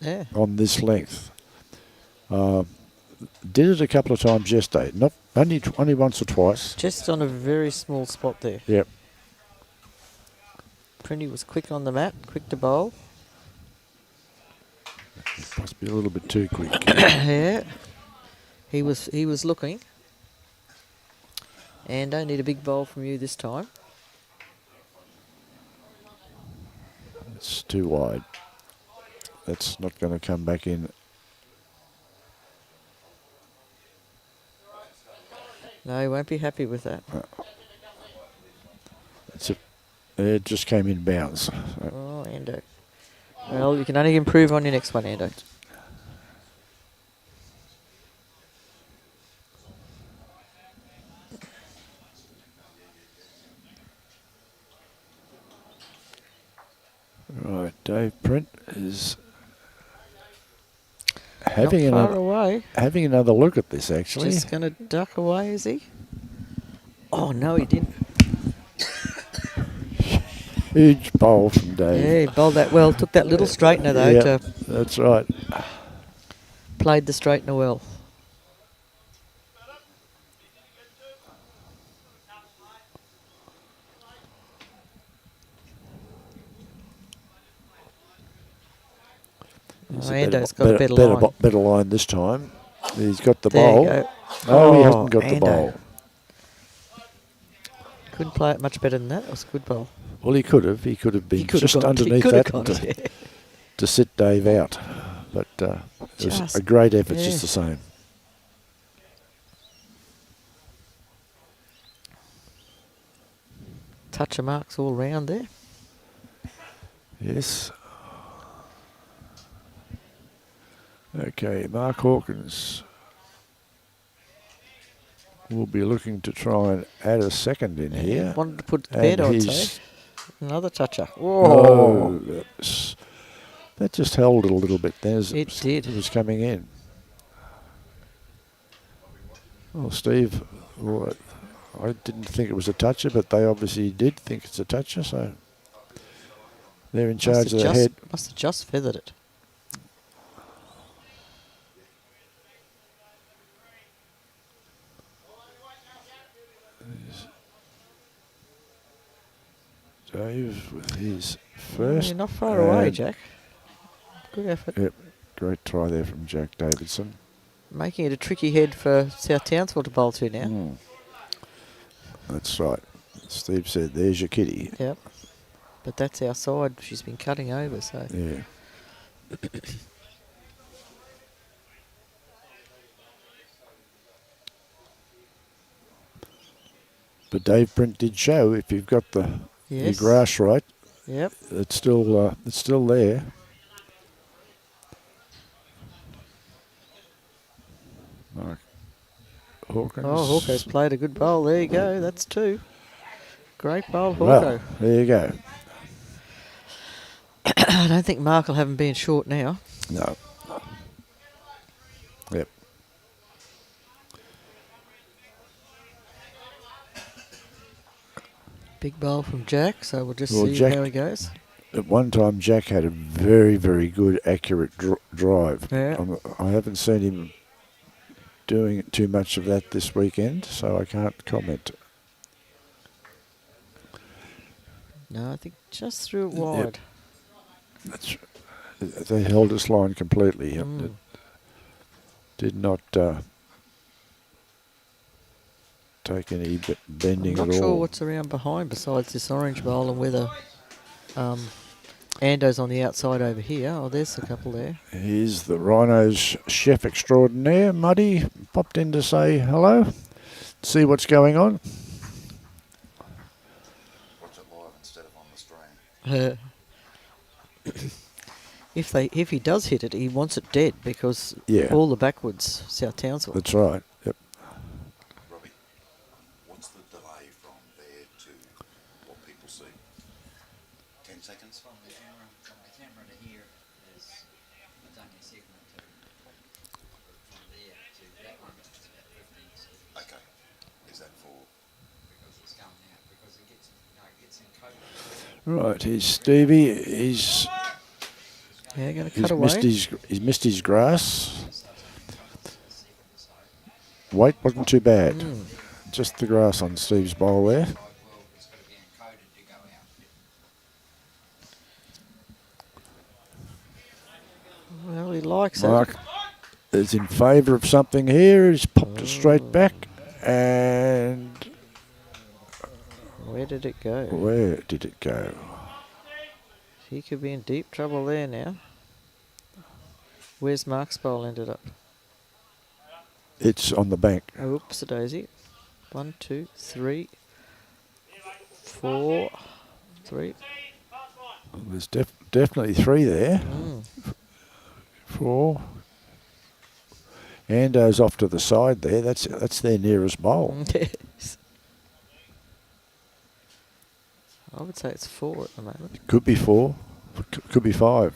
Yeah. on this length. Did it a couple of times yesterday. Not only once or twice. Just on a very small spot there. Yep. Printy was quick on the mat, quick to bowl. Must be a little bit too quick. Yeah. He was looking. And don't need a big bowl from you this time. It's too wide. That's not going to come back in. No, he won't be happy with that. It just came in bounds. Oh, Ando. Well, you can only improve on your next one, Ando. Right, Dave Print is having Not far away. having another look at this, actually. Just going to duck away, is he? Oh, no, he didn't. Huge bowl from Dave. Yeah, he bowled that well. Took that little straightener, though, Yeah, to that's right. played the straightener well. Ando's got a better line. Better line this time. He's got the There bowl. you go. Oh, he hasn't got the Ando. bowl. Couldn't play it much better than that. It was a good bowl. Well, he could have. He could have been He could have just gone. He underneath could have that gone, to, yeah. to sit Dave out. But it was Just- a great effort, yeah. just the same. Touch of marks all round there. Yes. Okay, Mark Hawkins will be looking to try and add a second in here. Wanted to put it to And bed, I'd he's say. Another toucher. Oh, Whoa! that just held it a little bit there as It did. it was coming in. Well, Steve, well, I didn't think it was a toucher, but they obviously did think it's a toucher, so they're in charge of the head. Must have just feathered it. Dave with his first. You're not far away, Jack. Good effort. Yep, great try there from Jack Davidson. Making it a tricky head for South Townsville to bowl to now. That's right. Steve said, there's your kitty. Yep. But that's our side. She's been cutting over, so. Yeah. But Dave Print did show if you've got the your grass right, yep, it's still there. Mark Hawkins. Oh, Hawko's played a good bowl. There you go. That's two. Great bowl, Hawko. Well, there you go. I don't think Mark will have him being short now. No. Yep. Big bowl from Jack, so we'll just see Jack, how he goes. At one time, Jack had a very, very good, accurate drive. Yeah. I haven't seen him doing too much of that this weekend, so I can't comment. No, I think just threw it wide. Yep. They held this line completely. It did not take any bending at all. I'm not sure what's around behind besides this orange bowl and whether Ando's on the outside over here. Oh, there's a couple there. Here's the Rhinos chef extraordinaire, Muddy, popped in to say hello, see what's going on. Watch it live instead of on the stream. If he does hit it, he wants it dead because all the backwards South Townsville. That's right. Yep. Robbie, what's the delay from there to what people see? 10 seconds? From the camera to here is it's only a second or two. From there to that one is about 15 seconds. Okay. Is that for? Because it's coming out, because it gets in coat. Right, here's Stevie. He's going to cut away. He's missed his grass. Weight wasn't too bad. Just the grass on Steve's bowl there. Well, he likes Mark is in favour of something here. He's popped it straight back. And where did it go? Where did it go? He could be in deep trouble there now. Where's Mark's bowl ended up? It's on the bank. Oops, a daisy. 1, 2, 3, 4, 3. There's definitely 3 there. 4. Ando's off to the side there. That's their nearest bowl. Yes. I would say it's 4 at the moment. Could be 4. Could be 5.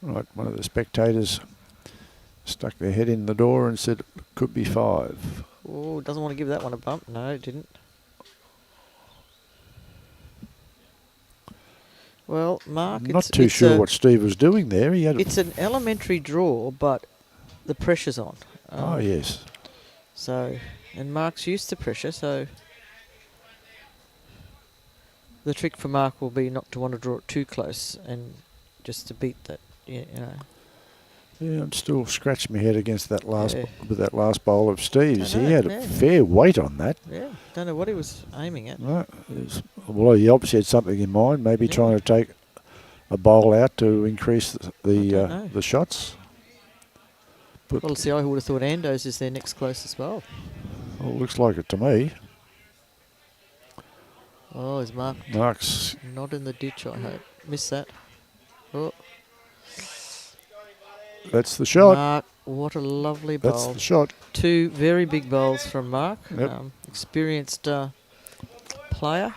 Right, one of the spectators stuck their head in the door and said it could be 5. Oh, doesn't want to give that one a bump. No, it didn't. Well, Mark, I'm not too sure what Steve was doing there. It's an elementary draw, but the pressure's on. Oh, yes. So, and Mark's used to pressure, so the trick for Mark will be not to want to draw it too close and just to beat that, you know. Yeah, I'm still scratching my head against that last with that last bowl of Steve's. He had a yeah. fair weight on that. Yeah, don't know what he was aiming at. Right. Well, he obviously had something in mind, maybe trying to take a bowl out to increase the shots. But Well, see, I would have thought Ando's is their next closest bowl. Well, looks like it to me. Oh, is Mark's Mark's not in the ditch, I hope. Missed that. Oh, That's the shot. Mark, what a lovely That's bowl. the shot. Two very big bowls from Mark. Yep. Experienced player.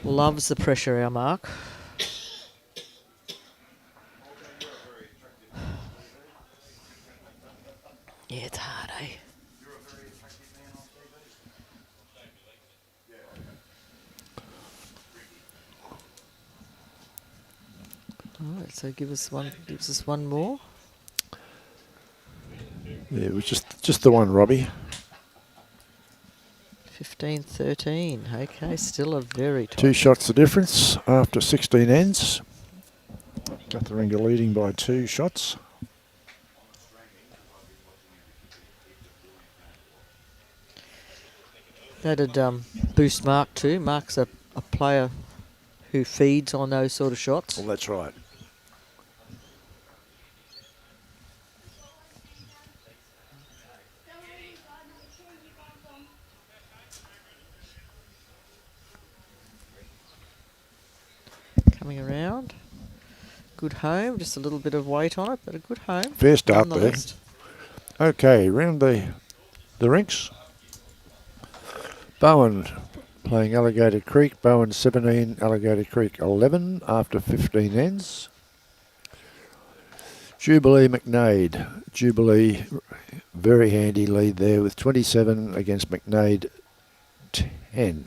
Loves the pressure, our Mark. Yeah, it's hard, eh? All right, so gives us one more. Yeah, it was just the one, Robbie. 15-13. Okay, still a very tight. 2 shots the difference after 16 ends. CUTHERINGA leading by 2 shots. That'd boost Mark too. Mark's a player who feeds on those sort of shots. Well, that's right. Coming around. Good home, just a little bit of weight on it, but a good home. Fair start there. nonetheless. Okay, round the rinks. Bowen playing Alligator Creek. Bowen 17, Alligator Creek 11 after 15 ends. Jubilee McNade. Jubilee, very handy lead there with 27 against McNade 10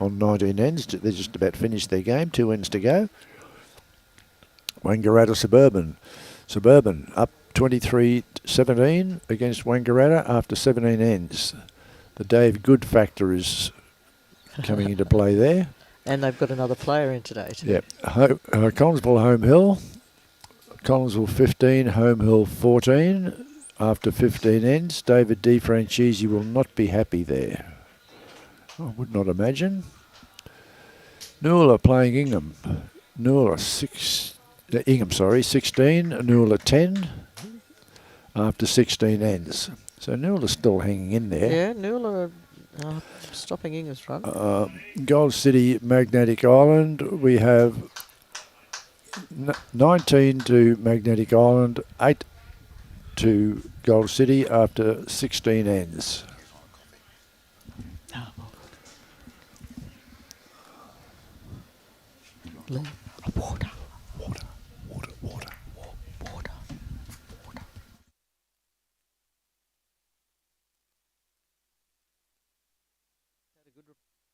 on 19 ends. They just about finished their game. 2 ends to go. Wangaratta Suburban up 23-17 against Wangaratta after 17 ends. The Dave Good factor is coming into play there. And they've got another player in today too. Yep. Collinsville Home Hill. Collinsville 15, Home Hill 14 after 15 ends. David DiFrancesi will not be happy there. I would not imagine. Noola playing Ingham. Noola 16, Noola 10 after 16 ends. So Noola's still hanging in there. Yeah, Noola stopping Ingham's run. Gold City, Magnetic Island. We have 19 to Magnetic Island, 8 to Gold City after 16 ends. Water.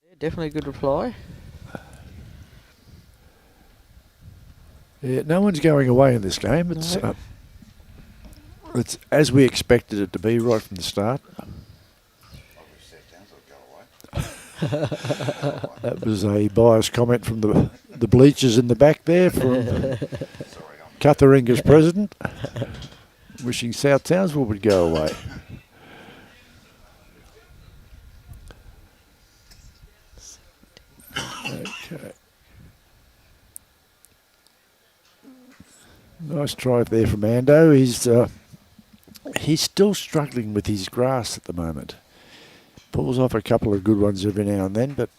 Yeah, definitely a good reply. Yeah, no one's going away in this game. It's No. it's as we expected it to be right from the start. That was a biased comment from the bleachers in the back there from CUTHERINGA's president, wishing South Townsville would go away. Okay. Nice drive there from Ando. He's still struggling with his grass at the moment. Pulls off a couple of good ones every now and then, but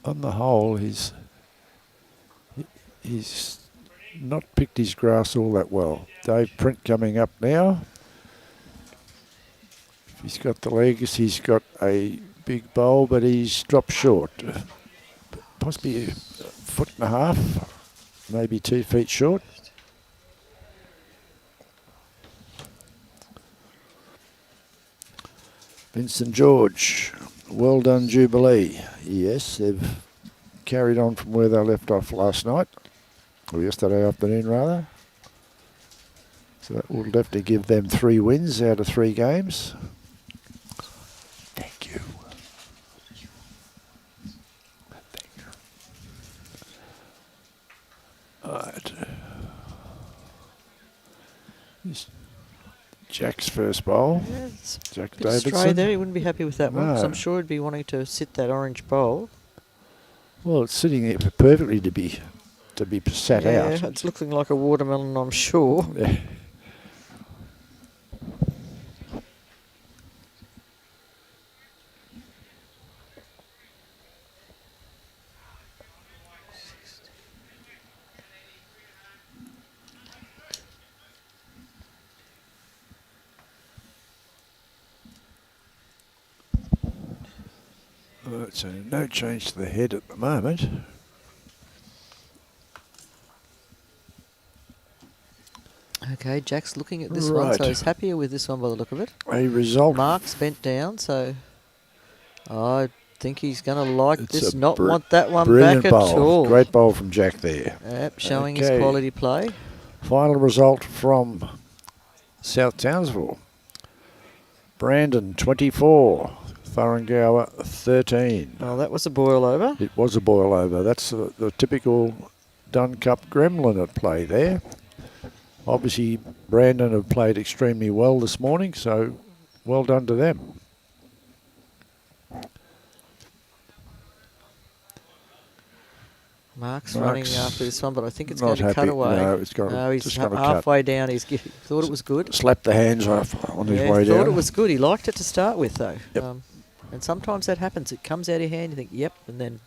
on the whole, he's not picked his grass all that well. Dave Print coming up now. He's got the legs. He's got a big bowl, but he's dropped short. Possibly a foot and a half, maybe 2 feet short. Vincent George, well done Jubilee. Yes, they've carried on from where they left off last night, or yesterday afternoon rather. So that will definitely give them 3 wins out of 3 games. Thank you. Thank you. All right. Jack's first bowl. Yeah, it's Jack a bit stray Davidson. there. He wouldn't be happy with that one. So No. I'm sure he'd be wanting to sit that orange bowl. Well, it's sitting there perfectly to be sat Yeah, out. it's looking like a watermelon, I'm sure. Yeah. Right, so no change to the head at the moment. Okay, Jack's looking at this one, so Right. he's happier with this one by the look of it. A result. Mark's bent down, so I think he's going to like It's this, a not want that one brilliant back at bowl. all. Great bowl from Jack there. Yep, showing Okay. his quality play. Final result from South Townsville. Brandon 24, Thuringowa 13. Well, that was a boil over. It was a boil over. That's the typical Dunn Cup gremlin at play there. Obviously, Brandon have played extremely well this morning, so well done to them. Mark's running after this one, but I think it's not going to cut happy. away. No, it's got No, he's just gonna halfway down. He thought it was good. Slapped the hands off on his Yeah, way he thought down. it was good. He liked it to start with, though. Yep. And sometimes that happens. It comes out of your hand, you think, yep, and then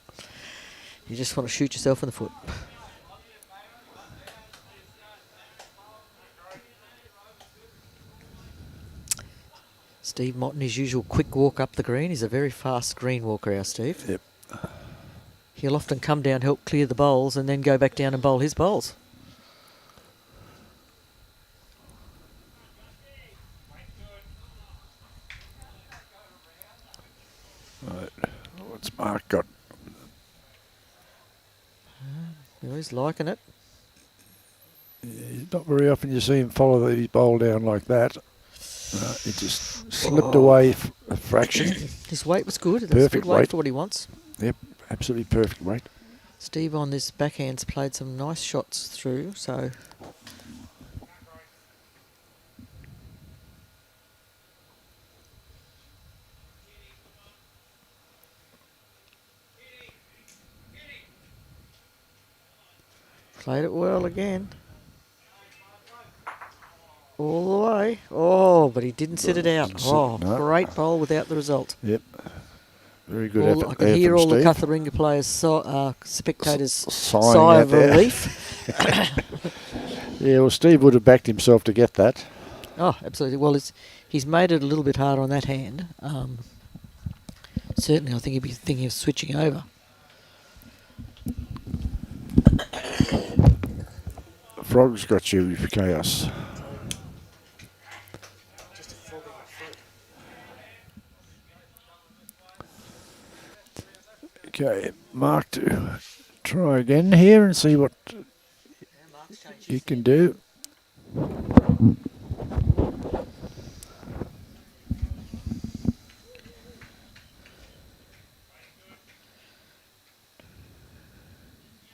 you just want to shoot yourself in the foot. Steve Mottin, his usual quick walk up the green. He's a very fast green walker, our Steve. Yep. He'll often come down, help clear the bowls, and then go back down and bowl his bowls. Right. What's Mark got? He's liking it. Not very often you see him follow his bowl down like that. It just slipped away a fraction. His weight was good. That's Perfect good weight weight. for what he wants. Yep, absolutely perfect weight. Steve on this backhand's played some nice shots through, so... Played it well again. All the way. Oh, but he didn't sit it out. Oh, No. great bowl without the result. Yep. Very good I effort can there hear from all the Steve. CUTHERINGA players, spectators Sighing sigh out of there. relief. Yeah, well, Steve would have backed himself to get that. Oh, absolutely. Well, he's made it a little bit harder on that hand. Certainly, I think he'd be thinking of switching over. Frog's got you for chaos. Okay, Mark to try again here and see what you can do.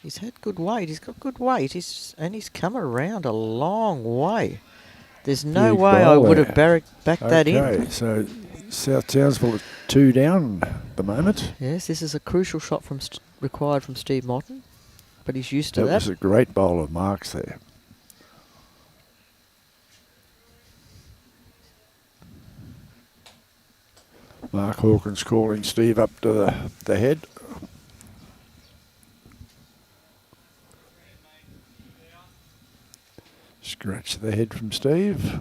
He's had good weight. He's got good weight. And he's come around a long way. There's no Big way I bowl would there. have backed that in. Okay, so South Townsville at 2 down at the moment. Yes, this is a crucial shot required from Steve Mottin, but he's used to That that. was a great bowl of Mark's there. Mark Hawkins calling Steve up to the head. Scratch the head from Steve.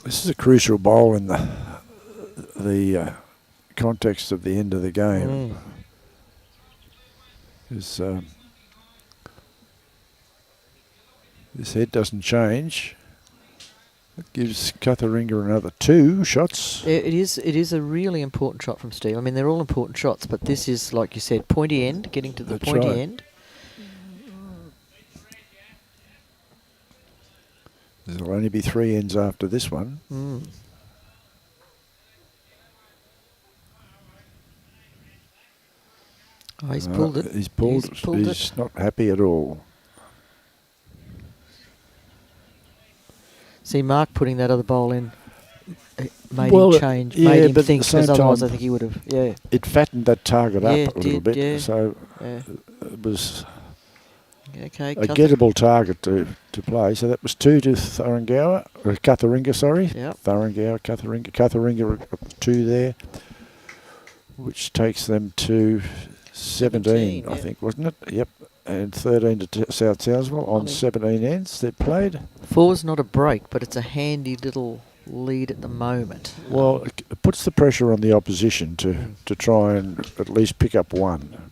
This is a crucial bowl in the context of the end of the game. This head doesn't change. It gives CUTHERINGA another 2 shots. It is a really important shot from Steve. I mean, they're all important shots, but this is, like you said, pointy end, getting to the That's pointy right. end. There'll only be 3 ends after this one. Oh, he's pulled it. He's pulled it. He's not happy at all. See, Mark putting that other bowl in made Well, him change, yeah, made him but at think, the same because otherwise I time- think he would have, yeah. It fattened that target Yeah, up a it little did, bit, yeah. so Yeah. it was Okay, a gettable target to play. So that was 2 to Thuringowa, or CUTHERINGA, sorry. Yep. Thuringowa, CUTHERINGA. CUTHERINGA 2 there. which takes them to 17, I yeah. think, wasn't it? Yep. And 13 to South Townsville on 17 ends they've played. 4's not a break, but it's a handy little lead at the moment. Well, it puts the pressure on the opposition to try and at least pick up one.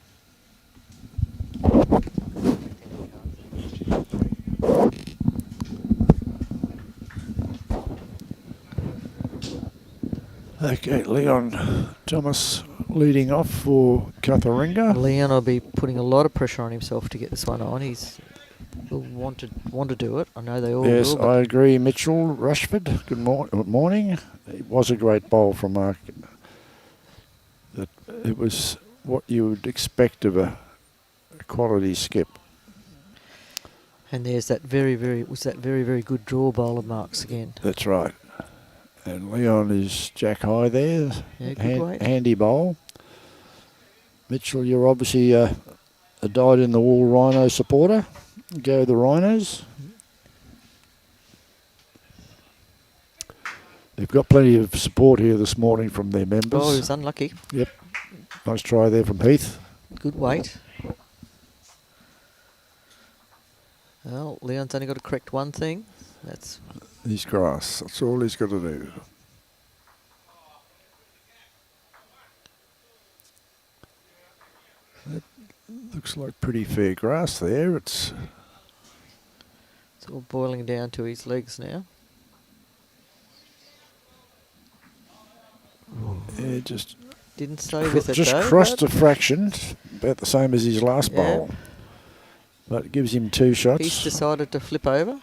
Okay, Leon Thomas leading off for CUTHERINGA. Leon will be putting a lot of pressure on himself to get this one on. He'll want to do it. I know they all Yes, will. I agree. Mitchell Rushford, good morning. It was a great bowl from Mark. It was what you would expect of a quality skip. And there's that very, very good draw bowl of Mark's again. That's right. And Leon is jack high there. Yeah, good weight. Handy bowl. Mitchell, you're obviously a dyed-in-the-wool Rhino supporter. Go the Rhinos. They've got plenty of support here this morning from their members. Oh, he was unlucky. Yep. Nice try there from Heath. Good weight. Well, Leon's only got to correct one thing. That's His grass. That's all he's got to do. That looks like pretty fair grass there. It's all boiling down to his legs now. yeah, just Didn't stay with it just though. crossed but a fraction, about the same as his last Yeah. bowl. But it gives him 2 shots. He's decided to flip over.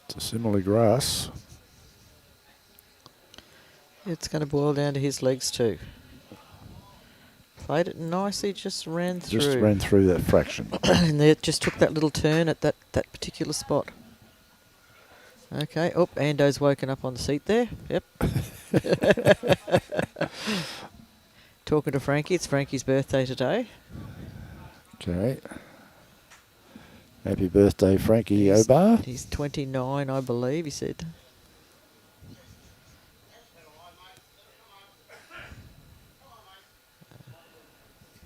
It's a similar grass. It's going to boil down to his legs too. Played it nicely, just ran through. Just ran through that fraction. And it just took that little turn at that particular spot. Okay, oh, Ando's woken up on the seat there. Yep. Talking to Frankie, it's Frankie's birthday today. Okay. Happy birthday, Frankie Obar. He's 29, I believe, he said.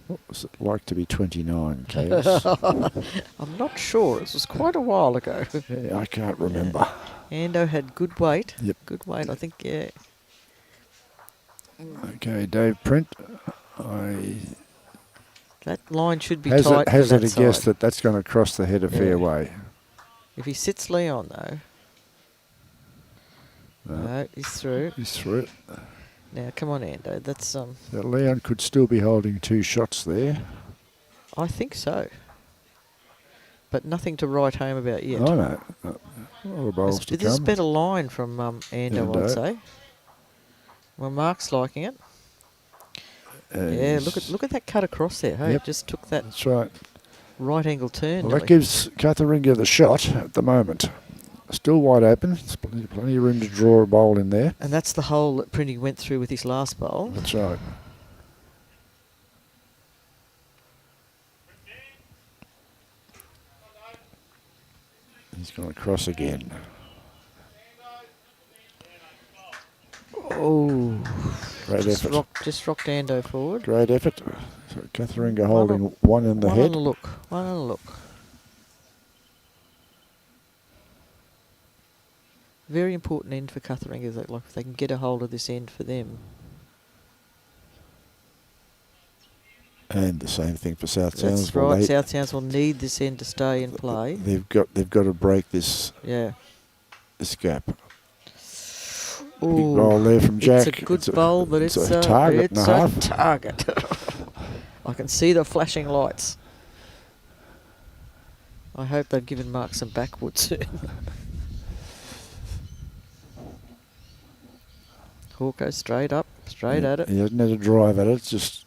What was it like to be 29, Chaos? I'm not sure. It was quite a while ago. Yeah, I can't remember. Ando had good weight. Yep. Good weight, I think, yeah. Okay, Dave Print. That line should be tight for that Hazard a guess side. that that's going to cross the head of Yeah. fairway. If he sits Leon, though. No, he's through. He's through it. Now, come on, Ando. That's So Leon could still be holding 2 shots there. I think so. But nothing to write home about yet. Oh, no. All the bowls to This is a come. better line from Ando, I'd say. Well, Mark's liking it. Yeah, look at that cut across there. Hey, Yep. just took that That's right. right angle turn. Well, nearly. that gives CUTHERINGA the shot at the moment. Still wide open. There's plenty of room to draw a bowl in there. And that's the hole that Printy went through with his last bowl. That's right. He's going to cross again. Oh, Great effort. just rocked Ando forward. Great effort. So CUTHERINGA holding one in the One head. on a look. One on a look. Very important end for CUTHERINGA. That, like, if they can get a hold of this end for them. And the same thing for South That's Townsville. right. South Townsville need this end to stay in play. They've got to break this Yeah. gap. Big Ooh, bowl there from Jack. It's a good bowl, but it's a target and a half. target. I can see the flashing lights. I hope they've given Mark some backwood soon. Hawko straight up, straight at it. He hasn't had a drive at it. It's just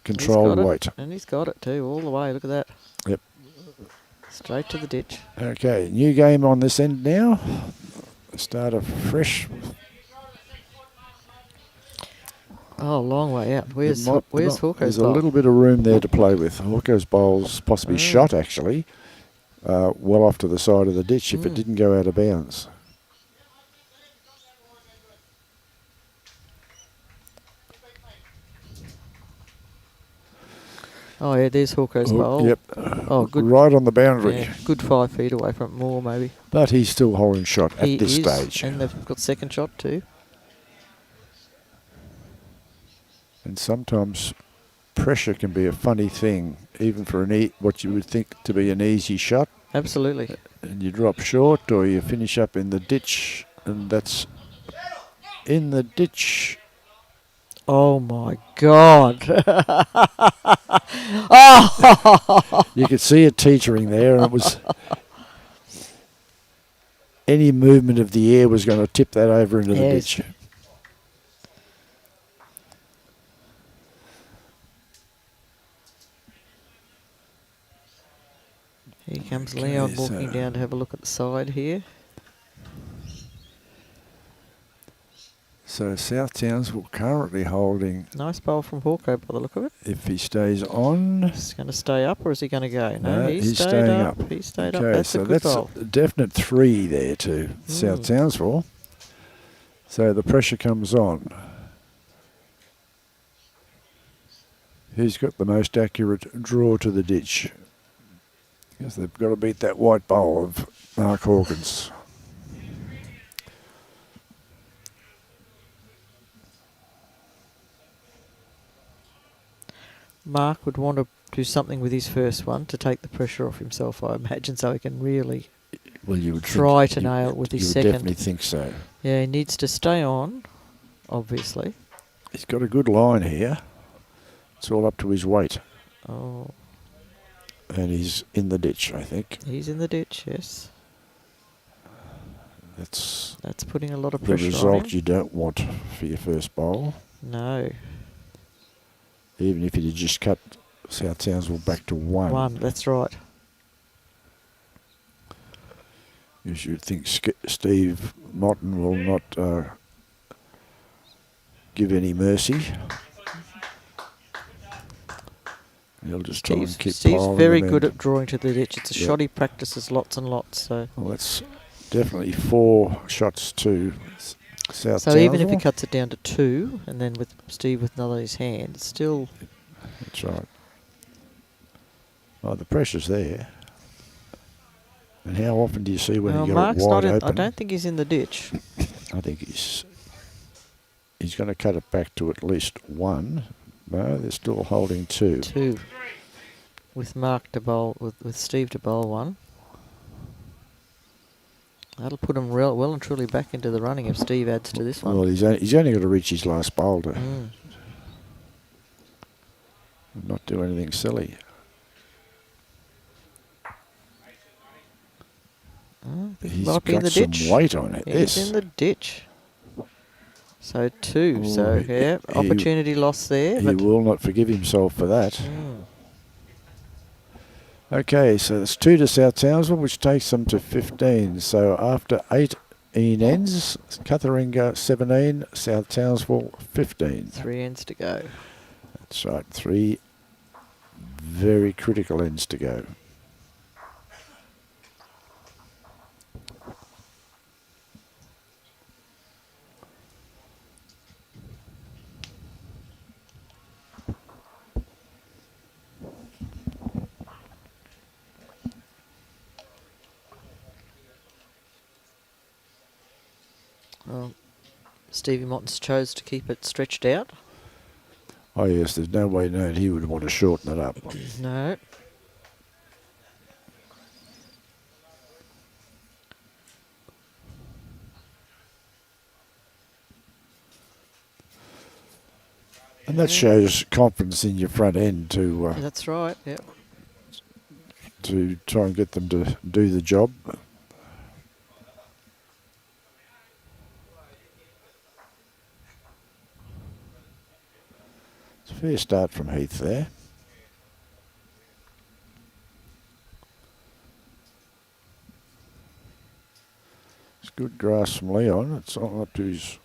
controlled weight. And he's got it too, all the way. Look at that. Yep. Straight to the ditch. Okay, new game on this end now. Start afresh. Oh, long way out. Where's There's Hawko's a bowl? little bit of room there to play with. Hawko's bowl's possibly shot, actually, well off to the side of the ditch if it didn't go out of bounds. Oh, yeah, there's Hawko's bowl. Yep. Oh, good. Right on the boundary. Yeah, good 5 feet away from it, more maybe. But he's still holding shot He at this is, stage. and they've got second shot too. And sometimes pressure can be a funny thing, even for what you would think to be an easy shot. Absolutely. And you drop short or you finish up in the ditch, and that's in the ditch. Oh my God! Oh! You could see it teetering there, and it was any movement of the air was going to tip that over into the Yes. ditch. Here comes Okay, Leon walking so- down to have a look at the side here. So South Townsville currently holding, Nice bowl from Hawko by the look of it. if he stays on. Is he going to stay up or is he going to go? No, he's he's stayed staying up. up. He stayed up. Okay, That's so a good that's bowl. a definite 3 there to South Townsville. So the pressure comes on. Who's got the most accurate draw to the ditch? Because they've got to beat that white bowl of Mark Hawkins. Mark would want to do something with his first one to take the pressure off himself, I imagine, so he can really Well, you would try think, to nail it with his you would second. definitely think so. Yeah, he needs to stay on, obviously. He's got a good line here. It's all up to his weight. Oh, And he's in the ditch, I think. he's in the ditch, yes. That's That's putting a lot of the pressure on result him. you don't want for your first bowl. No. Even if you just cut South Townsville back to 1. 1, that's right. You should think Steve Mottin will not give any mercy. He'll just try and keep Steve's piling very them good in. at drawing to the ditch. It's a Yep. shot he practices lots and lots. So Well, that's definitely 4 shots to South so even if he Townsville. cuts it down to 2, and then with Steve with another in his hand, it's still... That's right. Oh, the pressure's there. And how often do you see when Well, you get Mark's it wide not in, open? I don't think he's in the ditch. I think he's going to cut it back to at least 1. No, they're still holding 2. 2. With Mark to bowl, with Steve to bowl 1. That'll put him well and truly back into the running if Steve adds to this one. Well, he's only got to reach his last bowl to not do anything silly. I think he He's might be in got the some ditch. weight on it. He's Yes. in the ditch. So 2. Oh, So yeah, he- opportunity lost there. He But will not forgive himself for that. Okay, so it's 2 to South Townsville, which takes them to 15. So after 18 ends, CUTHERINGA 17, South Townsville 15. 3 ends to go. That's right, 3 very critical ends to go. Well, Stevie Mottons chose to keep it stretched out. Oh yes, there's no way known he would want to shorten it up. No. And that shows confidence in your front end to That's right, yep. to try and get them to do the job. It's a fair start from Heath there. It's good grass from Leon. It's on up to his...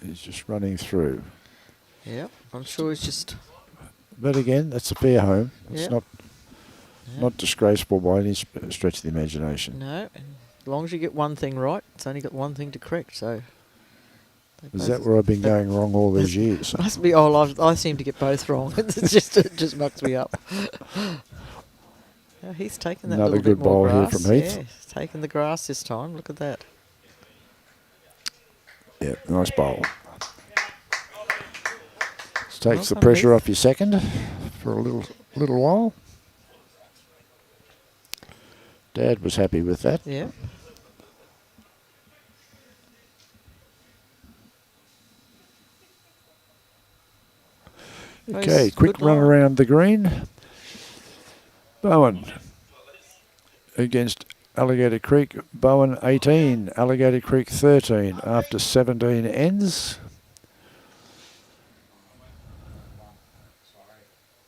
He's just running through. Yep, I'm sure he's just... But again, that's a fair home. It's Yep. not not disgraceful by any stretch of the imagination. No, and as long as you get one thing right, it's only got one thing to correct, so Is that where I've been going wrong all these years? Must be. Oh, I seem to get both wrong. It just mucks me up. He's taken that Another little good bit more ball here grass. from Heath. Yeah, he's taken the grass this time. Look at that. Yeah, nice bowl. Takes Well the done, pressure Heath. off your second for a little while. Dad was happy with that. Yeah. Okay, Nice, quick good run line. around the green. Bowen against Alligator Creek. Bowen 18, Alligator Creek 13 after 17 ends.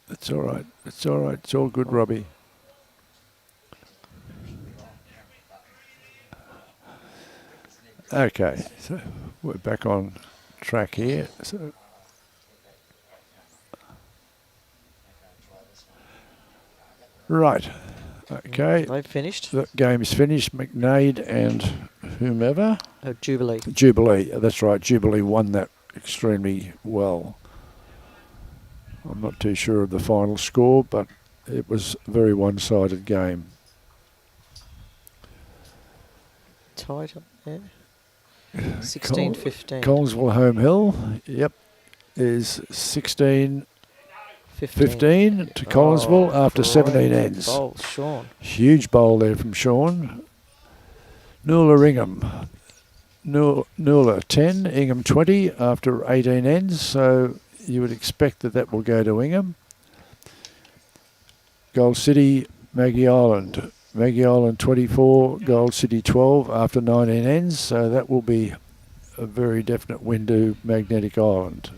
It's all right. It's all right. It's all good, Robbie. Okay, so we're back on track here. So right. Okay. They've finished. The game is finished. McNade and whomever. Oh, Jubilee. Jubilee. That's right. Jubilee won that extremely well. I'm not too sure of the final score, but it was a very one-sided game. Tight. Yeah. 16-15. Collinsville Home Hill, yep, is 16-15 to Collinsville after 17 great ends. Bowl, Shaun. Huge bowl there from Shaun. Noola Ingham. Noola 10, Ingham 20 after 18 ends, so you would expect that will go to Ingham. Gold City, Maggie Island. Maggie Island 24, Gold City 12 after 19 ends, so that will be a very definite win to Magnetic Island.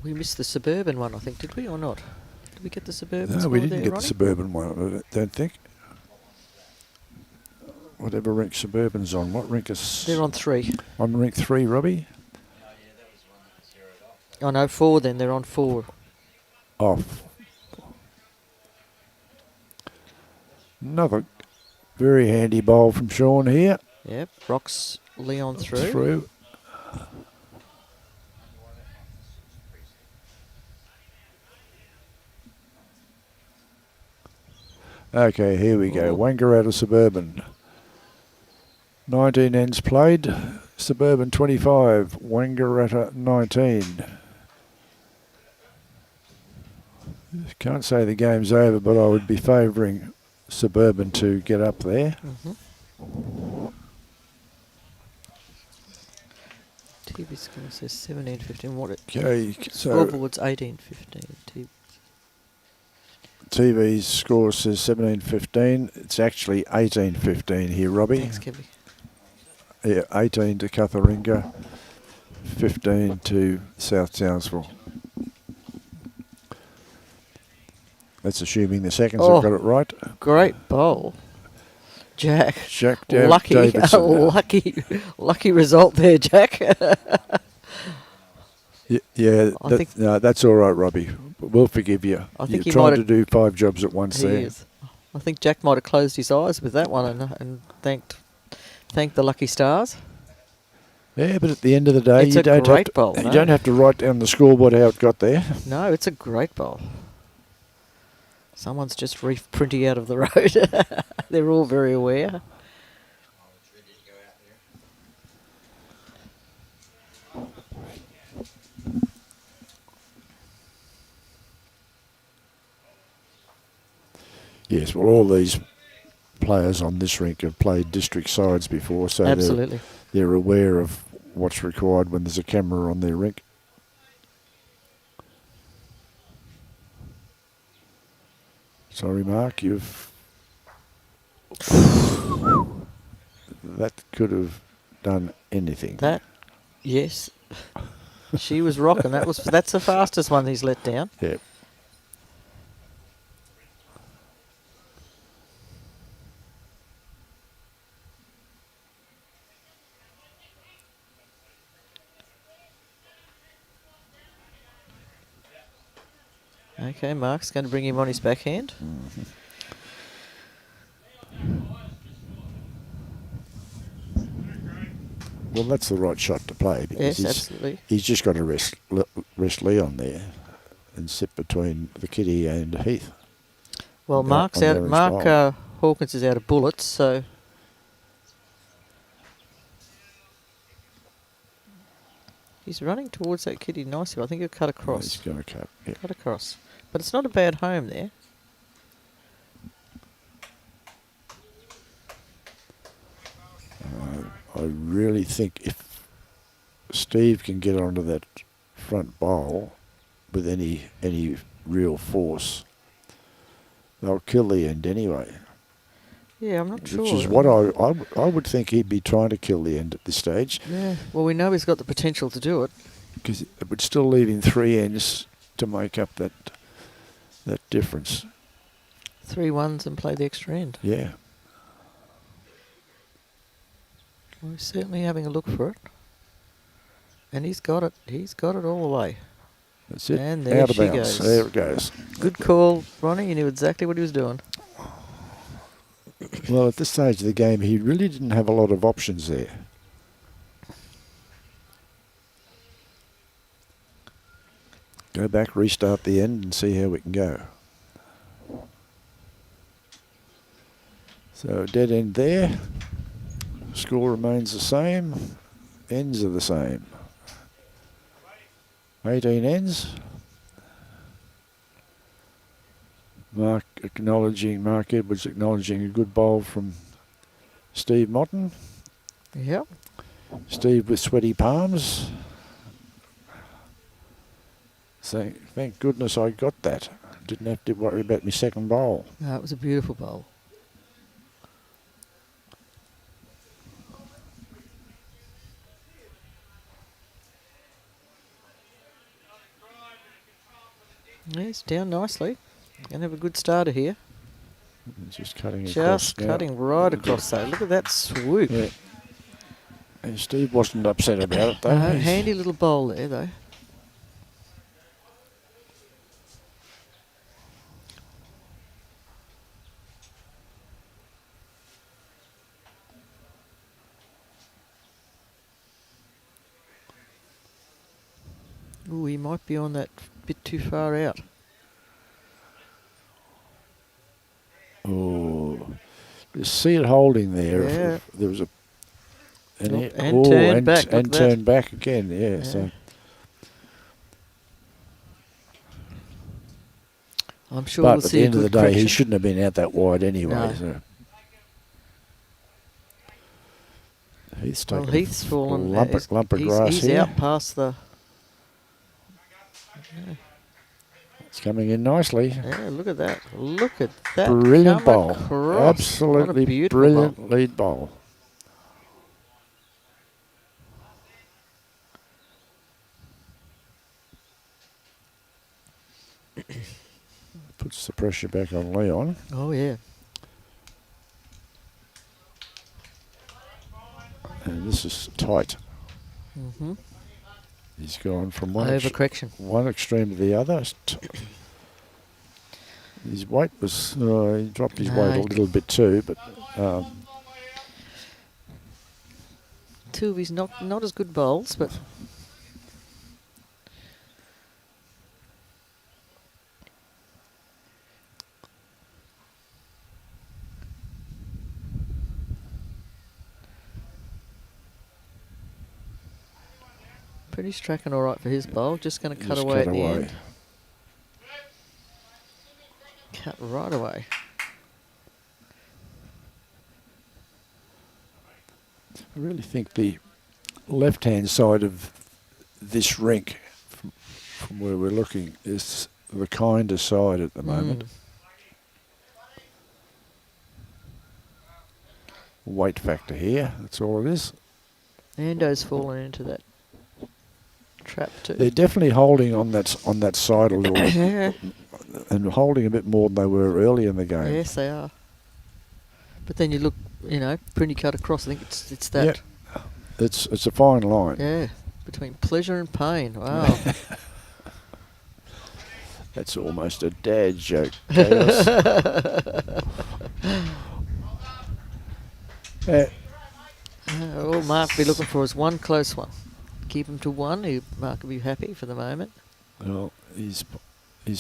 We missed the suburban one, I think, did we, or not? Did we get the suburban No, score we didn't there, get the Ronnie? suburban one, I don't think. Whatever rink suburban's on. What rink is... They're on 3. On rink 3, Robbie? Oh, no, 4 then. They're on 4. Off. Another very handy bowl from Shaun here. Yep, rocks Leon through. Through. Okay, here we go. Oh. Wangaratta Suburban. 19 ends played. Suburban 25. Wangaratta 19. Can't say the game's over, but I would be favouring Suburban to get up there. TV score says 17-15. What it? Okay, so Scoreboard's 18-15. TV's score says 17-15. It's actually 18-15 here, Robbie. Thanks, Kevy. Yeah, 18 to CUTHERINGA, 15 to South Townsville. That's assuming the seconds have got it right. Great bowl. Jack. Lucky, Davidson. lucky result there, Jack. Yeah, I think- no, that's all right, Robbie. We'll forgive you. I think he You're trying might to have- do 5 jobs at once He there. is. I think Jack might have closed his eyes with that one and thanked the lucky stars. Yeah, but at the end of the day, It's you a don't great have to, bowl, you no. don't have to write down the scoreboard how it got there. No, it's a great bowl. Someone's just reef printing out of the road. They're all very aware. Yes, well, all these players on this rink have played district sides before, so Absolutely. they're aware of what's required when there's a camera on their rink. Sorry, Mark, that could have done anything. That, yes. She was rocking. That's the fastest one he's let down. Yeah. Okay, Mark's going to bring him on his backhand. Well, that's the right shot to play because Yes, absolutely. he's just got to rest Leon there and sit between the kitty and Heath. Well, on Mark their style. Hawkins is out of bullets, so he's running towards that kitty nicely. I think he'll cut He's across. going to cut. Yeah. Cut across. But it's not a bad home there. I really think if Steve can get onto that front bowl with any real force, they'll kill the end anyway. Yeah, I'm not sure. Which is what I would think he'd be trying to kill the end at this stage. Yeah. Well, we know he's got the potential to do it. Because it would still leave him 3 ends to make up that difference. 3 ones and play the extra end. Yeah. Well, he's certainly having a look for it. And he's got it. He's got it all the way. That's it. And there Out of she bounds. goes. There it goes. Good call, Ronnie. He knew exactly what he was doing. Well, at this stage of the game, he really didn't have a lot of options there. Go back, restart the end, and see how we can go. So dead end there. Score remains the same. Ends are the same. 18 ends. Mark Edwards acknowledging a good bowl from Steve Mottin. Yep. Steve with sweaty palms. Saying, thank goodness I got that. Didn't have to worry about my second bowl. No, it was a beautiful bowl. Yeah, he's down nicely. Gonna have a good starter here. Just cutting across Just now. cutting right across though. Look at that swoop. Yeah. And Steve wasn't upset about it though. Handy little bowl there though. Ooh, he might be on that bit too far out. Oh, you see it holding there. Yeah. If there was a And turn back. Look and at that. turn back again. Yeah. Yeah. So I'm sure but we'll at see the a end of the good day, he correction. shouldn't have been out that wide anyway. No. So. Heath's Well, taken Heath's fallen. lump of grass he's here. out past the. It's coming in nicely. Yeah, look at that. Look at that. Brilliant come bowl. across. What a Absolutely beautiful brilliant bowl. lead bowl. Puts the pressure back on Leon. Oh, yeah. And this is tight. Mm-hmm. He's gone from one Overcorrection. one extreme to the other. His weight was, he dropped his weight a No. little bit too, but Two of his not as good bowls, but Pretty's tracking all right for his bowl. Just going to cut just away cut at the away. end. Cut right away. I really think the left-hand side of this rink, from where we're looking, is the kinder side at the moment. Weight factor here, that's all it is. Ando's fallen into that trap too. They're definitely holding on that side a little Yeah. and holding a bit more than they were early in the game. Yes, they are. But then you look, pretty cut across. I think it's that. Yeah. It's a fine line. Yeah, between pleasure and pain. Wow. That's almost a dad joke. Chaos. All Mark will be looking for is one close one. Keep him to one. Mark will be happy for the moment. Well, he's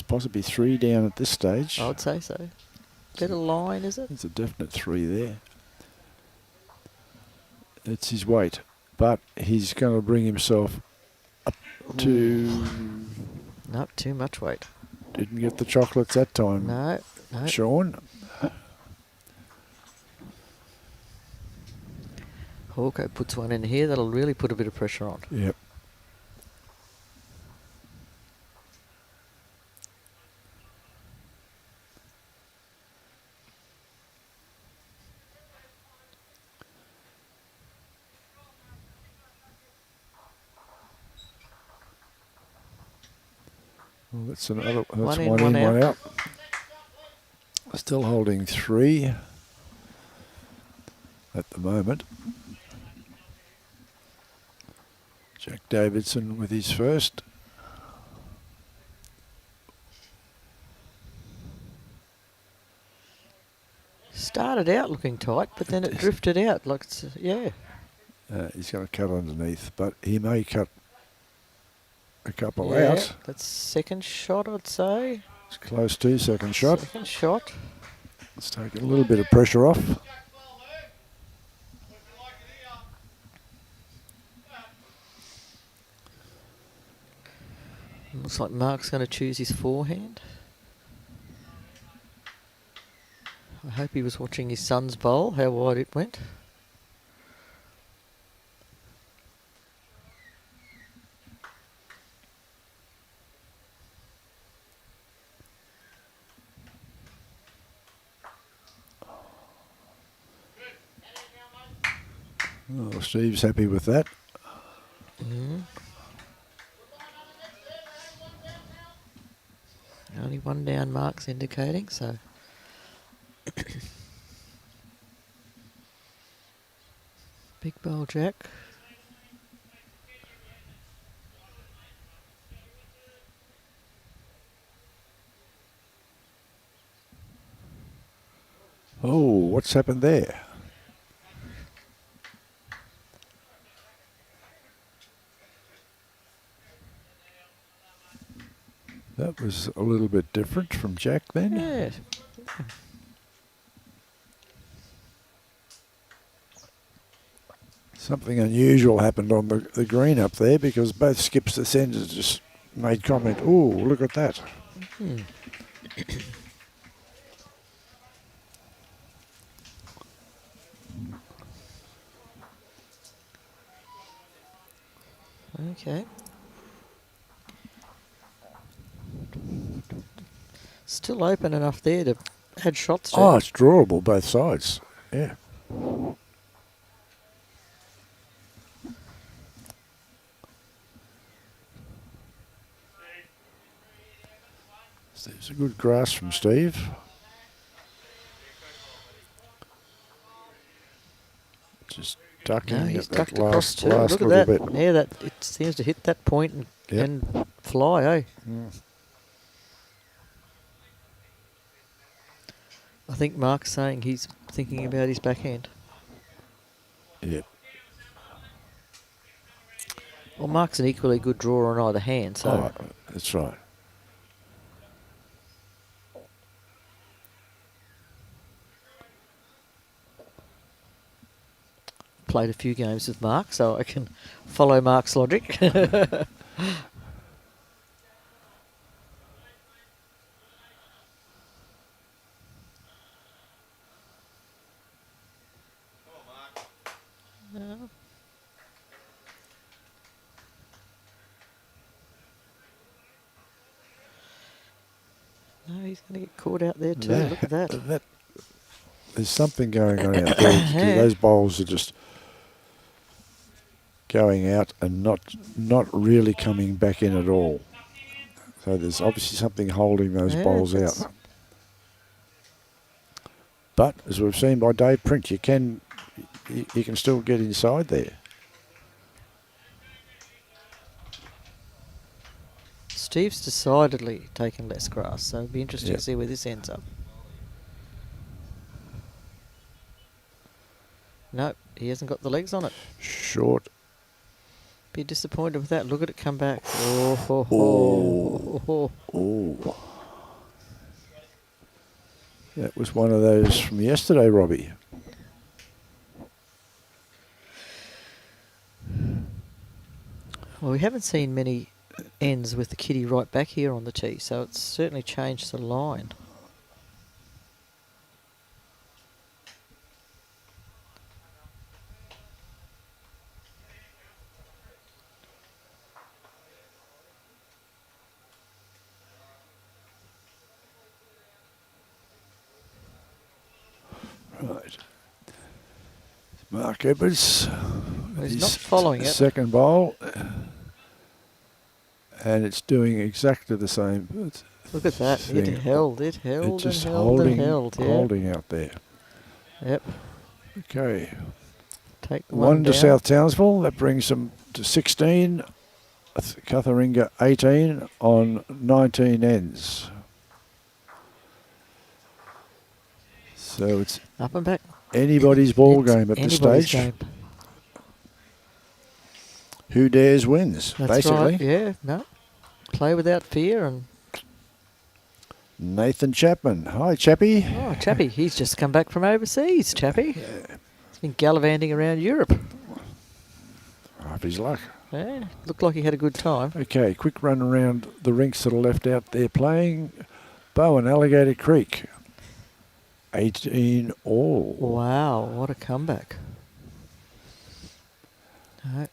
possibly 3 down at this stage. I would say so. Better line, is it? There's a definite 3 there. It's his weight, but he's going to bring himself up to. Nope, too much weight. Didn't get the chocolates that time. No. Shaun. Hawko puts one in here. That'll really put a bit of pressure on. Yep. Well, that's another. That's One in, one one in, one out. out. Still holding 3 at the moment. Jack Davidson with his first. Started out looking tight, but then it drifted out. Like it's, yeah. He's going to cut underneath, but he may cut a couple Yeah, out. that's second shot, I'd say. It's close to second shot. Second shot. Let's take a little bit of pressure off. Looks like Mark's going to choose his forehand. I hope he was watching his son's bowl, how wide it went. Oh, Steve's happy with that. Only one down, Mark's indicating, so. Big bowl, Jack. Oh, what's happened there? That was a little bit different from Jack then. Yeah. Something unusual happened on the green up there because both skips descenders just made comment, oh, look at that. Okay. Still open enough there to add shots to. Oh, it's drawable both sides. Yeah. There's a good grasp from Steve. Just ducking No, at he's that ducked across last too. Look little at that. bit. Yeah, that it seems to hit that point and, Yep. and fly, eh? I think Mark's saying he's thinking about his backhand. Yep. Well, Mark's an equally good drawer on either hand, so Oh, that's right. played a few games with Mark, so I can follow Mark's logic. No. No, he's going to get caught out there too. Look at that. There's something going on out there. Yeah. Those bowls are just going out and not really coming back in at all. So there's obviously something holding those Yeah, bowls that's- out. But as we've seen by Dave Print, you can still get inside there. Steve's decidedly taken less grass, so it'll be interesting Yeah. to see where this ends up. Nope, he hasn't got the legs on it. Short. Be disappointed with that. Look at it come back. Oh, ho, Oh. ho. Oh. That was one of those from yesterday, Robbie. Well, we haven't seen many ends with the kitty right back here on the tee, so it's certainly changed the line. Right. Mark Edwards. Well, he's his not following it. Second bowl. And it's doing exactly the same. Look at that. thing. It held It's and just held and held. Yeah. holding out there. Yep. Okay. Take the One to down. South Townsville. That brings them to 16. CUTHERINGA 18 on 19 ends. So it's Up and back. anybody's ball It's game at this anybody's stage. game. Who dares wins, That's basically. right. Yeah, no. Play without fear. And Nathan Chapman. Hi, Chappie. oh, Chappie, he's just come back from overseas, Chappie. He's been gallivanting around Europe. Half his luck. Yeah, looked like he had a good time. Okay, quick run around the rinks that are left out there playing. Bowen, Alligator Creek. 18 all. Wow, what a comeback. No,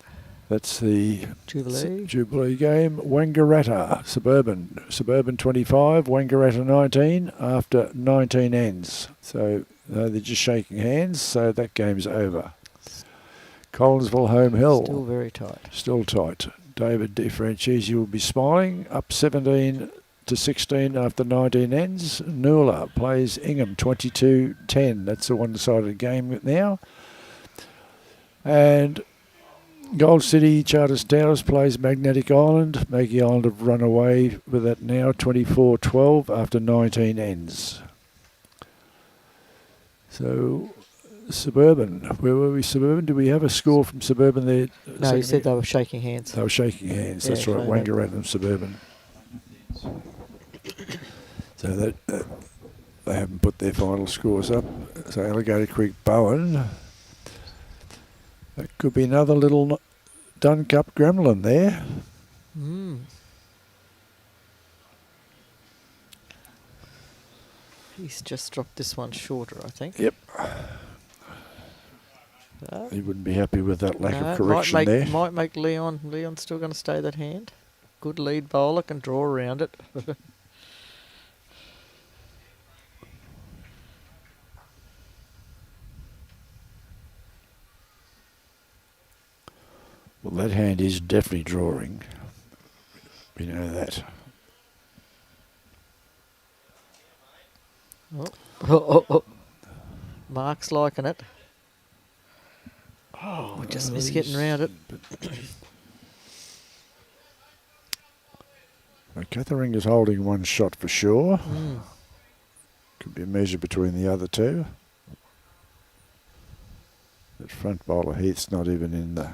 That's the Jubilee. Jubilee game. Wangaratta, Suburban 25, Wangaratta 19 after 19 ends. So they're just shaking hands, so that game's over. Collinsville Home Hill. Still very tight. Still tight. David DeFranchisi will be smiling. Up 17 to 16 after 19 ends. Noola plays Ingham 22-10. That's a one-sided game now. And Gold City Charters Towers plays Magnetic Island. Maggie Island have run away with that now, 24-12 after 19 ends. So, Suburban. Where were we, Suburban? Do we have a score from Suburban there? No, you said they were shaking hands. They were shaking hands. Yeah, That's right, so Wangaratta and Suburban. So that they haven't put their final scores up. So Alligator Creek Bowen. That could be another little Dunn Cup gremlin there. Mm. He's just dropped this one shorter, I think. Yep. No, He wouldn't be happy with that lack no, of correction might there. Might make Leon. Leon's still going to stay that hand. Good lead bowler, can draw around it. Well, that hand is definitely drawing. We know that. Oh. Mark's liking it. Oh, just missed getting round it. CUTHERINGA's holding one shot for sure. Mm. Could be a measure between the other two. That front bowler Heath's not even in the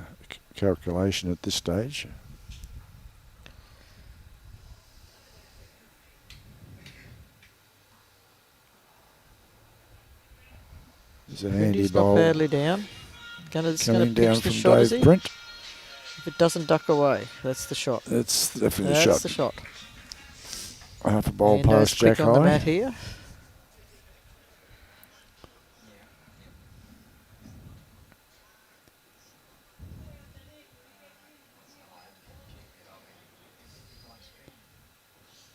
calculation at this stage. There's a handy Brindy's not bowl badly down. It's coming going to down pitch the from shot, is Dave he? Brent. If it doesn't duck away, that's the shot. That's definitely That's the shot. the shot. Half a bowl And goes past Jack quick on the High. mat here.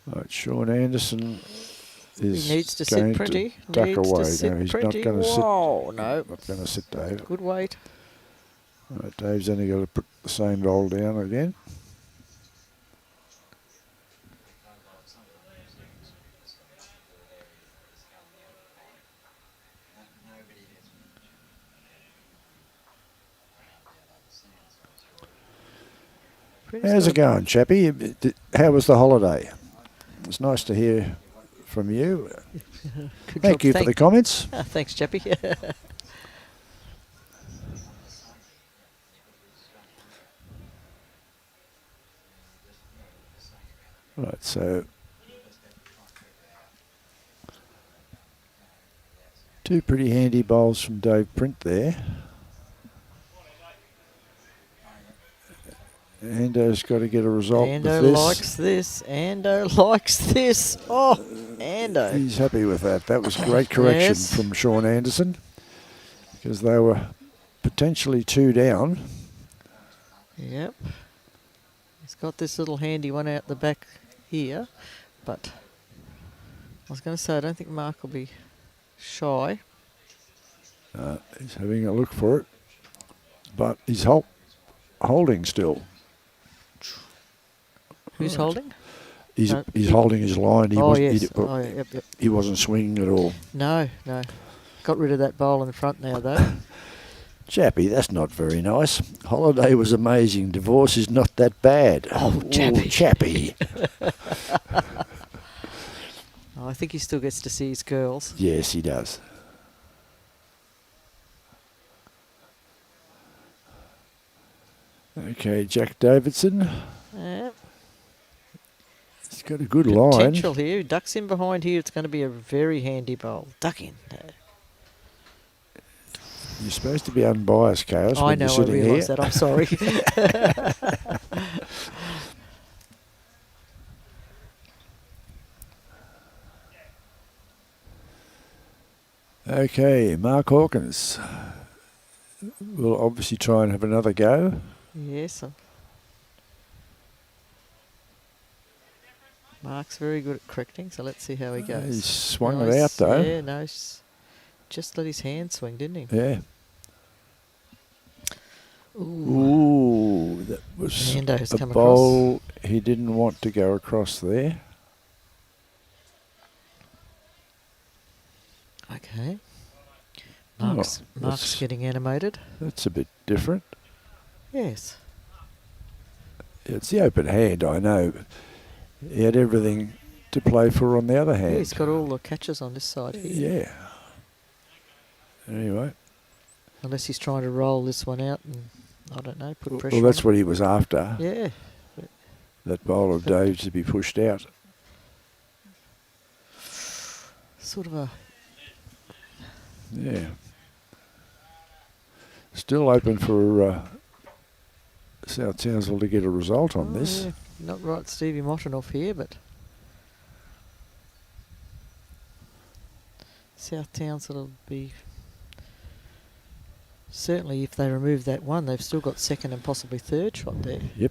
Right, Shaun Anderson is He needs to going sit pretty. to duck Needs away. to sit No, he's pretty. not going to sit. Whoa, no. Not going to sit, Dave. Good weight. Right, Dave's only got to put the same bowl down again. Brindy's How's got it going, Chappie? How was the holiday? It was nice to hear from you. Good Thank job. you for the comments. Thanks, Chappie. Right, so two pretty handy bowls from Dave Print there. Ando's got to get a result with Ando this. likes this. Ando likes this. Oh, Ando. He's happy with that. That was great correction Yes. from Shaun Anderson, because they were potentially 2 down. Yep. He's got this little handy one out the back here, but I was going to say I don't think Mark will be shy. He's having a look for it, but he's holding still. Who's Right. holding? He's No, he's holding his line. Oh, yes. Oh, yep. He wasn't swinging at all. No. Got rid of that bowl in the front now, though. Chappie, that's not very nice. Holiday was amazing. Divorce is not that bad. Oh, Chappie. Chappie. Oh, I think he still gets to see his girls. Yes, he does. Okay, Jack Davidson. Yep. He's got a good line. Potential here. He ducks in behind here. It's going to be a very handy bowl. Duck in. You're supposed to be unbiased, Chaos, I when know, you're I sitting realise here. that. I'm sorry. Okay, Mark Hawkins will obviously try and have another go. Yes. Mark's very good at correcting, so let's see how he goes. He's swung it Nice. out though. Yeah, no, just let his hand swing, didn't he? Yeah. Ooh. Ooh, that was Nando's a come bowl he didn't want to go across there. Okay. Oh, Mark's that's- getting animated. That's a bit different. Yes. It's the open hand, I know. He had everything to play for on the other Yeah, hand. he's got all the catches on this side here. Yeah. Anyway. Unless he's trying to roll this one out and, I don't know, put pressure Well, that's on what he was after. it. Yeah. That bowl of Dave's to be pushed out. Sort of a... Yeah. Still open for South Townsville to get a result on this. Yeah, not right Stevie Mottin off here, but... South Townsville will be... Certainly, if they remove that one, they've still got second and possibly third shot there. Yep.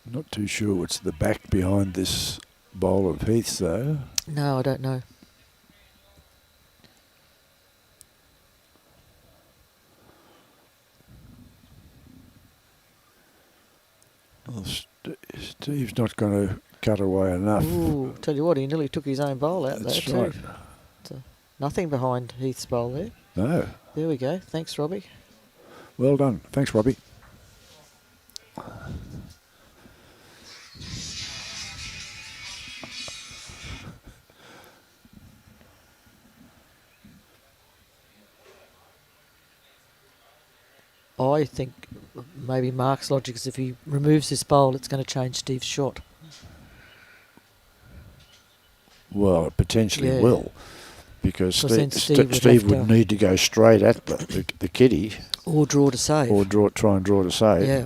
Not too sure what's the back behind this bowl of Heath's though. No, I don't know. Well, Steve's not going to cut away enough. Ooh, tell you what, he nearly took his own bowl out That's there right. too. So nothing behind Heath's bowl there. No. There we go. Thanks, Robbie. Well done. Thanks, Robbie. I think maybe Mark's logic is if he removes this bowl, it's going to change Steve's shot. Well, it potentially Yeah. will. Because 'Cause then Steve Steve would have would to- need to go straight at the kiddie Or draw to save. or try and draw to save. Yeah.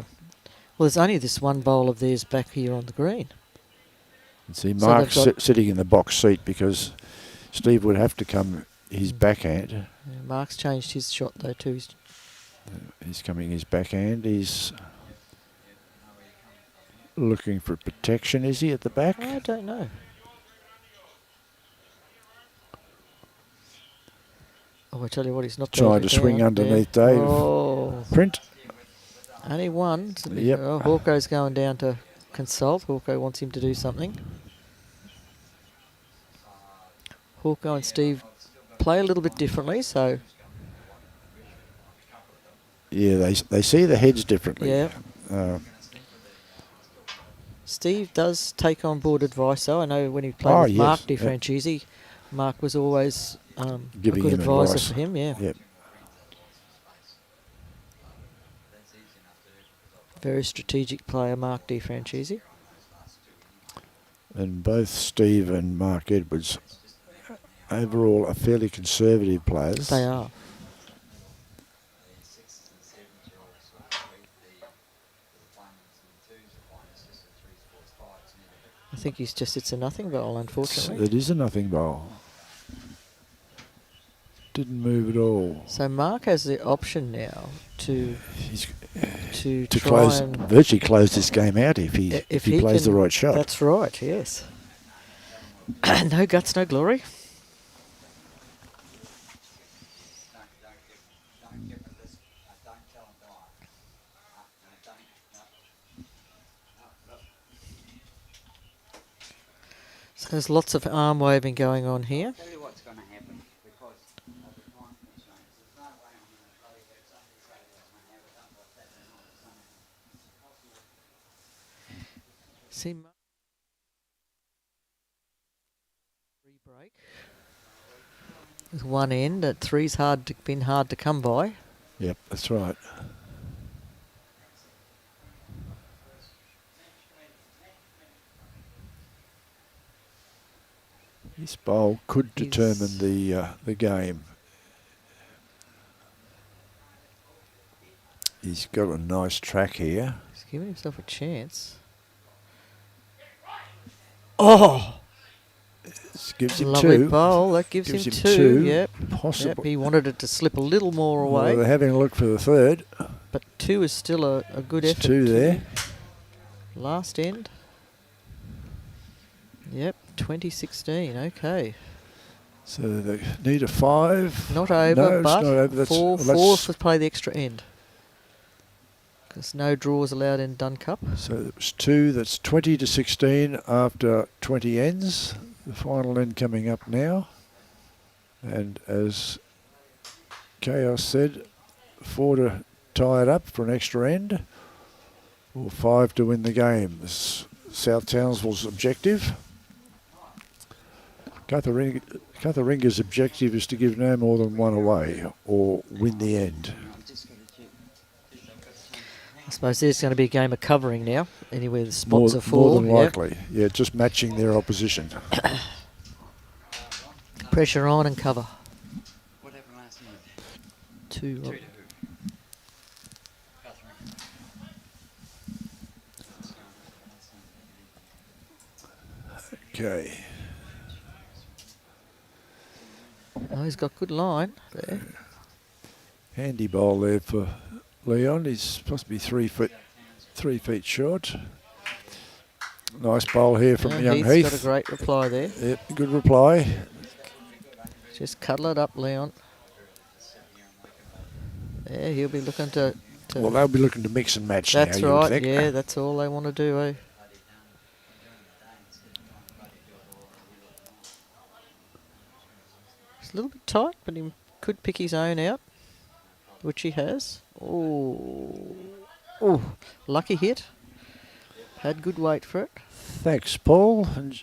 Well, there's only this one bowl of theirs back here on the green. And see, So Mark's they've got- sitting in the box seat because Steve would have to come his backhand. Yeah, Mark's changed his shot though too. He's coming his backhand. He's looking for protection, is he, at the back? I don't know. Oh, I tell you what, he's not Trying to swing underneath Dave. Oh, Print. only one. Yep. Oh, Hawko's going down to consult. Hawko wants him to do something. Hawko and Steve play a little bit differently, so Yeah, they see the heads differently. yeah. Steve does take on board advice, though. I know when he played Oh, with Mark yes, yep. DiFrancesi, Mark was always a Giving good him advisor advice. for him, yeah. Yep. Very strategic player, Mark DiFrancesi. And both Steve and Mark Edwards, overall, are fairly conservative players. They are. The sixes and sevens are all sort of sweet. The ones and twos are fine. It's just the threes, fours, fives never. I think it's a nothing goal, unfortunately. It is a nothing bowl. Didn't move at all. So Mark has the option now to To try close, and virtually close this game out if he plays the can- right shot. That's right. Yes. No guts, no glory. Don't give them this. Don't tell them why. No, no. So there's lots of arm waving going on here. Tell you what's going to happen because of the time constraints. There's no way I'm going to bloody have something to say that I'm going to have it done by Saturday night or Sunday night. See, free break. With one end at three's been hard to come by. Yep, that's right. This bowl could determine the game. He's got a nice track here. He's giving himself a chance. Oh, This gives him lovely two. bowl. That gives him two. Yep. Possible. Yep. He wanted it to slip a little more Well, away, they're having a look for the third. but two is still a good There's effort. two there. Last end. Yep, 2016. Okay. So they need a five. Not over, No, it's but not over. That's, four. well, Fourth would play the extra end. Because no draws allowed in Dunn Cup. so it was two. That's 20 to 16 after 20 ends. The final end coming up now. And as Chaos said, 4 to tie it up for an extra end, or 5 to win the game. This is South Townsville's objective. Cutheringa's objective is to give no more than one away or win the end. I suppose there's going to be a game of covering now. Anywhere the spots are More full. than likely. Yeah, just matching their opposition. Pressure on and cover. What happened last night? Two. 2 to who? Cuthering. Okay. Oh, he's got good line there. Handy bowl there for Leon. He's supposed to be 3 feet short. Nice bowl here from young Heath's Heath. got a great reply there. Yep, good reply. Just cuddle it up, Leon. Yeah, he'll be looking to Well, they'll be looking to mix and match that's now, you would right, think. yeah, that's all they want to do, eh? It's a little bit tight, but he could pick his own out, which he has. Oh, lucky hit. Had good weight for it. Thanks, Paul. And,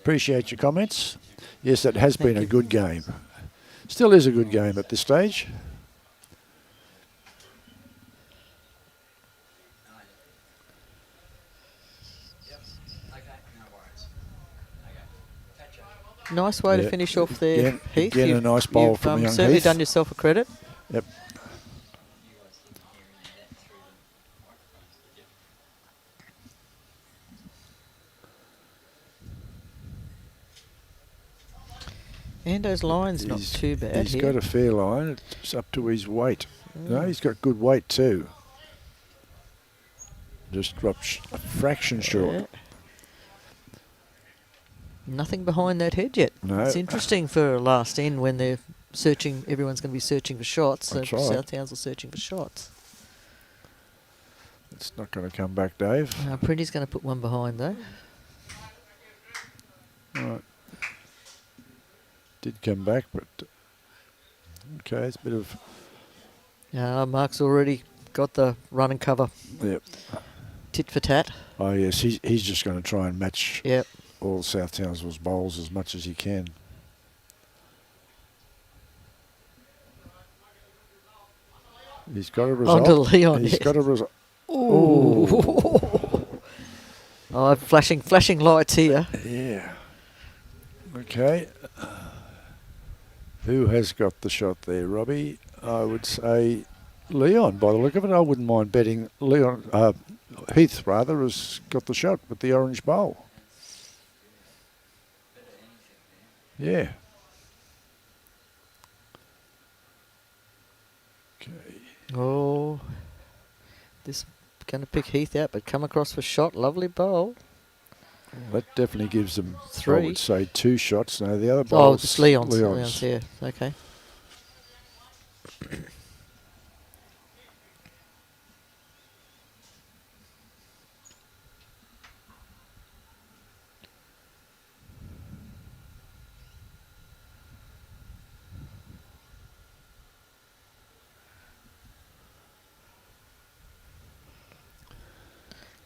appreciate your comments. Yes, that has been a good game. Still is a good game at this stage. Nice way to Yeah, finish off there, Heath. Again, a nice bowl You've from young certainly Heath. done yourself a credit. Yep. Ando's line's not too bad He's here. got a fair line. It's up to his weight. No, he's got good weight too. Just dropped a fraction short. Yeah. Nothing behind that head yet. No. It's interesting for last end when they're searching. Everyone's going to be searching for shots. So That's right. South Townsville searching for shots. It's not going to come back, Dave. Printy's going to put one behind though. Right. Did come back, but okay, it's a bit of Mark's already got the run and cover. yep. Tit for tat. Oh yes, he's just going to try and match Yep. all South Townsville's bowls as much as he can. He's got a result. On to Leon. He's got a result. Oh, Oh. Oh, flashing lights here. Yeah. Okay. Who has got the shot there, Robbie? I would say Leon, by the look of it. I wouldn't mind betting Leon, Heath rather, has got the shot with the orange bowl. Bit of anything there. Yeah. Okay. Oh, this going to pick Heath out, but come across for shot. Lovely bowl. That definitely gives them, I 3. would say, 2 shots. No, the other Oh, bowl's it's Leon's. Yeah, okay.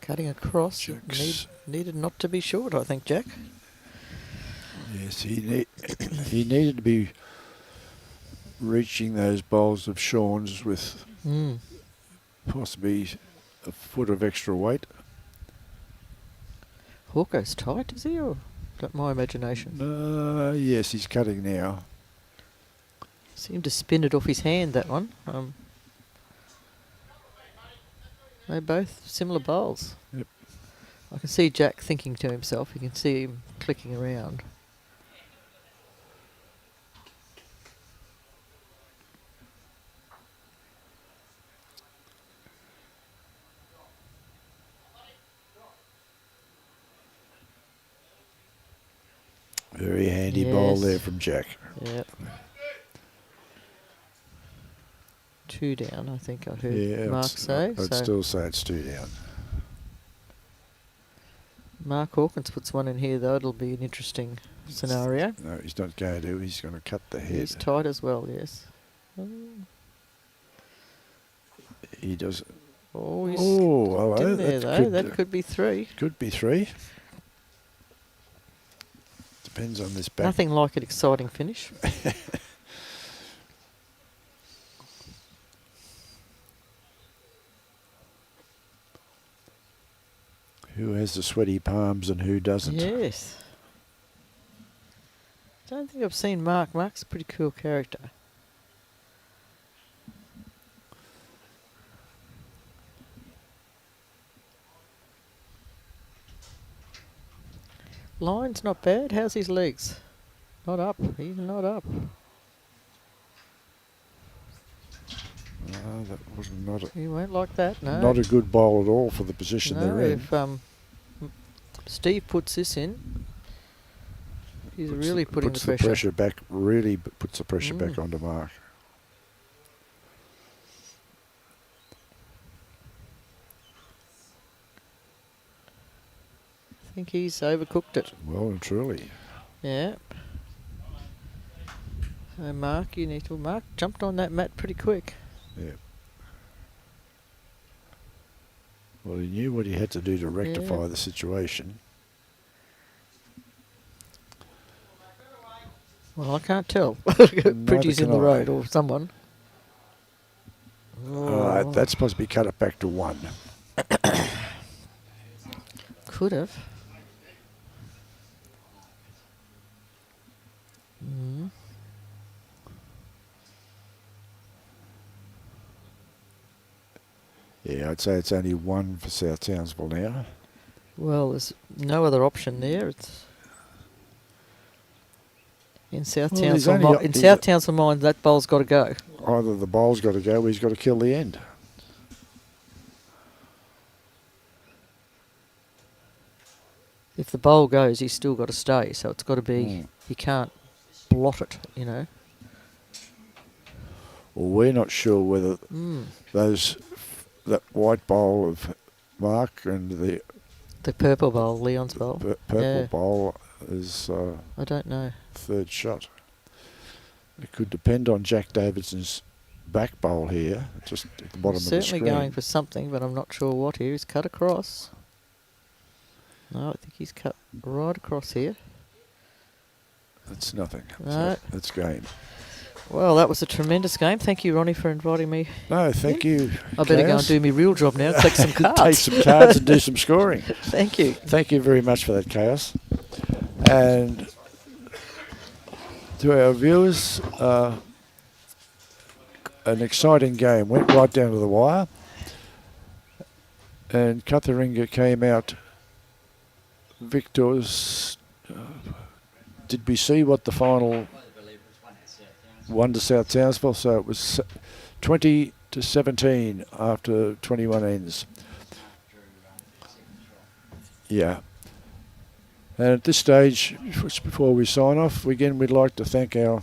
Cutting across. Jack's- Needed not to be short, I think, Jack. Yes, he needed to be reaching those bowls of Shaun's with Mm. possibly a foot of extra weight. Hawkins tight, is he, or is that my imagination? Yes, he's cutting now. Seemed to spin it off his hand, that one. They're both similar bowls. Yep. I can see Jack thinking to himself. You can see him clicking around. Very handy bowl Yes. there from Jack. Yep. 2 down, I think I heard Yeah, Mark say. I'd So still say it's 2 down. Mark Hawkins puts one in here, though. It'll be an interesting scenario. No, he's not going to. He's going to cut the head. He's tight as well, yes. He does. Oh, he's Oh, in there, though. That could be 3. Could be 3. Depends on this back. Nothing like an exciting finish. Who has the sweaty palms and who doesn't? Yes. Don't think I've seen Mark. Mark's a pretty cool character. Line's not bad. How's his legs? Not up. He's not up. No, that was not a, He won't like that, no. not a good bowl at all for the position no, they're in. if Steve puts this in, he's Puts really putting puts the pressure. back, really puts the pressure back Mm. onto Mark. I think he's overcooked it. Well and truly. Yeah. So Mark, you need to. Mark jumped on that mat pretty quick. Yeah. Well, he knew what he had to do to rectify Yeah. the situation. Well, I can't tell. Neither Bridgie's in can the I. road or someone. That's supposed to be cut it back to 1. Could have. Mm. Yeah, I'd say it's only 1 for South Townsville now. Well, there's no other option there. It's in South Well, he's Townsville. only In he's South Townsville mind, that bowl's got to go. Either the bowl's got to go or he's got to kill the end. If the bowl goes, he's still got to stay. So it's got to be. Mm. He can't blot it. You know. Well, we're not sure whether that white bowl of Mark and the The purple bowl, Leon's bowl. purple Yeah. bowl is I don't know. third shot. It could depend on Jack Davidson's back bowl here, just at the bottom He's of the certainly screen. going for something, but I'm not sure what here. He's cut across. No, I think he's cut right across here. That's nothing. No. So that's game. Well, that was a tremendous game. Thank you, Ronnie, for inviting me. No, thank you. I better go and Chaos. do my real job now. Take some cards. Take some cards and do some scoring. Thank you. Thank you very much for that, Chaos. And to our viewers, an exciting game. Went right down to the wire. And CUTHERINGA came out victors. Did we see what the final I believe it was one at South one to South Townsville? So it was 20 to 17 after 21 ends. after second try. Yeah. And at this stage, just before we sign off, again, we'd like to thank our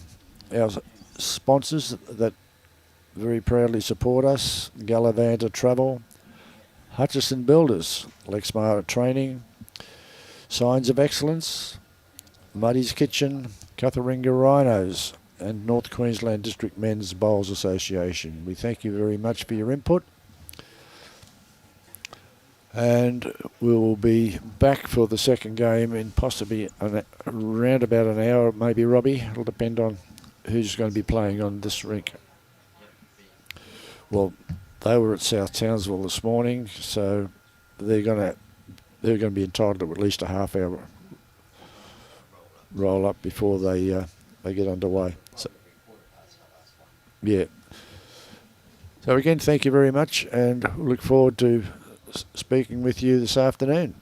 sponsors that very proudly support us: Gallavanta Travel, Hutchison Builders, Lexmark Training, Signs of Excellence, Muddy's Kitchen, CUTHERINGA Rhinos, and North Queensland District Men's Bowls Association. We thank you very much for your input. And we'll be back for the second game in possibly around about an hour, maybe, Robbie. It'll depend on who's going to be playing on this rink. Well, they were at South Townsville this morning, so they're going to be entitled to at least a half hour roll up before they get underway. So, yeah. So again, thank you very much, and look forward to speaking with you this afternoon.